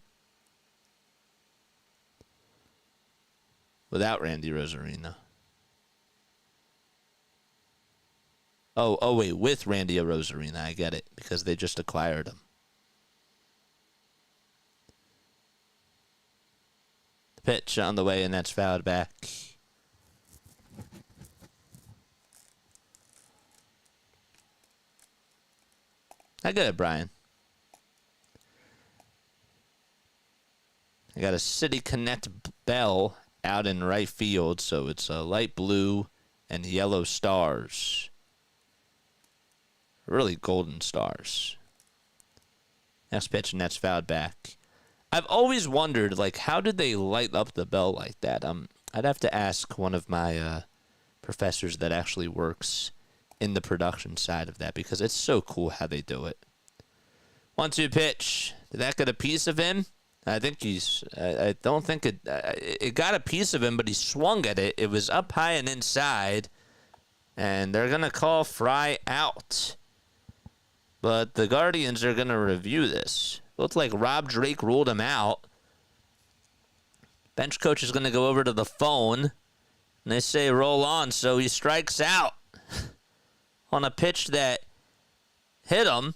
Without Randy Arozarena. Oh, wait, with Randy Arozarena. I get it, because they just acquired him. The pitch on the way, and that's fouled back. I get it, Brian. I got a City Connect bell out in right field, so it's a light blue and yellow stars. Really golden stars. Next pitch, and that's fouled back. I've always wondered, like, how did they light up the bell like that? I'd have to ask one of my professors that actually works in the production side of that, because it's so cool how they do it. 1-2 pitch. Did that get a piece of him? I think I don't think it got a piece of him, but he swung at it. It was up high and inside, and they're going to call Fry out. But the Guardians are going to review this. Looks like Rob Drake ruled him out. Bench coach is going to go over to the phone, and they say roll on, so he strikes out on a pitch that hit him.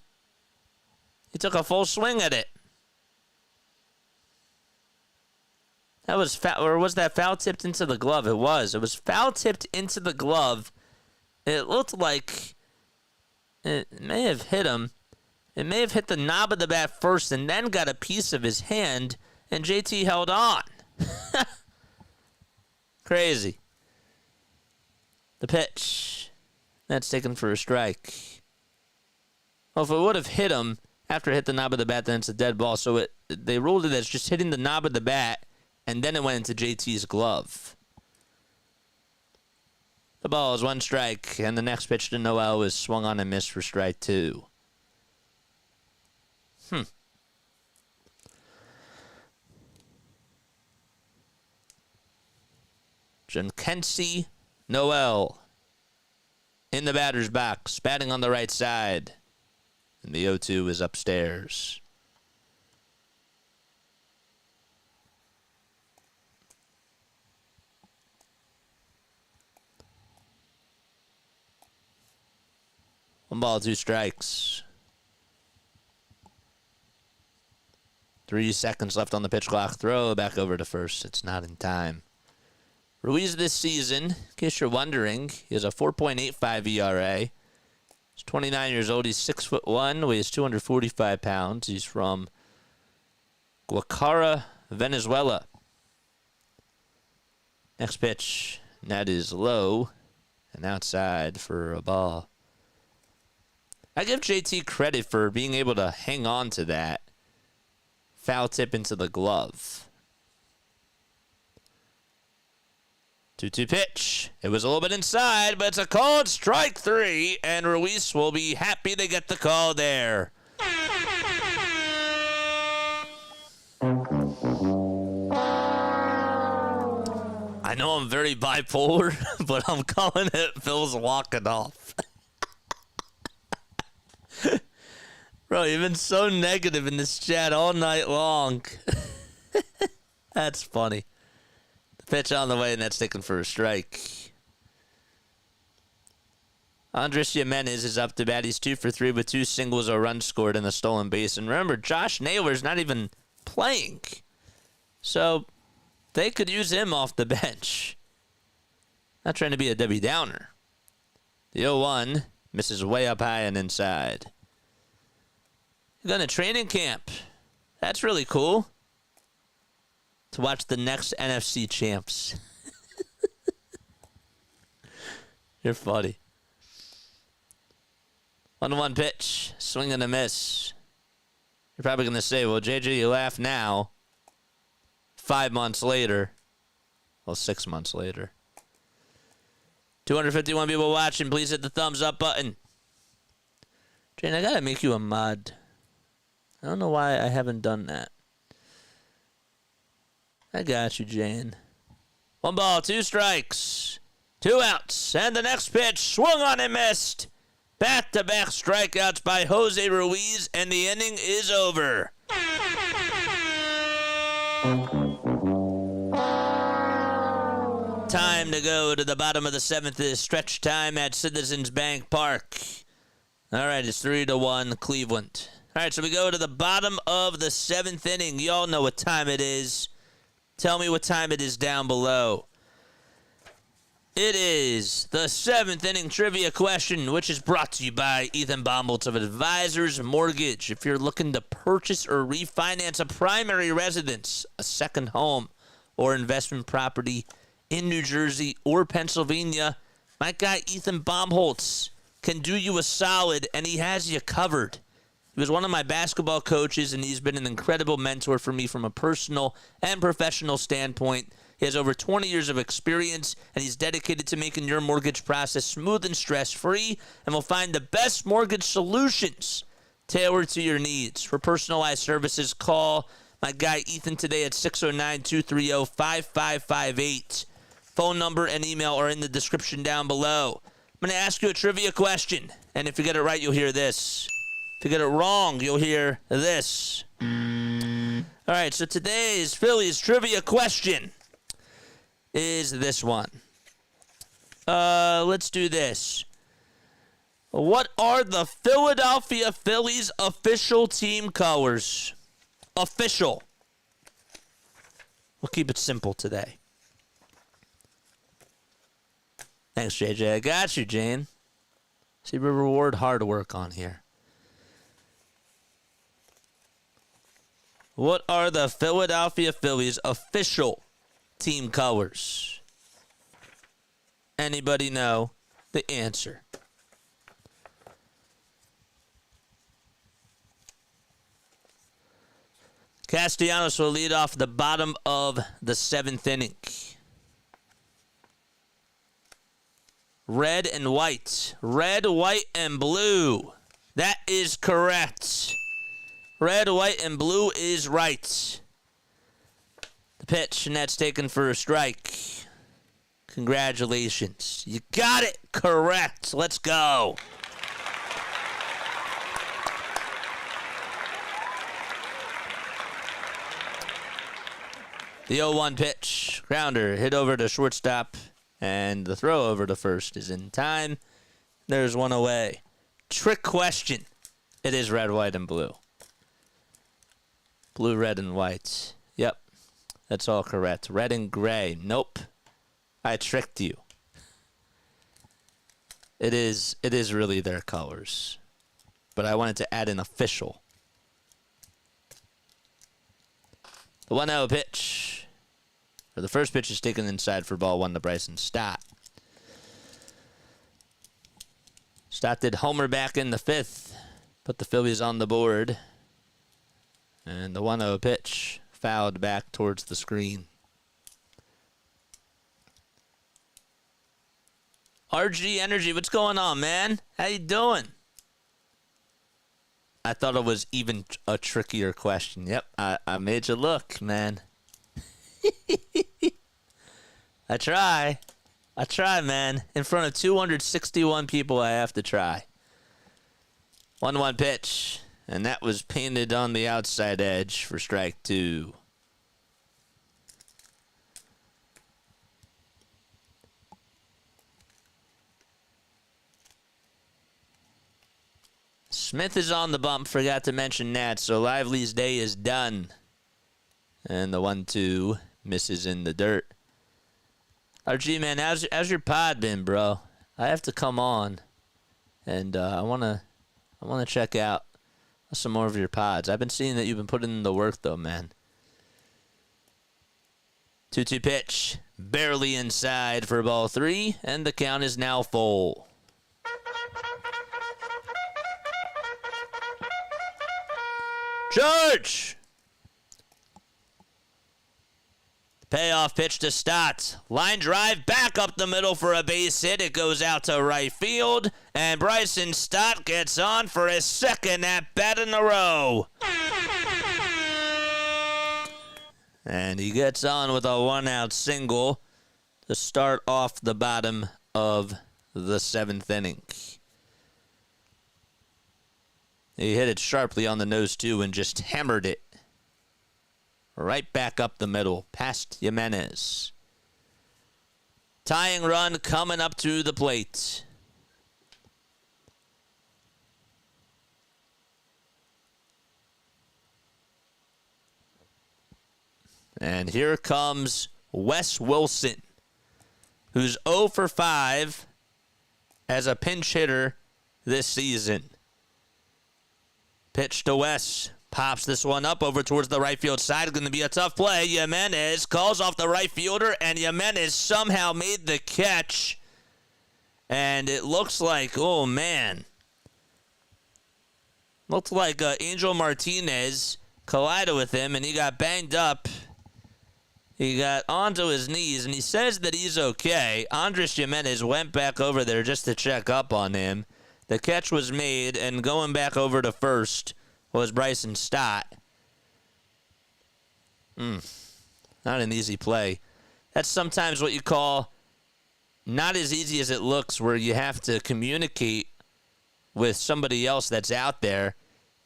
He took a full swing at it. That was foul, or was that foul tipped into the glove? It was. It was foul tipped into the glove. It looked like it may have hit him. It may have hit the knob of the bat first and then got a piece of his hand, and JT held on. Crazy. The pitch. That's taken for a strike. Well, if it would have hit him after it hit the knob of the bat, then it's a dead ball. So they ruled it as just hitting the knob of the bat, and then it went into JT's glove. The ball is 1 strike, and the next pitch to Noel was swung on and missed for strike 2. Jhonkensy Noel in the batter's box, batting on the right side. And the 0-2 is upstairs. One ball, 2 strikes. 3 seconds left on the pitch clock. Throw back over to first. It's not in time. Ruiz this season, in case you're wondering, he has a 4.85 ERA. He's 29 years old. He's 6'1", weighs 245 pounds. He's from Guacara, Venezuela. Next pitch, and that is low and outside for a ball. I give JT credit for being able to hang on to that foul tip into the glove. 2-2 pitch. It was a little bit inside, but it's a called strike 3, and Ruiz will be happy to get the call there. I know I'm very bipolar, but I'm calling it Phil's walking off. Bro, you've been so negative in this chat all night long. That's funny. The pitch on the way, and that's taken for a strike. Andres Jimenez is up to bat. He's 2 for 3 with 2 singles, a run scored, and a stolen base. And remember, Josh Naylor's not even playing. So they could use him off the bench. Not trying to be a Debbie Downer. The 0-1 misses way up high and inside. You're going to training camp. That's really cool. To watch the next NFC champs. You're funny. 1-1 pitch. Swing and a miss. You're probably going to say, well, JJ, you laugh now. 5 months later. Well, 6 months later. 251 people watching. Please hit the thumbs up button. Jane, I got to make you a mod. I don't know why I haven't done that. I got you, Jane. 1 ball, 2 strikes. 2 outs. And the next pitch. Swung on and missed. Back-to-back strikeouts by Jose Ruiz. And the inning is over. Time to go to the bottom of the 7th. Is stretch time at Citizens Bank Park. All right, it's 3-1 Cleveland. All right, so we go to the bottom of the 7th inning. You all know what time it is. Tell me what time it is down below. It is the 7th inning trivia question, which is brought to you by Ethan Baumholtz of Advisors Mortgage. If you're looking to purchase or refinance a primary residence, a second home, or investment property in New Jersey or Pennsylvania, my guy Ethan Baumholtz can do you a solid, and he has you covered. He was one of my basketball coaches, and he's been an incredible mentor for me from a personal and professional standpoint. He has over 20 years of experience, and he's dedicated to making your mortgage process smooth and stress-free, and will find the best mortgage solutions tailored to your needs. For personalized services, call my guy Ethan today at 609-230-5558. Phone number and email are in the description down below. I'm going to ask you a trivia question, and if you get it right, you'll hear this. If you get it wrong, you'll hear this. All right, so today's Phillies trivia question is this one. Let's do this. What are the Philadelphia Phillies official team colors? Official. We'll keep it simple today. Thanks, JJ. I got you, Jane. See, we reward hard work on here. What are the Philadelphia Phillies official team colors? Anybody know the answer? Castellanos will lead off the bottom of the 7th inning. Red and white. Red, white, and blue. That is correct. Red, white, and blue is right. The pitch, and that's taken for a strike. Congratulations. You got it correct. Let's go. The 0-1 pitch. Grounder hit over to shortstop, and the throw over to first is in time. There's one away. Trick question. It is red, white, and blue. Blue, red, and white. Yep, that's all correct. Red and gray. Nope. I tricked you. It is really their colors. But I wanted to add an official. The 1-0 pitch. Or the first pitch is taken inside for ball 1 to Bryson Stott. Stott did homer back in the 5th. Put the Phillies on the board. And the 1-0 pitch fouled back towards the screen. RG Energy, what's going on, man? How you doing? I thought it was even a trickier question. Yep, I made you look, man. I try, man. In front of 261 people, I have to try. 1-1 pitch, and that was painted on the outside edge for strike 2. Smith is on the bump. Forgot to mention that. So Lively's day is done. And the 1-2 misses in the dirt. RG, man, how's your pod been, bro? I have to come on. And I wanna check out some more of your pods. I've been seeing that you've been putting in the work, though, man. 2-2 pitch. Barely inside for ball 3. And the count is now full. George! Payoff pitch to Stott. Line drive back up the middle for a base hit. It goes out to right field. And Bryson Stott gets on for his second at-bat in a row. And he gets on with a 1-out single to start off the bottom of the 7th inning. He hit it sharply on the nose, too, and just hammered it right back up the middle, past Jimenez. Tying run coming up to the plate. And here comes Wes Wilson, who's 0 for 5 as a pinch hitter this season. Pitch to Wes. Pops this one up over towards the right field side. Going to be a tough play. Jimenez calls off the right fielder, and Jimenez somehow made the catch. And it looks like, oh, man. Looks like Angel Martinez collided with him, and he got banged up. He got onto his knees, and he says that he's okay. Andres Jimenez went back over there just to check up on him. The catch was made, and going back over to first was Bryson Stott. Not an easy play. That's sometimes what you call not as easy as it looks, where you have to communicate with somebody else that's out there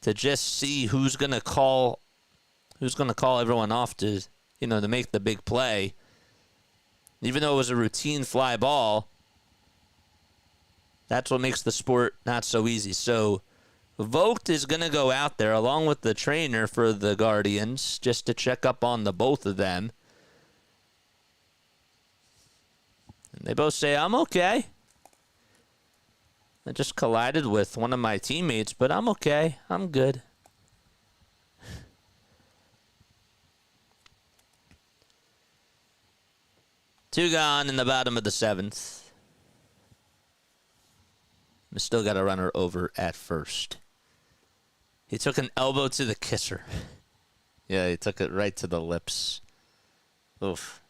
to just see who's going to call everyone off to, to make the big play. Even though it was a routine fly ball, that's what makes the sport not so easy. So Vogt is going to go out there along with the trainer for the Guardians just to check up on the both of them. And they both say, I'm okay. I just collided with one of my teammates, but I'm okay. I'm good. Two gone in the bottom of the 7th. We still got a runner over at first. He took an elbow to the kisser. Yeah, he took it right to the lips. Oof.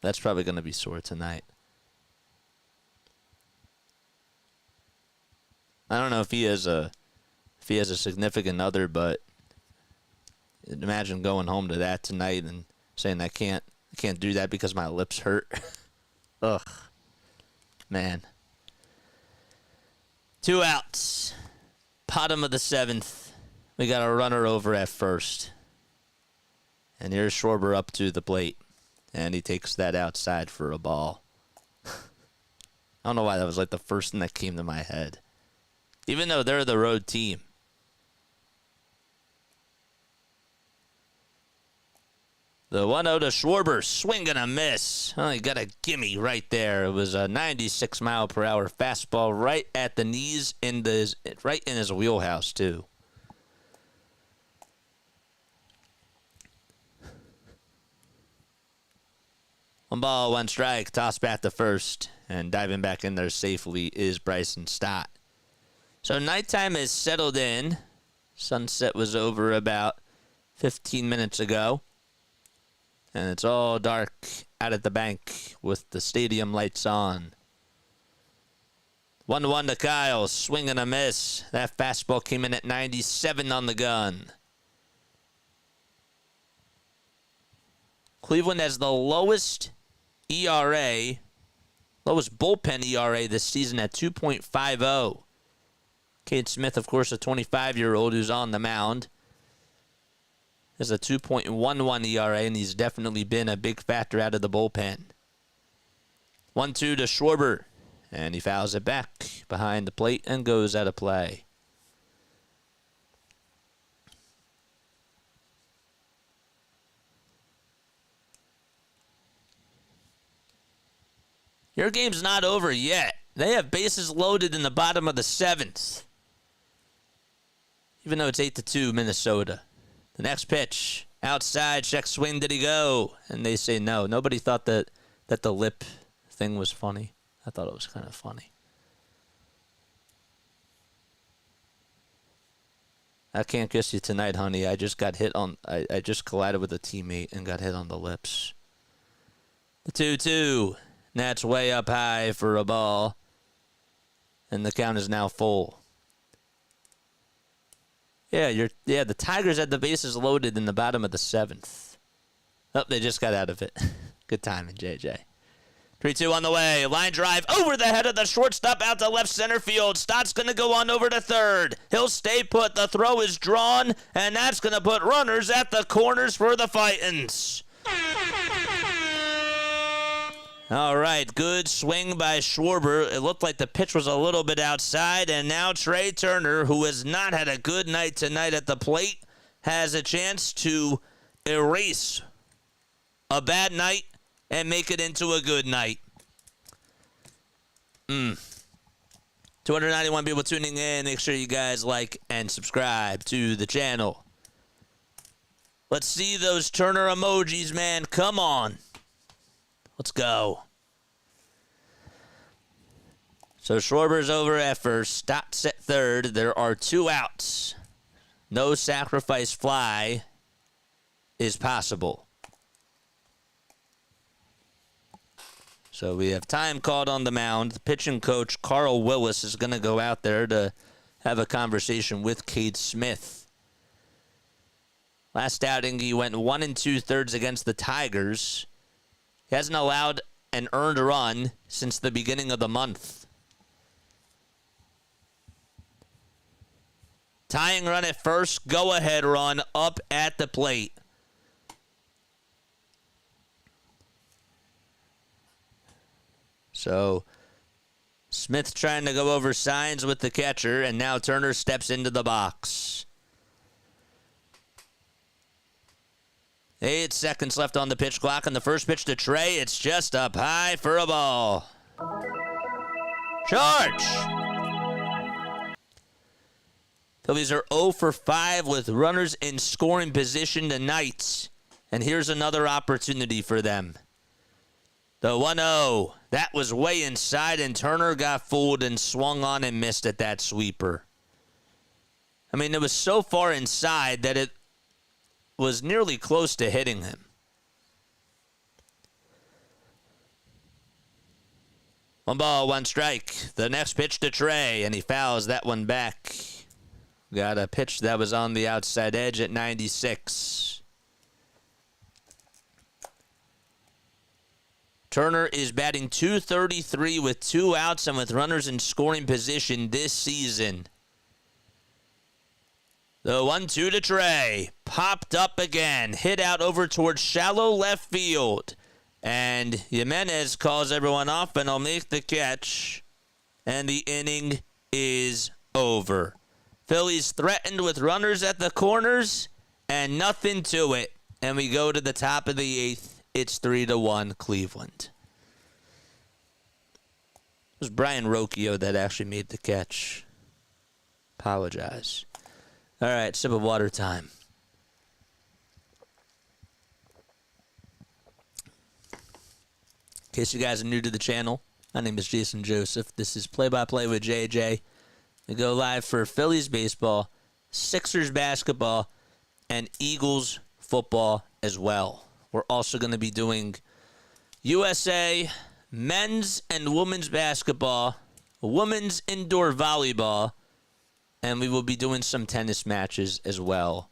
That's probably going to be sore tonight. I don't know if he has a significant other, but imagine going home to that tonight and saying I can't do that because my lips hurt. Ugh. Man. 2 outs. Bottom of the 7th. We got a runner over at first. And here's Schwarber up to the plate. And he takes that outside for a ball. I don't know why that was like the first thing that came to my head. even though they're the road team. The 1-0 to Schwarber, swing and a miss. Oh, he got a gimme right there. It was a 96-mile-per-hour fastball right at the knees, right in his wheelhouse, too. One ball, one strike, toss back to first, and diving back in there safely is Bryson Stott. So nighttime has settled in. Sunset was over about 15 minutes ago. And it's all dark out at the bank with the stadium lights on. 1-1 to Kyle. Swing and a miss. That fastball came in at 97 on the gun. Cleveland has the lowest ERA, lowest bullpen ERA this season at 2.50. Cade Smith, of course, a 25-year-old who's on the mound. There's a 2.11 ERA, and he's definitely been a big factor out of the bullpen. 1-2 to Schwarber, and he fouls it back behind the plate and goes out of play. Your game's not over yet. They have bases loaded in the bottom of the 7th. Even though it's 8-2 Minnesota. The next pitch, outside, check swing, did he go? And they say no. Nobody thought that the lip thing was funny. I thought it was kind of funny. I can't kiss you tonight, honey. I just got hit on, I just collided with a teammate and got hit on the lips. The 2-2. That's way up high for a ball. And the count is now full. Yeah, the Tigers had the bases loaded in the bottom of the 7th. Oh, they just got out of it. Good timing, JJ. 3-2 on the way. Line drive over the head of the shortstop out to left center field. Stott's going to go on over to third. He'll stay put. The throw is drawn, and that's going to put runners at the corners for the Fightins. All right, good swing by Schwarber. It looked like the pitch was a little bit outside, and now Trey Turner, who has not had a good night tonight at the plate, has a chance to erase a bad night and make it into a good night. 291 people tuning in. Make sure you guys like and subscribe to the channel. Let's see those Turner emojis, man. Come on. Let's go. So Schwarber's over at first. Stott's at third. There are 2 outs. No sacrifice fly is possible. So we have time called on the mound. The pitching coach, Carl Willis, is going to go out there to have a conversation with Cade Smith. Last outing, he went 1 2/3 against the Tigers. He hasn't allowed an earned run since the beginning of the month. Tying run at first, go-ahead run up at the plate. So Smith trying to go over signs with the catcher, and now Turner steps into the box. 8 seconds left on the pitch clock, and the first pitch to Trey, it's just up high for a ball. Charge! Phillies are 0 for 5 with runners in scoring position tonight, and here's another opportunity for them. The 1-0, that was way inside, and Turner got fooled and swung on and missed at that sweeper. I mean, it was so far inside that it was nearly close to hitting him. One ball, one strike. The next pitch to Trey, and he fouls that one back. Got a pitch that was on the outside edge at 96. Turner is batting .233 with 2 outs and with runners in scoring position this season. The 1-2 to Trey. Popped up again. Hit out over towards shallow left field. And Jimenez calls everyone off and will make the catch. And the inning is over. Phillies threatened with runners at the corners and nothing to it. And we go to the top of the 8th. It's 3-1 Cleveland. It was Brian Rocchio that actually made the catch. Apologize. All right, sip of water time. In case you guys are new to the channel, my name is Jason Joseph. This is Play-by-Play with JJ. We go live for Phillies baseball, Sixers basketball, and Eagles football as well. We're also going to be doing USA men's and women's basketball, women's indoor volleyball, and we will be doing some tennis matches as well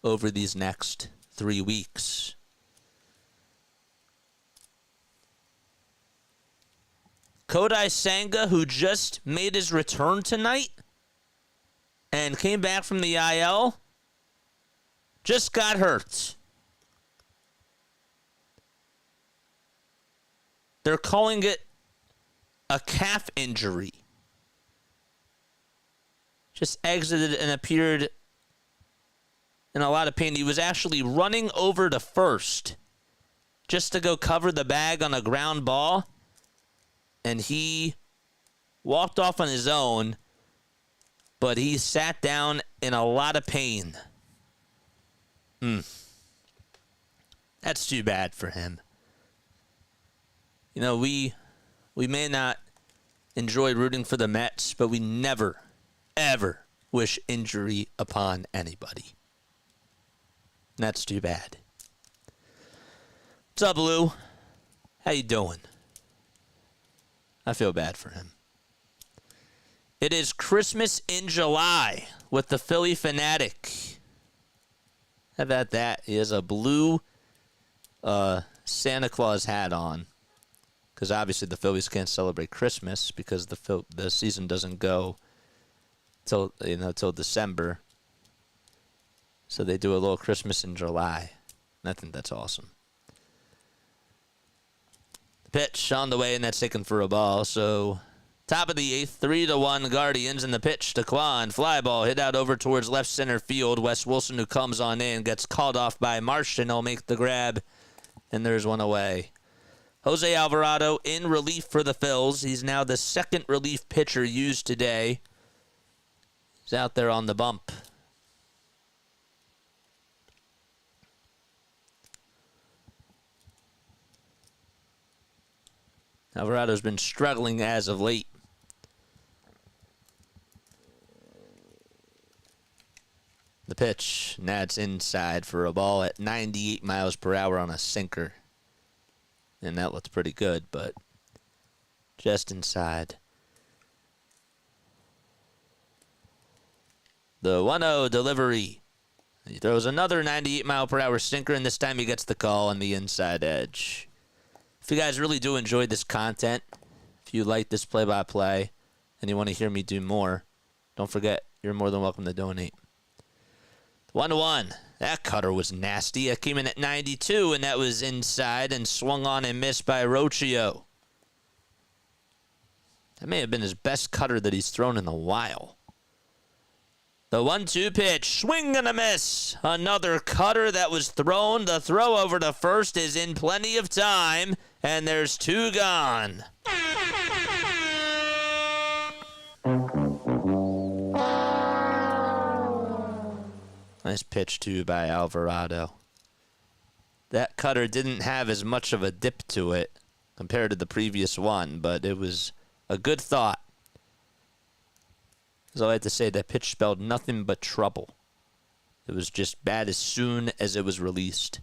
over these next 3 weeks. Kodai Senga, who just made his return tonight and came back from the IL, just got hurt. They're calling it a calf injury. Just exited and appeared in a lot of pain. He was actually running over to first just to go cover the bag on a ground ball. And he walked off on his own, but he sat down in a lot of pain. That's too bad for him. You know, we may not enjoy rooting for the Mets, but we never, ever wish injury upon anybody. And that's too bad. What's up, Lou? How you doing? I feel bad for him. It is Christmas in July with the Philly Fanatic. How about that? He has a blue Santa Claus hat on. Because obviously the Phillies can't celebrate Christmas because the season doesn't go till December. So they do a little Christmas in July. And I think that's awesome. Pitch on the way, and that's taken for a ball. So top of the 8th, 3-1 Guardians, and the pitch to Kwan. Fly ball hit out over towards left center field. Wes Wilson, who comes on in, gets called off by Martian. He'll make the grab, and there's one away. Jose Alvarado in relief for the Phils. He's now the second relief pitcher used today. He's out there on the bump. Alvarado's been struggling as of late. The pitch, and that's inside for a ball at 98 miles per hour on a sinker. And that looks pretty good, but just inside. The 1-0 delivery. He throws another 98 mile per hour sinker, and this time he gets the call on the inside edge. If you guys really do enjoy this content, if you like this play-by-play, and you want to hear me do more, don't forget, you're more than welcome to donate. 1-1. That cutter was nasty. It came in at 92, and that was inside and swung on and missed by Rocchio. That may have been his best cutter that he's thrown in a while. The 1-2 pitch, swing and a miss. Another cutter that was thrown. The throw over to first is in plenty of time, and there's 2 gone. Nice pitch, too, by Alvarado. That cutter didn't have as much of a dip to it compared to the previous one, but it was a good thought. As I like to say, that pitch spelled nothing but trouble. It was just bad as soon as it was released.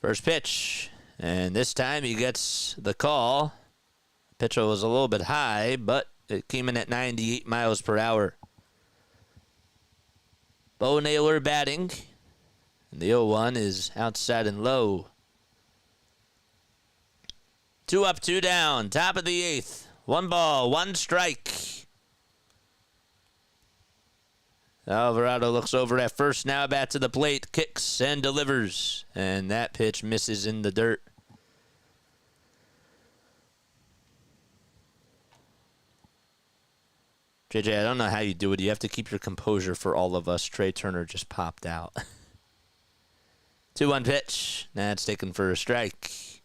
First pitch, and this time he gets the call. The pitch was a little bit high, but it came in at 98 miles per hour. Bo Naylor batting, and the 0-1 is outside and low. 2 up, 2 down, top of the 8th. 1 ball, 1 strike. Alvarado looks over at first, now back to the plate, kicks and delivers. And that pitch misses in the dirt. JJ, I don't know how you do it. You have to keep your composure for all of us. Trey Turner just popped out. 2-1 pitch. That's taken for a strike.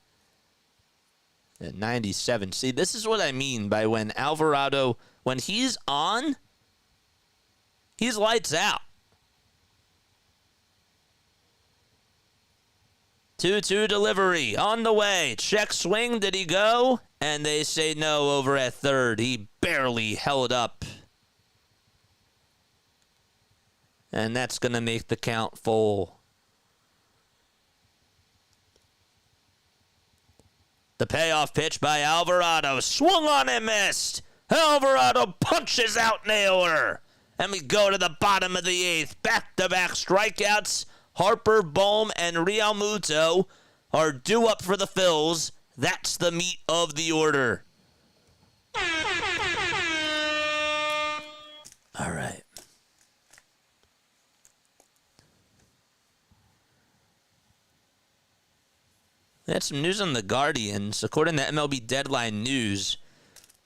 At 97. See, this is what I mean by when Alvarado, when he's on, he's lights out. 2-2 delivery. On the way. Check swing. Did he go? And they say no over at third. He barely held up. And that's going to make the count full. The payoff pitch by Alvarado. Swung on and missed. Alvarado punches out Naylor. And we go to the bottom of the eighth. Back-to-back strikeouts. Harper, Bohm, and Realmuto are due up for the Phils. That's the meat of the order. All right. We had some news on the Guardians. According to MLB Deadline News,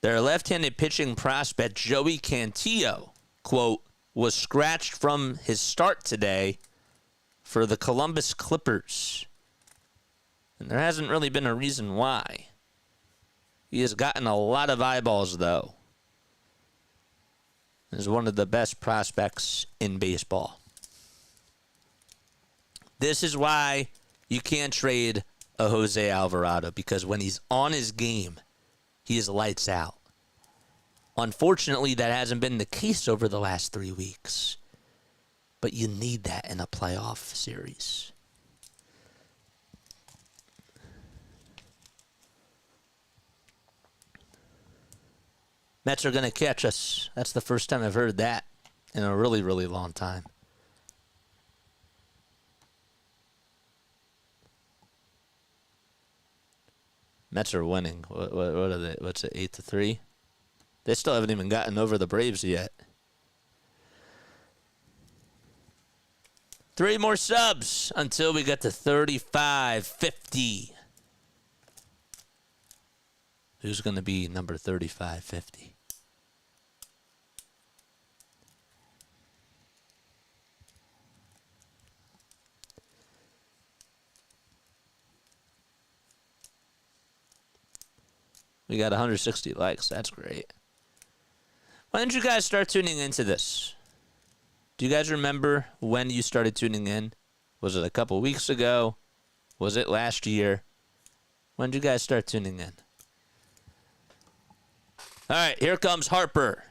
their left-handed pitching prospect Joey Cantillo, quote, was scratched from his start today for the Columbus Clippers. And there hasn't really been a reason why. He has gotten a lot of eyeballs, though. He's one of the best prospects in baseball. This is why you can't trade a Jose Alvarado, because when he's on his game, he is lights out. Unfortunately, that hasn't been the case over the last 3 weeks. But you need that in a playoff series. Mets are going to catch us. That's the first time I've heard that in a really, really long time. Mets are winning. What are they? What's it, 8-3? They still haven't even gotten over the Braves yet. 3 more subs until we get to 3550. Who's going to be number 3550? We got 160 likes. That's great. When did you guys start tuning into this? Do you guys remember when you started tuning in? Was it a couple weeks ago? Was it last year? When did you guys start tuning in? All right, here comes Harper.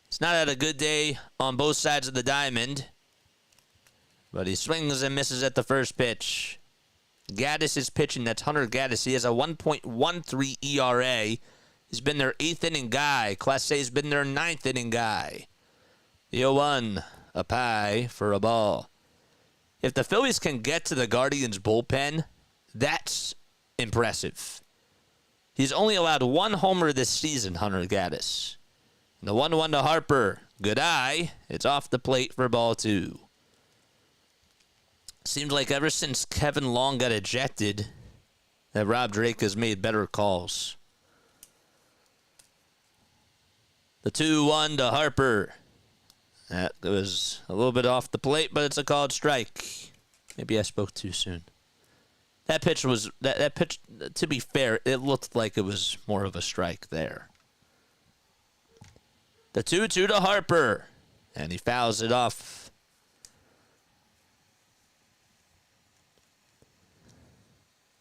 He's not had a good day on both sides of the diamond, but he swings and misses at the first pitch. Gaddis is pitching. That's Hunter Gaddis. He has a 1.13 ERA. He's been their 8th inning guy. Class A's been their 9th inning guy. The 0-1. A pie for a ball. If the Phillies can get to the Guardians bullpen, that's impressive. He's only allowed 1 homer this season, Hunter Gaddis. And the 1-1 to Harper. Good eye. It's off the plate for ball 2. Seems like ever since Kevin Long got ejected, that Rob Drake has made better calls. The 2-1 to Harper. That was a little bit off the plate, but it's a called strike. Maybe I spoke too soon. That pitch was that pitch. To be fair, it looked like it was more of a strike there. The 2-2 to Harper, and he fouls it off.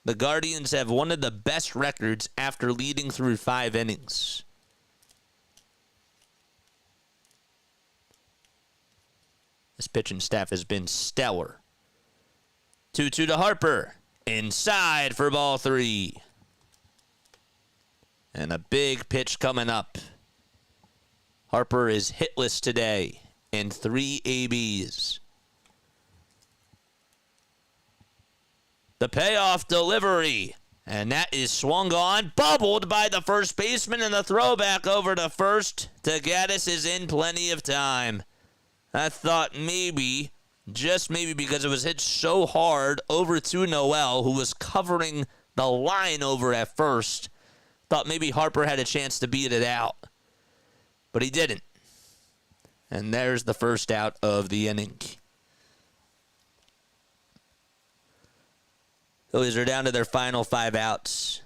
The Guardians have one of the best records after leading through 5 innings. This pitching staff has been stellar. 2-2 to Harper. Inside for ball 3. And a big pitch coming up. Harper is hitless today in 3 ABs. The payoff delivery. And that is swung on, bubbled by the first baseman, and the throwback over to first to Gaddis is in plenty of time. I thought maybe, just maybe because it was hit so hard over to Noel, who was covering the line over at first, thought maybe Harper had a chance to beat it out. But he didn't. And there's the first out of the inning. Phillies are down to their final 5 outs.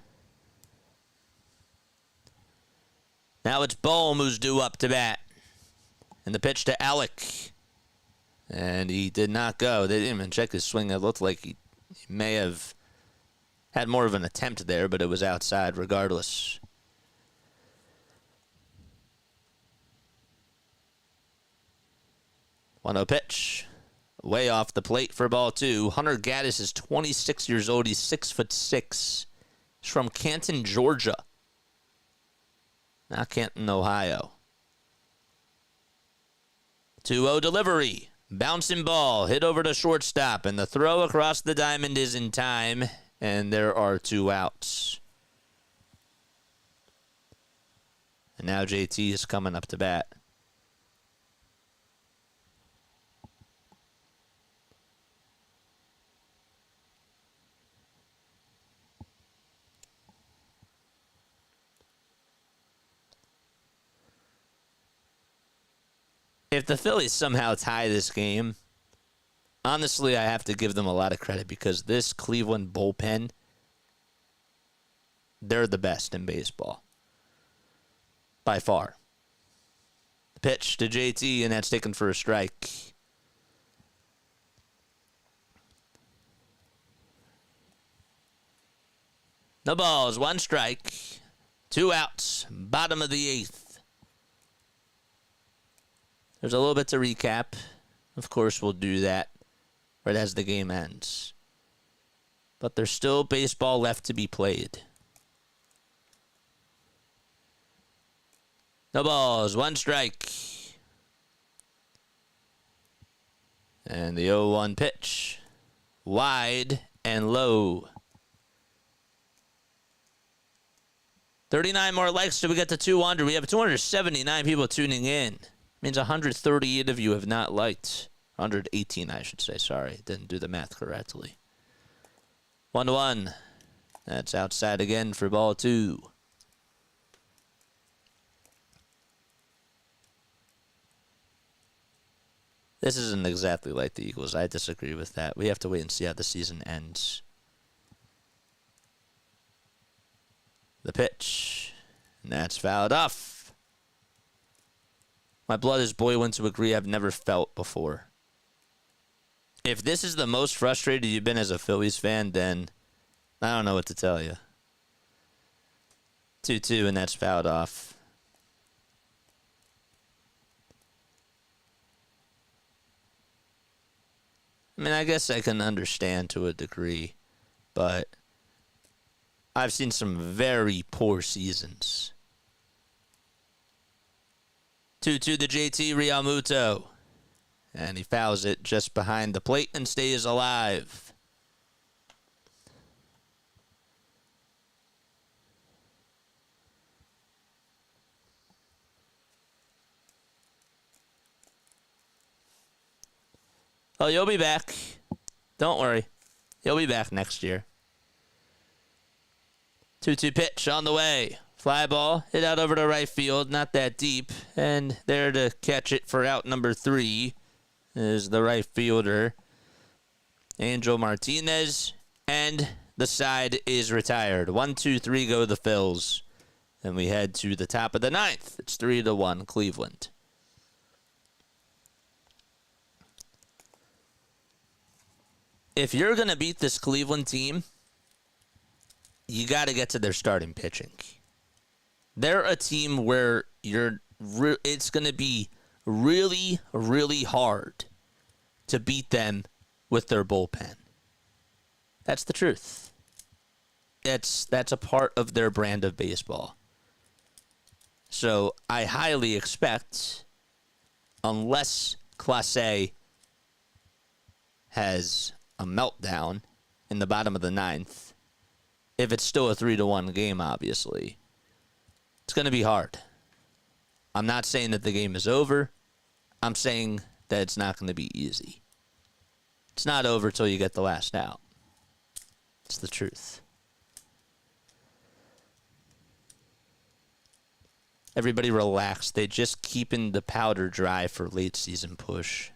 Now it's Bohm who's due up to bat. And the pitch to Alec. And he did not go. They didn't even check his swing. It looked like he may have had more of an attempt there, but it was outside regardless. One-0 pitch. Way off the plate for ball 2. Hunter Gaddis is 26 years old. He's 6'6". He's from Canton, Georgia. Not Canton, Ohio. 2-0 delivery. Bouncing ball. Hit over to shortstop. And the throw across the diamond is in time. And there are 2 outs. And now JT is coming up to bat. If the Phillies somehow tie this game, honestly, I have to give them a lot of credit because this Cleveland bullpen, they're the best in baseball. By far. Pitch to JT, and that's taken for a strike. No balls, 1 strike. 2 outs, bottom of the 8th. There's a little bit to recap. Of course, we'll do that right as the game ends. But there's still baseball left to be played. No balls, 1 strike. And the 0-1 pitch. Wide and low. 39 more likes till we get to 200. We have 279 people tuning in. Means 138 of you have not liked. 118, I should say. Sorry, didn't do the math correctly. 1-1. That's outside again for ball 2. This isn't exactly like the Eagles. I disagree with that. We have to wait and see how the season ends. The pitch. And that's fouled off. My blood is boiling to a degree I've never felt before. If this is the most frustrated you've been as a Phillies fan, then I don't know what to tell you. 2-2, and that's fouled off. I mean, I guess I can understand to a degree, but I've seen some very poor seasons. 2-2 to JT Realmuto. And he fouls it just behind the plate and stays alive. Oh, you'll be back. Don't worry. You'll be back next year. 2-2 pitch on the way. Fly ball, hit out over to right field, not that deep. And there to catch it for out number 3 is the right fielder, Angel Martinez. And the side is retired. 1-2-3 go the Phils. And we head to the top of the 9th. It's 3-1 Cleveland. If you're going to beat this Cleveland team, you got to get to their starting pitching. They're a team where it's going to be really, really hard to beat them with their bullpen. That's the truth. That's a part of their brand of baseball. So I highly expect, unless Clase has a meltdown in the bottom of the 9th, if it's still a 3-1 game, obviously, it's going to be hard. I'm not saying that the game is over. I'm saying that it's not going to be easy. It's not over till you get the last out. It's the truth. Everybody relax. They just keeping the powder dry for late season push.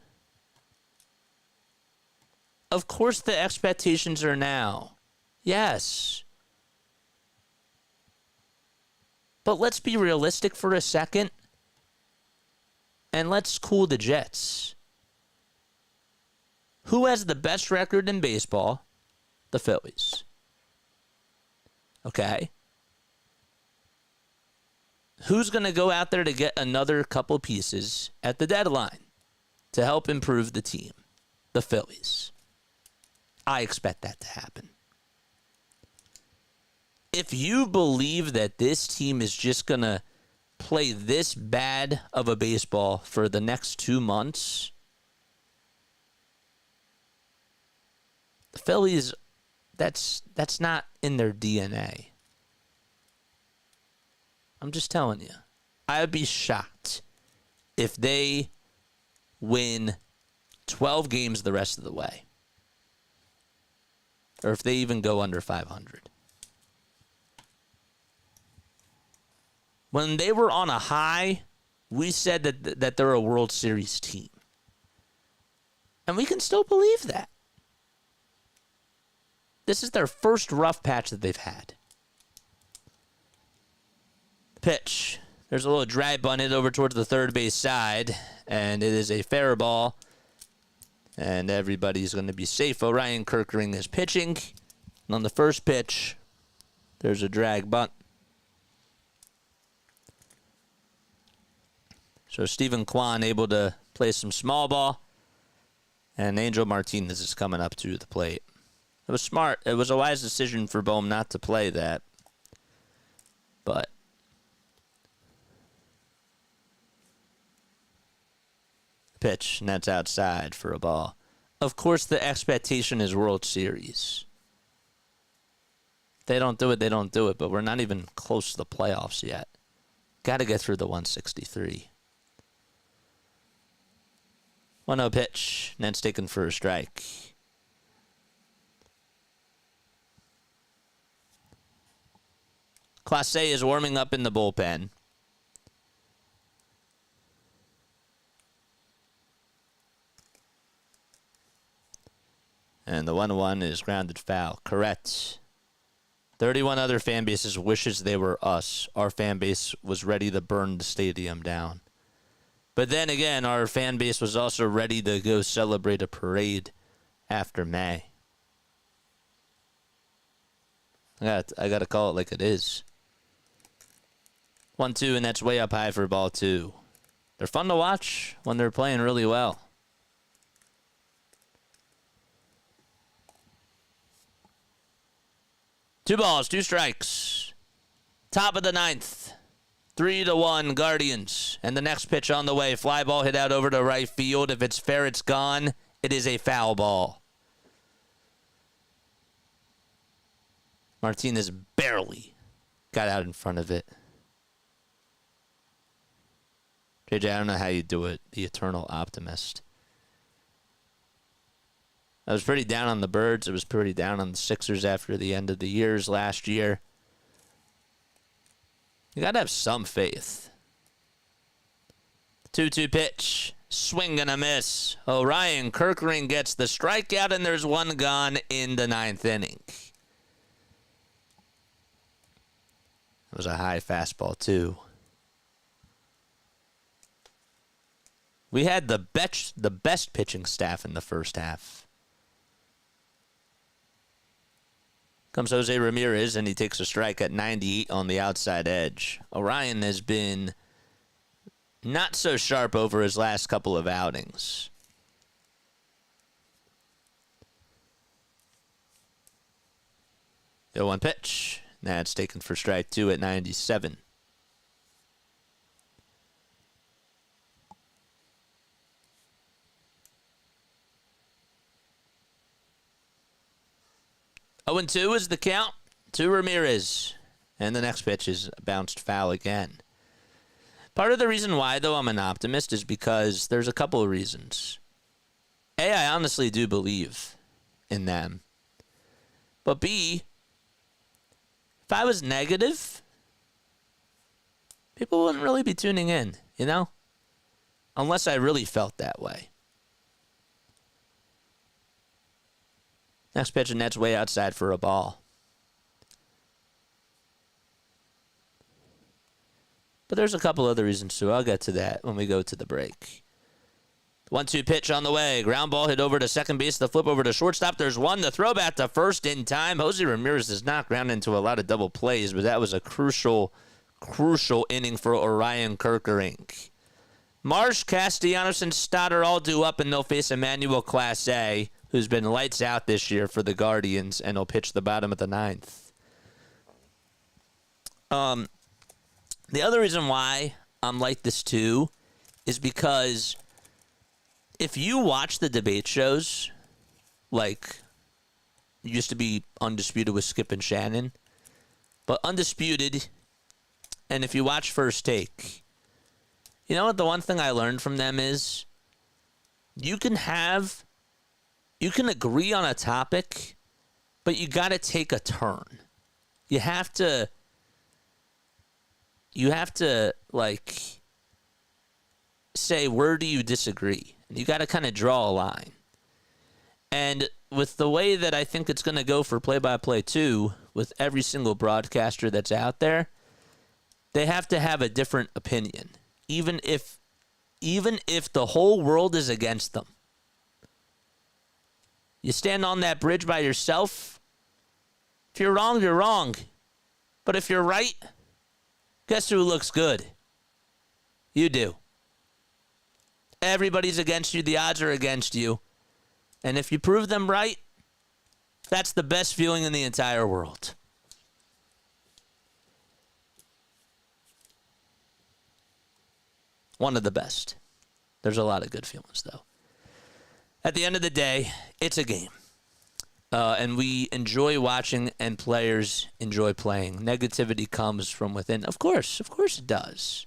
Of course the expectations are now. Yes. But let's be realistic for a second. And let's cool the jets. Who has the best record in baseball? The Phillies. Okay. Who's going to go out there to get another couple pieces at the deadline to help improve the team? The Phillies. I expect that to happen. If you believe that this team is just going to play this bad of a baseball for the next 2 months, the Phillies, that's not in their DNA. I'm just telling you. I would be shocked if they win 12 games the rest of the way. Or if they even go under 500. When they were on a high, we said that they're a World Series team. And we can still believe that. This is their first rough patch that they've had. Pitch. There's a little drag bunted over towards the third base side, and it is a fair ball. And everybody's going to be safe. Orion Kirkering is pitching. And on the first pitch, there's a drag bunt. So Stephen Kwan able to play some small ball. And Angel Martinez is coming up to the plate. It was smart. It was a wise decision for Bohm not to play that. But pitch, and that's outside for a ball. Of course, the expectation is World Series. If they don't do it, they don't do it, but we're not even close to the playoffs yet. Got to get through the 163. 1-0 pitch, and that's taken for a strike. Clase is warming up in the bullpen. And the 1-1 is grounded foul. Correct. 31 other fan bases wishes they were us. Our fan base was ready to burn the stadium down. But then again, our fan base was also ready to go celebrate a parade after May. I got to call it like it is. 1-2, and that's way up high for ball 2. They're fun to watch when they're playing really well. Two balls, 2 strikes. Top of the 9th. 3-1 Guardians. And the next pitch on the way. Fly ball hit out over to right field. If it's fair, it's gone. It is a foul ball. Martinez barely got out in front of it. JJ, I don't know how you do it. The eternal optimist. I was pretty down on the Birds. I was pretty down on the Sixers after the end of the years last year. You got to have some faith. 2-2 pitch. Swing and a miss. Orion Kirkering gets the strikeout, and there's one gone in the 9th inning. It was a high fastball, too. We had the best pitching staff in the first half. Comes Jose Ramirez, and he takes a strike at 98 on the outside edge. Orion has been not so sharp over his last couple of outings. The 1 pitch. That's taken for strike 2 at 97. Oh, and 2 is the count to Ramirez. And the next pitch is bounced foul again. Part of the reason why, though, I'm an optimist is because there's a couple of reasons. A, I honestly do believe in them. But B, if I was negative, people wouldn't really be tuning in, you know? Unless I really felt that way. Next pitch, and that's way outside for a ball. But there's a couple other reasons, too. I'll get to that when we go to the break. 1-2 pitch on the way. Ground ball hit over to second base. The flip over to shortstop. There's one. The throw back to first in time. Jose Ramirez does not ground into a lot of double plays, but that was a crucial inning for Orion Kerkering. Marsh, Castellanos, and Stott are all due up, and they'll face Emmanuel Clase, who's been lights out this year for the Guardians, and he'll pitch the bottom of the ninth. The other reason why I'm like this, too, is because if you watch the debate shows, like, it used to be Undisputed with Skip and Shannon, but Undisputed, and if you watch First Take, you know what the one thing I learned from them is? You can agree on a topic, but you got to take a turn. You have to, like, say, where do you disagree? And you got to kind of draw a line. And with the way that I think it's going to go for play-by-play, too, with every single broadcaster that's out there, they have to have a different opinion, even if the whole world is against them. You stand on that bridge by yourself. If you're wrong, you're wrong. But if you're right, guess who looks good? You do. Everybody's against you. The odds are against you. And if you prove them right, that's the best feeling in the entire world. One of the best. There's a lot of good feelings, though. At the end of the day, it's a game. And we enjoy watching, and players enjoy playing. Negativity comes from within. Of course it does.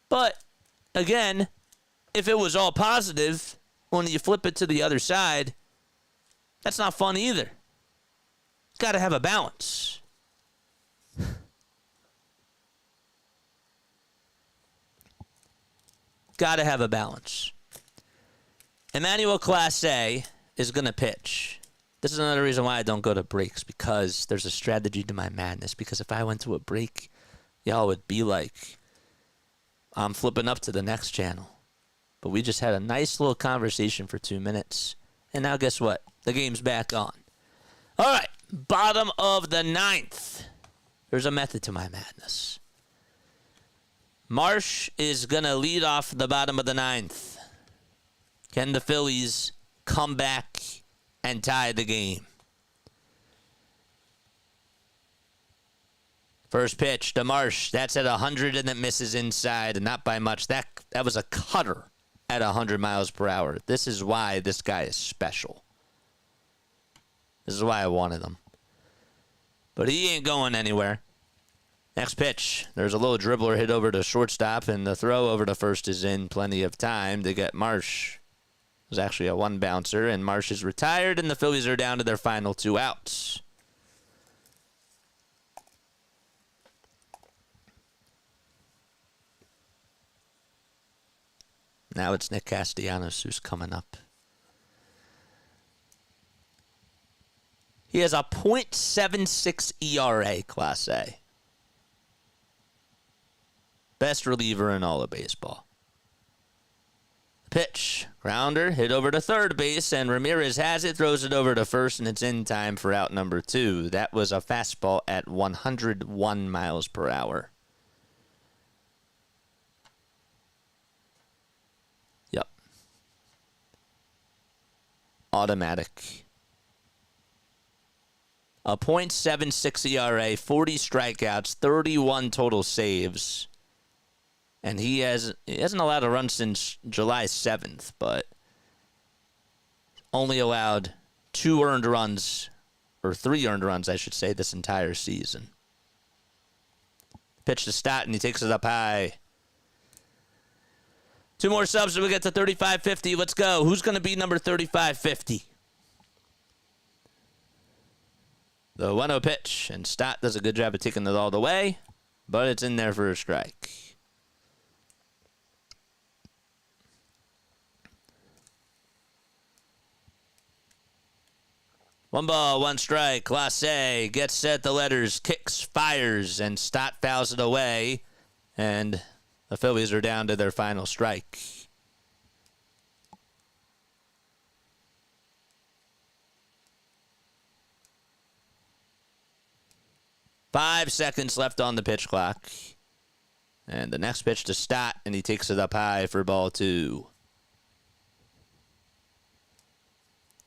But, again, if it was all positive, when you flip it to the other side, that's not fun either. Got to have a balance. Got to have a balance. Emmanuel Clase is going to pitch. This is another reason why I don't go to breaks, because there's a strategy to my madness. Because if I went to a break, y'all would be like, I'm flipping up to the next channel. But we just had a nice little conversation for 2 minutes. And now guess what? The game's back on. All right, bottom of the ninth. There's a method to my madness. Marsh is going to lead off the bottom of the ninth. Can the Phillies come back and tie the game? First pitch to Marsh. That's at 100, and it misses inside, and not by much. That was a cutter at 100 miles per hour. This is why this guy is special. This is why I wanted him. But he ain't going anywhere. Next pitch. There's a little dribbler hit over to shortstop, and the throw over to first is in. Plenty of time to get Marsh. It was actually a one bouncer, and Marsh is retired, and the Phillies are down to their final 2 outs. Now it's Nick Castellanos who's coming up. He has a .76 ERA, Class A. Best reliever in all of baseball. Pitch. Grounder hit over to third base, and Ramirez has it, throws it over to first, and it's in time for out number 2. That was a fastball at 101 miles per hour. Yep. Automatic. A .76 ERA, 40 strikeouts, 31 total saves. And he hasn't allowed a run since July 7th, but only allowed 2 earned runs, or 3 earned runs, I should say, this entire season. Pitch to Stott, and he takes it up high. 2 more subs, and we get to 35-50. Let's go. Who's going to be number 35-50? The 1-0 pitch, and Stott does a good job of taking it all the way, but it's in there for a strike. One ball, one strike. Class A gets set the letters, kicks, fires, and Stott fouls it away. And the Phillies are down to their final strike. Five seconds left on the pitch clock. And the next pitch to Stott, and he takes it up high for ball 2.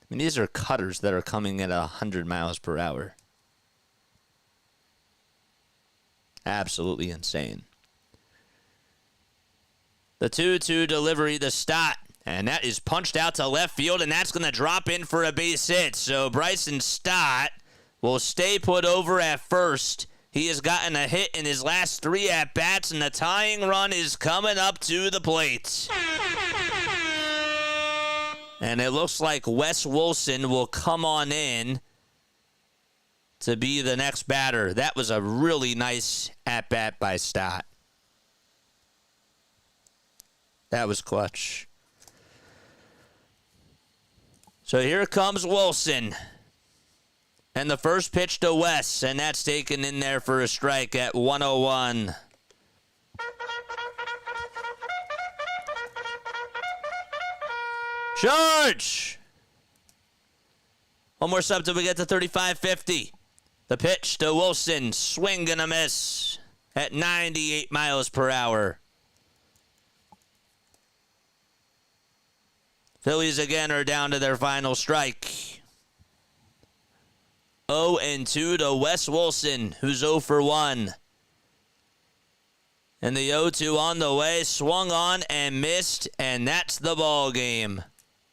I mean, these are cutters that are coming at 100 miles per hour. Absolutely insane. The 2-2 delivery to Stott, and that is punched out to left field, and that's going to drop in for a base hit. So Bryson Stott will stay put over at first. He has gotten a hit in his last 3 at-bats, and the tying run is coming up to the plate. And it looks like Wes Wilson will come on in to be the next batter. That was a really nice at-bat by Stott. That was clutch. So here comes Wilson. And the first pitch to Wes, and that's taken in there for a strike at 101. Charge! One more sub till we get to 35-50. The pitch to Wilson, swing and a miss at 98 miles per hour. Phillies again are down to their final strike. 0-2 to Wes Wilson, who's 0 for 1. And the 0-2 on the way, swung on and missed, and that's the ball game.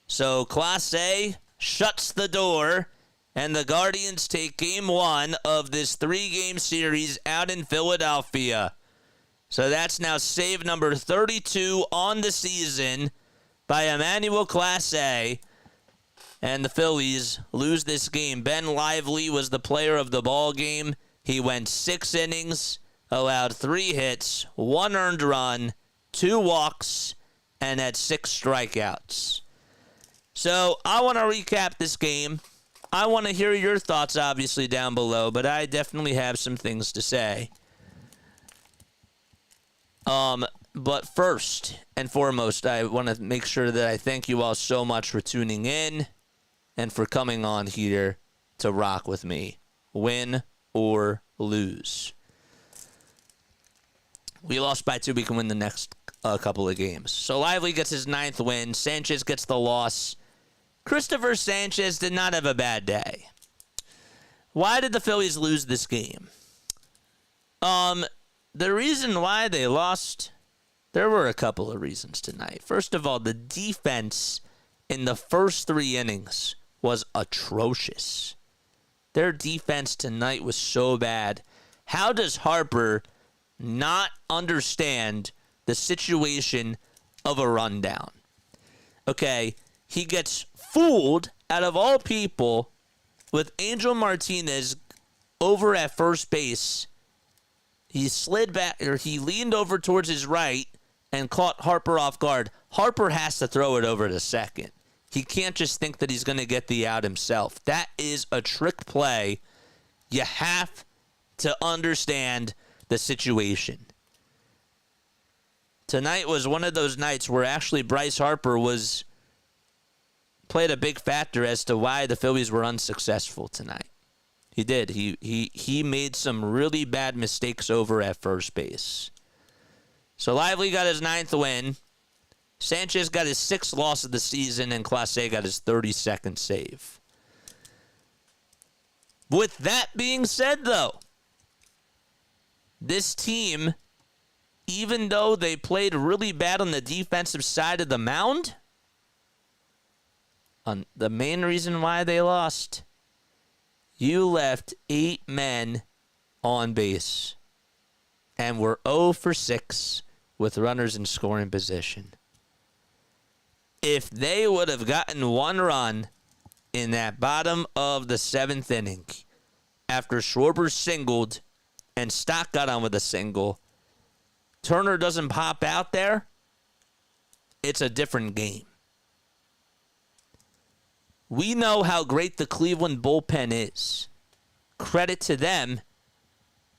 So Class A shuts the door, and the Guardians take Game 1 of this 3-game series out in Philadelphia. So that's now save number 32 on the season by Emmanuel Class A. And the Phillies lose this game. Ben Lively was the player of the ball game. He went 6 innings, allowed 3 hits, 1 earned run, 2 walks, and had 6 strikeouts. So I want to recap this game. I want to hear your thoughts, obviously, down below, but I definitely have some things to say. But first and foremost, I want to make sure that I thank you all so much for tuning in and for coming on here to rock with me, win or lose. We lost by 2. We can win the next couple of games. So Lively gets his 9th win. Sanchez gets the loss. Cristopher Sanchez did not have a bad day. Why did the Phillies lose this game? The reason why they lost, there were a couple of reasons tonight. First of all, the defense in the first 3 innings was atrocious. Their defense tonight was so bad. How does Harper not understand the situation of a rundown? Okay, he gets fooled out of all people with Angel Martinez over at first base. He slid back, or he leaned over towards his right and caught Harper off guard. Harper has to throw it over to second. He can't just think that he's going to get the out himself. That is a trick play. You have to understand the situation. Tonight was one of those nights where actually Bryce Harper played a big factor as to why the Phillies were unsuccessful tonight. He did. He made some really bad mistakes over at first base. So Lively got his 9th win. Sanchez got his 6th loss of the season, and Class A got his 32nd save. With that being said, though, this team, even though they played really bad on the defensive side of the mound, the main reason why they lost, you left 8 men on base and were 0 for 6 with runners in scoring position. If they would have gotten 1 run in that bottom of the 7th inning after Schwarber singled and Stott got on with a single, Turner doesn't pop out there, it's a different game. We know how great the Cleveland bullpen is. Credit to them,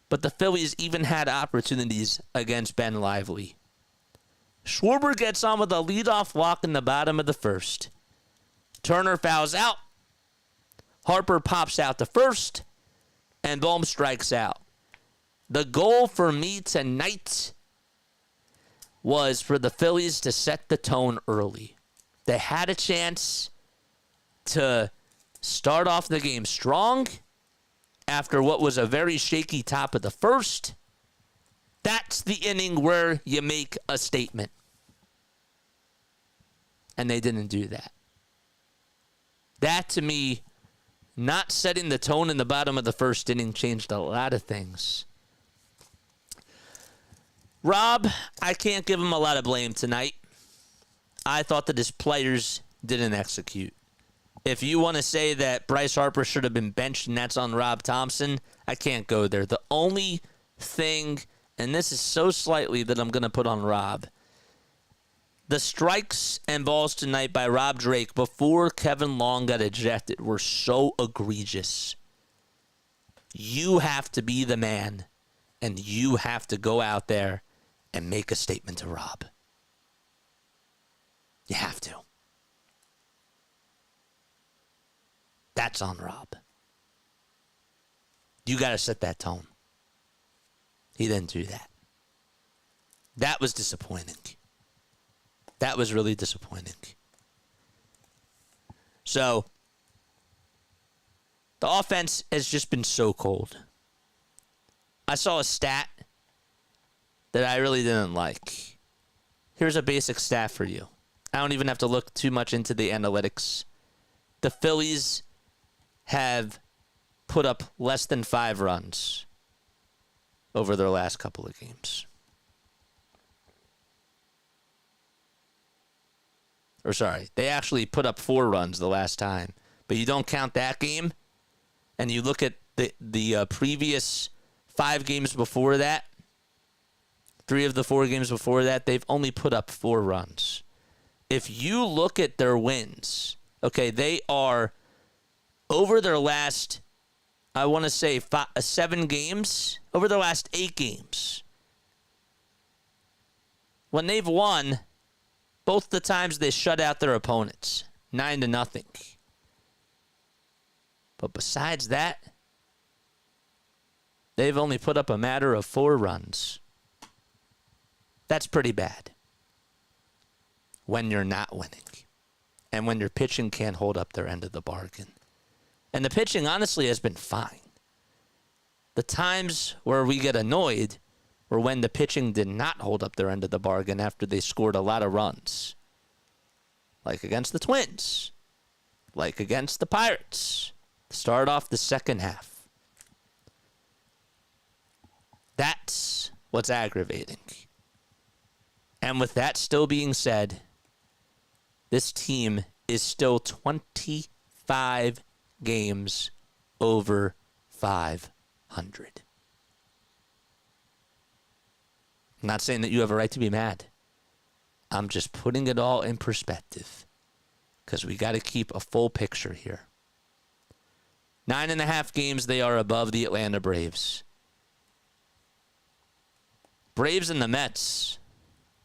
but the Phillies even had opportunities against Ben Lively. Schwarber gets on with a leadoff walk in the bottom of the first. Turner fouls out. Harper pops out to first, and Bohm strikes out. The goal for me tonight was for the Phillies to set the tone early. They had a chance to start off the game strong after what was a very shaky top of the first. That's the inning where you make a statement. And they didn't do that. That, to me, not setting the tone in the bottom of the first inning changed a lot of things. Rob, I can't give him a lot of blame tonight. I thought that his players didn't execute. If you want to say that Bryce Harper should have been benched and that's on Rob Thompson, I can't go there. The only thing, and this is so slightly that I'm going to put on Rob, the strikes and balls tonight by Rob Drake before Kevin Long got ejected were so egregious. You have to be the man, and you have to go out there and make a statement to Rob. You have to. That's on Rob. You got to set that tone. He didn't do that. That was disappointing. That was really disappointing. So, the offense has just been so cold. I saw a stat that I really didn't like. Here's a basic stat for you. I don't even have to look too much into the analytics. The Phillies have put up less than 5 runs over their last couple of games. Or sorry, they actually put up 4 runs the last time. But you don't count that game, and you look at the previous 5 games before that, 3 of the 4 games before that, they've only put up 4 runs. If you look at their wins, okay, they are over their last, I want to say 7 games, over their last 8 games. When they've won, both the times they shut out their opponents, 9-0. But besides that, they've only put up a matter of 4 runs. That's pretty bad when you're not winning and when your pitching can't hold up their end of the bargain. And the pitching, honestly, has been fine. The times where we get annoyed were when the pitching did not hold up their end of the bargain after they scored a lot of runs. Like against the Twins. Like against the Pirates. Start off the second half. That's what's aggravating. And with that still being said, this team is still 25 games over 500. I'm not saying that you have a right to be mad. I'm just putting it all in perspective because we got to keep a full picture here. 9.5 games they are above the Atlanta Braves. Braves and the Mets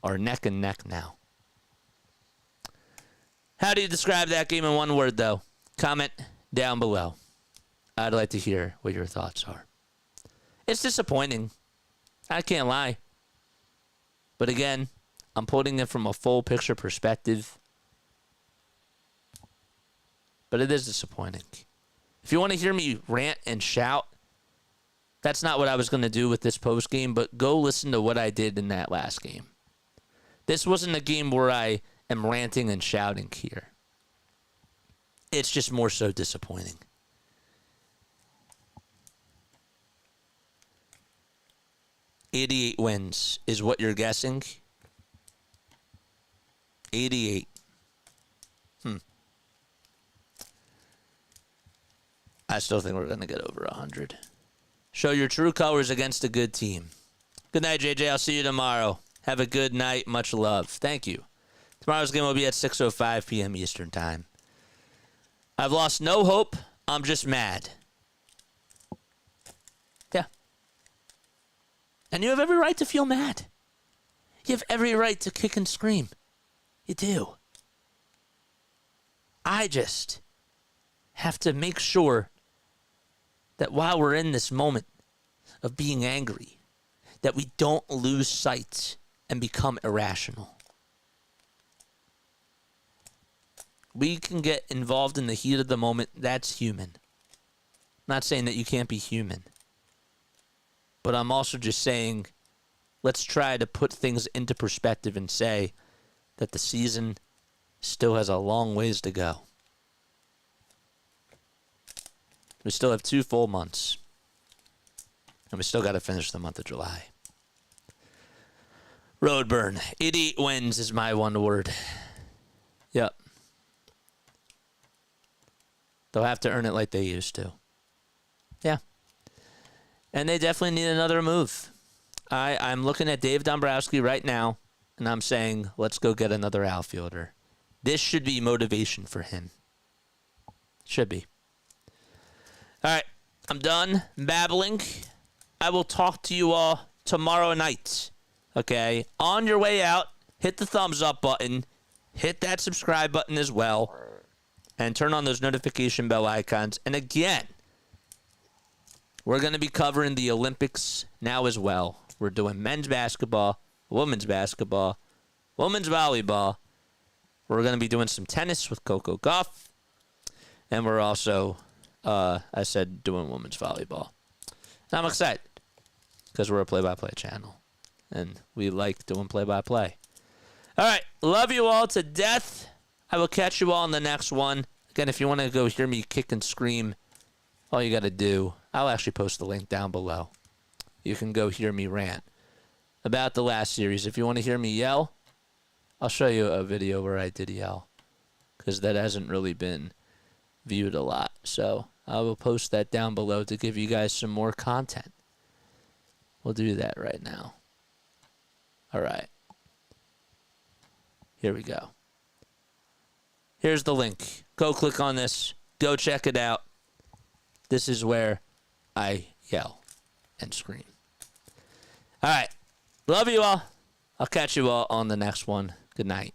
are neck and neck now. How do you describe that game in one word, though? Comment down below. I'd like to hear what your thoughts are. It's disappointing. I can't lie. But again, I'm putting it from a full picture perspective. But it is disappointing. If you want to hear me rant and shout, that's not what I was going to do with this post game, but go listen to what I did in that last game. This wasn't a game where I am ranting and shouting here. It's just more so disappointing. $88 wins is what you're guessing. 88. I still think we're going to get over 100. Show your true colors against a good team. Good night, JJ. I'll see you tomorrow. Have a good night. Much love. Thank you. Tomorrow's game will be at 6:05 p.m. Eastern Time. I've lost no hope. I'm just mad. Yeah. And you have every right to feel mad. You have every right to kick and scream. You do. I just have to make sure that while we're in this moment of being angry, that we don't lose sight and become irrational. We can get involved in the heat of the moment. That's human. I'm not saying that you can't be human. But I'm also just saying, let's try to put things into perspective and say that the season still has a long ways to go. We still have 2 full months. And we still got to finish the month of July. Road burn. 88 wins is my one word. Yep. They'll have to earn it like they used to. Yeah. And they definitely need another move. I'm looking at Dave Dombrowski right now, and I'm saying, let's go get another outfielder. This should be motivation for him. Should be. All right. I'm done babbling. I will talk to you all tomorrow night. Okay? On your way out, hit the thumbs up button. Hit that subscribe button as well. And turn on those notification bell icons. And again, we're going to be covering the Olympics now as well. We're doing men's basketball, women's basketball, women's volleyball. We're going to be doing some tennis with Coco Gauff. And we're also, I said, doing women's volleyball. And I'm excited because we're a play-by-play channel. And we like doing play-by-play. All right. Love you all to death. I will catch you all in the next one. Again, if you want to go hear me kick and scream, all you got to do, I'll actually post the link down below. You can go hear me rant about the last series. If you want to hear me yell, I'll show you a video where I did yell, because that hasn't really been viewed a lot. So I will post that down below to give you guys some more content. We'll do that right now. All right. Here we go. Here's the link. Go click on this. Go check it out. This is where I yell and scream. All right. Love you all. I'll catch you all on the next one. Good night.